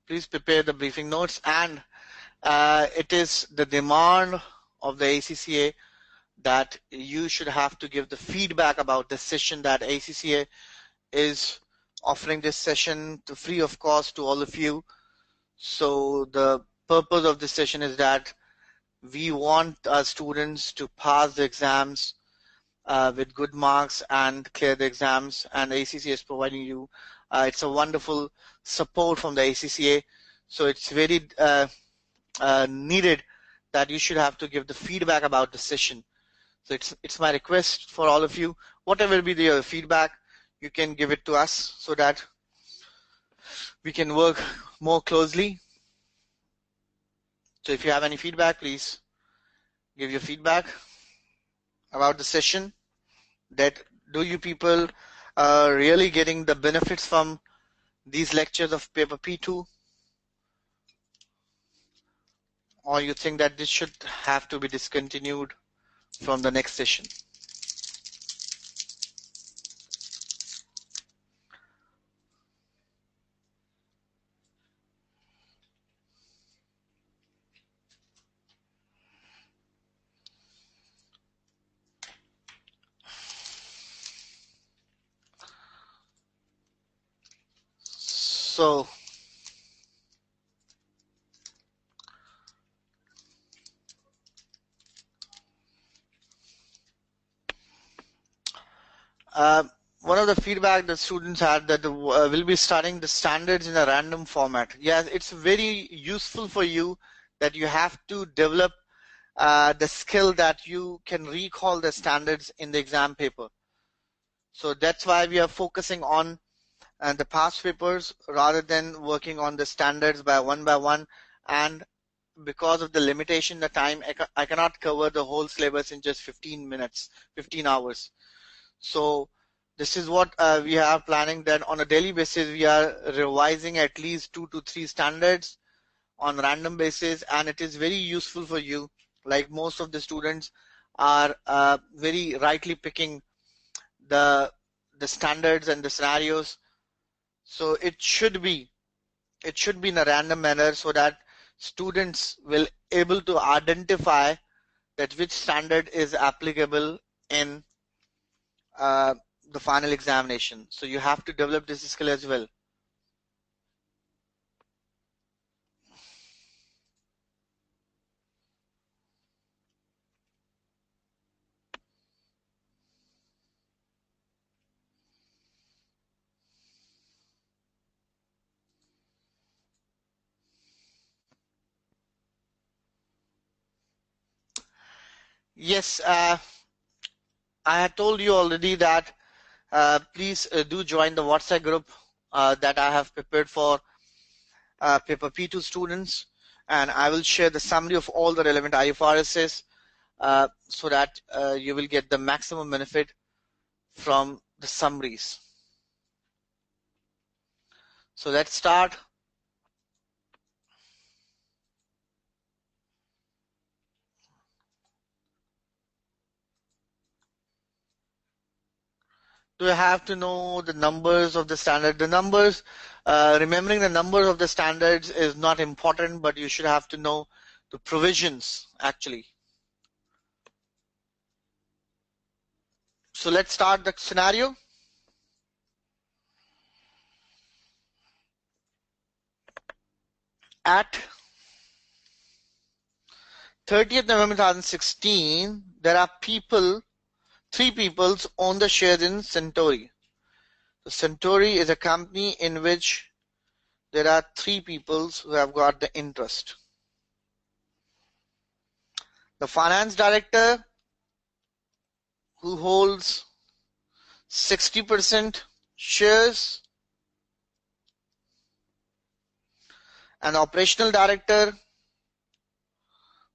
Please prepare the briefing notes, and it is the demand of the ACCA that you should have to give the feedback about the session, that ACCA is offering this session to free of cost to all of you. So the purpose of this session is that we want our students to pass the exams with good marks and clear the exams, and ACCA is providing you. It's a wonderful support from the ACCA, so it's very needed that you should have to give the feedback about the session. So it's my request for all of you, whatever be your feedback, you can give it to us so that we can work more closely. So if you have any feedback, please give your feedback about the session. That do you people really getting the benefits from these lectures of paper P2, or you think that this should have to be discontinued from the next session? So one of the feedback that students had that we'll be starting the standards in a random format. Yes, it's very useful for you that you have to develop the skill that you can recall the standards in the exam paper. So that's why we are focusing on the past papers rather than working on the standards by one, and because of the limitation the time, I cannot cover the whole syllabus in just 15 minutes, 15 hours. So This is what we are planning, that on a daily basis we are revising at least 2 to 3 standards on random basis, and it is very useful for you. Like most of the students are very rightly picking the standards and the scenarios. So it should be in a random manner so that students will able to identify that which standard is applicable in uh, the final examination. So you have to develop this skill as well. Yes, I had told you already that please do join the WhatsApp group that I have prepared for paper P2 students, and I will share the summary of all the relevant IFRSs so that you will get the maximum benefit from the summaries. So let's start. Do you have to know the numbers of the standard? The numbers, remembering the numbers of the standards is not important, but you should have to know the provisions actually. So let's start the scenario. At 30th November 2016, there are three people own the shares in Centauri. So Centauri is a company in which there are three people who have got the interest. The finance director, who holds 60% shares, an operational director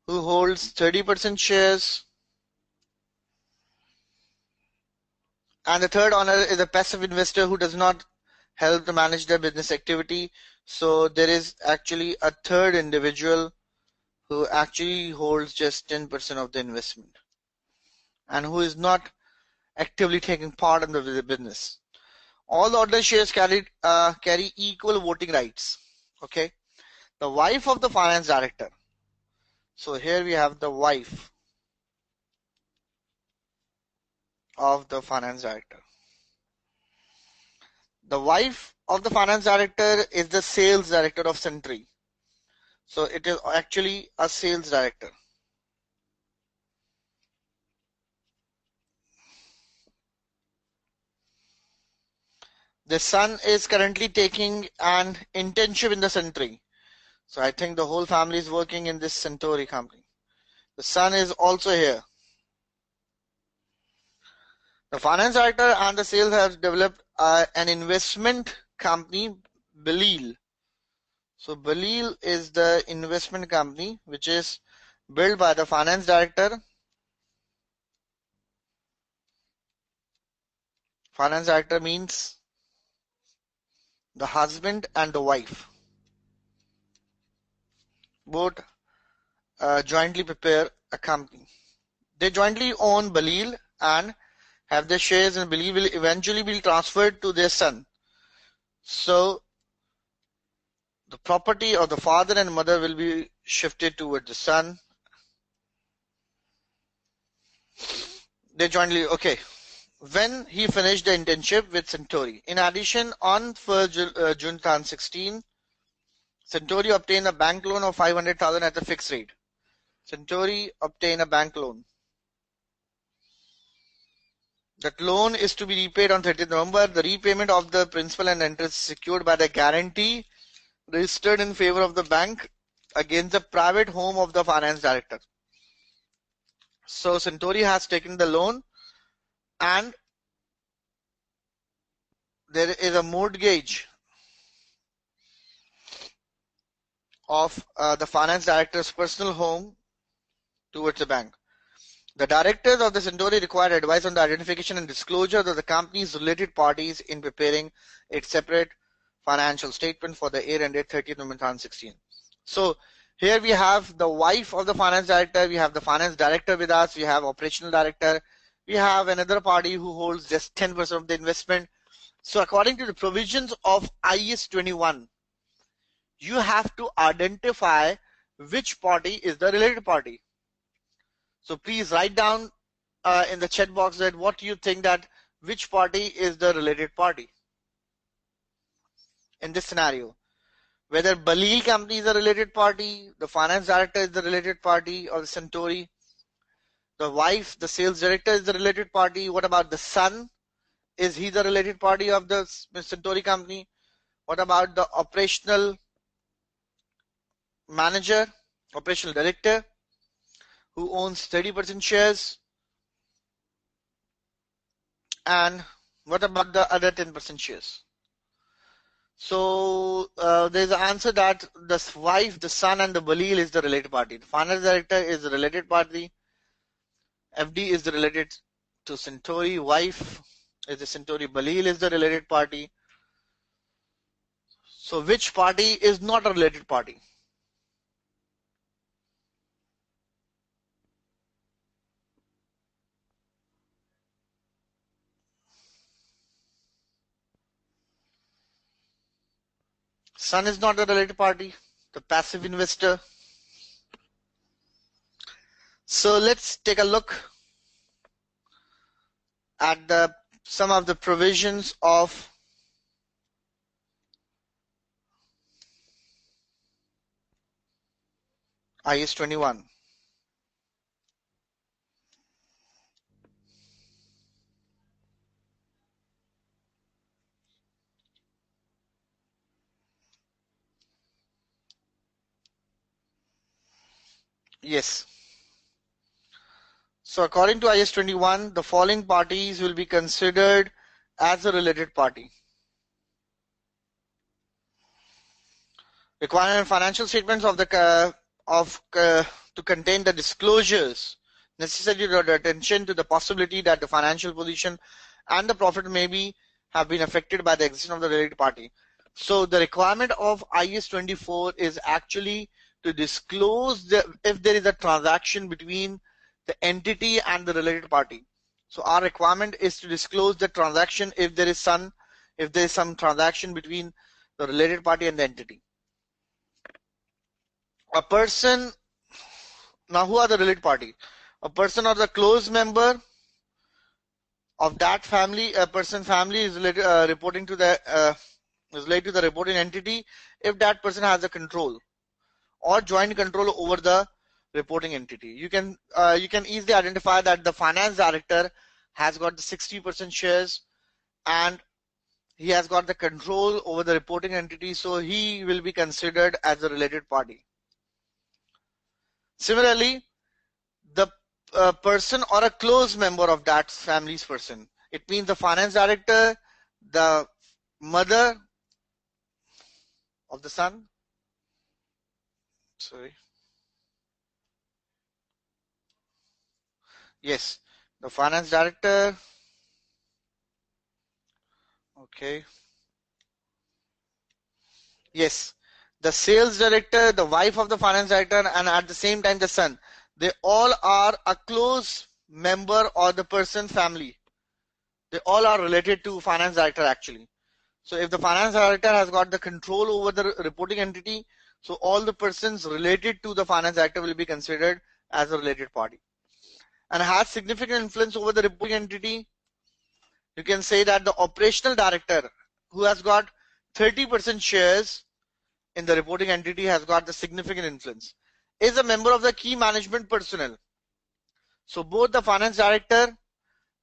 who holds 30% shares, and the third owner is a passive investor who does not help to manage their business activity. So there is actually a third individual who actually holds just 10% of the investment and who is not actively taking part in the business. All the other shares carry equal voting rights. Okay, the wife of the finance director. So here we have the wife of the finance director. The wife of the finance director is the sales director of Century. So it is actually a sales director. The son is currently taking an internship in the Century. So I think the whole family is working in this Centauri company. The son is also here. The finance director and the sales have developed an investment company, Belil. So Belil is the investment company which is built by the finance director. Finance director means the husband and the wife. Both jointly prepare a company. They jointly own Belil and have their shares in Belil will eventually be transferred to their son. So the property of the father and mother will be shifted towards the son. They jointly, okay. When he finished the internship with Centauri. In addition, on 1st June 2016, Centauri obtained a bank loan of 500,000 at a fixed rate. Centauri obtained a bank loan. That loan is to be repaid on 30th November. The repayment of the principal and interest is secured by the guarantee registered in favor of the bank against the private home of the finance director. So Centauri has taken the loan and there is a mortgage of the finance director's personal home towards the bank. The directors of the Centauri required advice on the identification and disclosure of the company's related parties in preparing its separate financial statement for the year ended 30th November 2016. So here we have the wife of the finance director, we have the finance director with us, we have operational director, we have another party who holds just 10% of the investment. So according to the provisions of IS 21, you have to identify which party is the related party. So please write down in the chat box that what you think that which party is the related party in this scenario. Whether Balil company is a related party, the finance director is the related party, or the Centauri, the wife, the sales director is the related party. What about the son? Is he the related party of the Centauri company? What about the operational manager, operational director, who owns 30% shares? And what about the other 10% shares? So there's an answer that the wife, the son, and the Balil is the related party. The finance director is the related party. FD is the related to Centauri. Wife is the Centauri. Balil is the related party. So which party is not a related party? Son is not a related party, the passive investor. So let's take a look at some of the provisions of IS 21. Yes. So according to IS 21, the following parties will be considered as a related party. Requirement financial statements of the to contain the disclosures necessary to draw attention to the possibility that the financial position and the profit may be have been affected by the existence of the related party. So the requirement of IS 24 is actually to disclose if there is a transaction between the entity and the related party. So our requirement is to disclose the transaction if there is some transaction between the related party and the entity. A person, now who are the related party? A person or the close member of that family, a person family is related, reporting to the is related to the reporting entity if that person has a control or joint control over the reporting entity. You can easily identify that the finance director has got the 60% shares and he has got the control over the reporting entity, so he will be considered as a related party. Similarly, the person or a close member of that family's person. It means the finance director, the mother of the son. Sorry. Yes, the finance director. Okay. Yes, the sales director, the wife of the finance director, and at the same time the son. They all are a close member or the person family. They all are related to finance director actually. So if the finance director has got the control over the reporting entity, so all the persons related to the finance director will be considered as a related party. And has significant influence over the reporting entity. You can say that the operational director who has got 30% shares in the reporting entity has got the significant influence, is a member of the key management personnel. So both the finance director,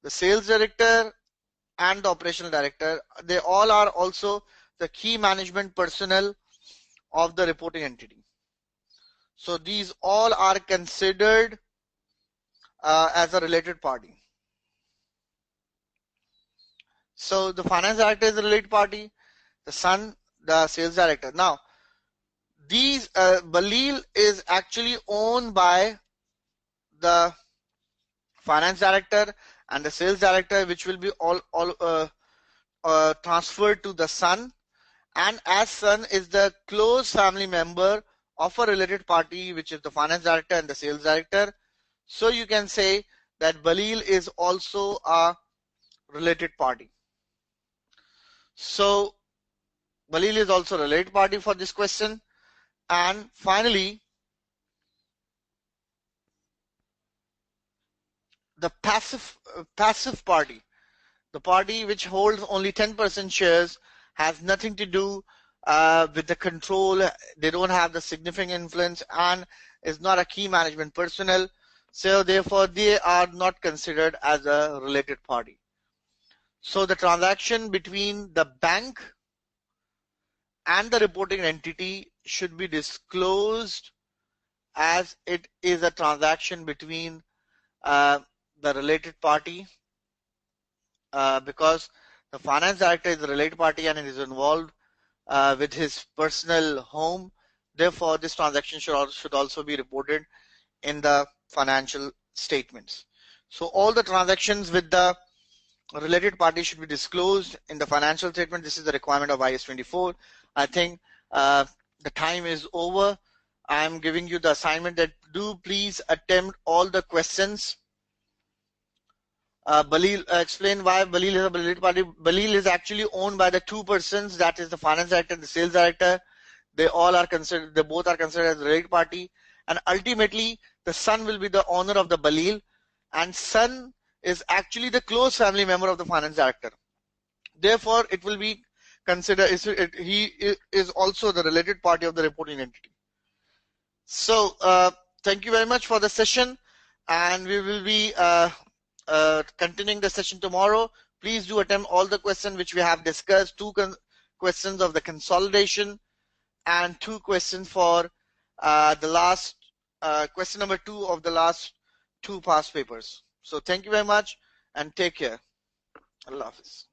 the sales director, and the operational director, they all are also the key management personnel of the reporting entity. So these all are considered as a related party. So the finance director is a related party, the son, the sales director. Now, these Balil is actually owned by the finance director and the sales director, which will be all transferred to the son, and as son is the close family member of a related party, which is the finance director and the sales director. So you can say that Balil is also a related party. So Balil is also a related party for this question. And finally, the passive party, the party which holds only 10% shares, has nothing to do with the control. They don't have the significant influence and is not a key management personnel. So therefore, they are not considered as a related party. So the transaction between the bank and the reporting entity should be disclosed as it is a transaction between the related party, because the finance director is a related party and it is involved with his personal home. Therefore, this transaction should also be reported in the financial statements. So all the transactions with the related party should be disclosed in the financial statement. This is the requirement of IS 24. I think the time is over. I'm giving you the assignment that do please attempt all the questions. Balil, explain why Balil is a related party. Balil is actually owned by the two persons, that is the finance director and the sales director. They both are considered as a related party, and ultimately the son will be the owner of the Balil, and son is actually the close family member of the finance director. Therefore, it will be considered, he is also the related party of the reporting entity. So thank you very much for the session, and we will be continuing the session tomorrow. Please do attempt all the questions which we have discussed. Two questions of the consolidation and two questions for the last question number 2 of the last 2 past papers. So thank you very much and take care. Allah Hafiz.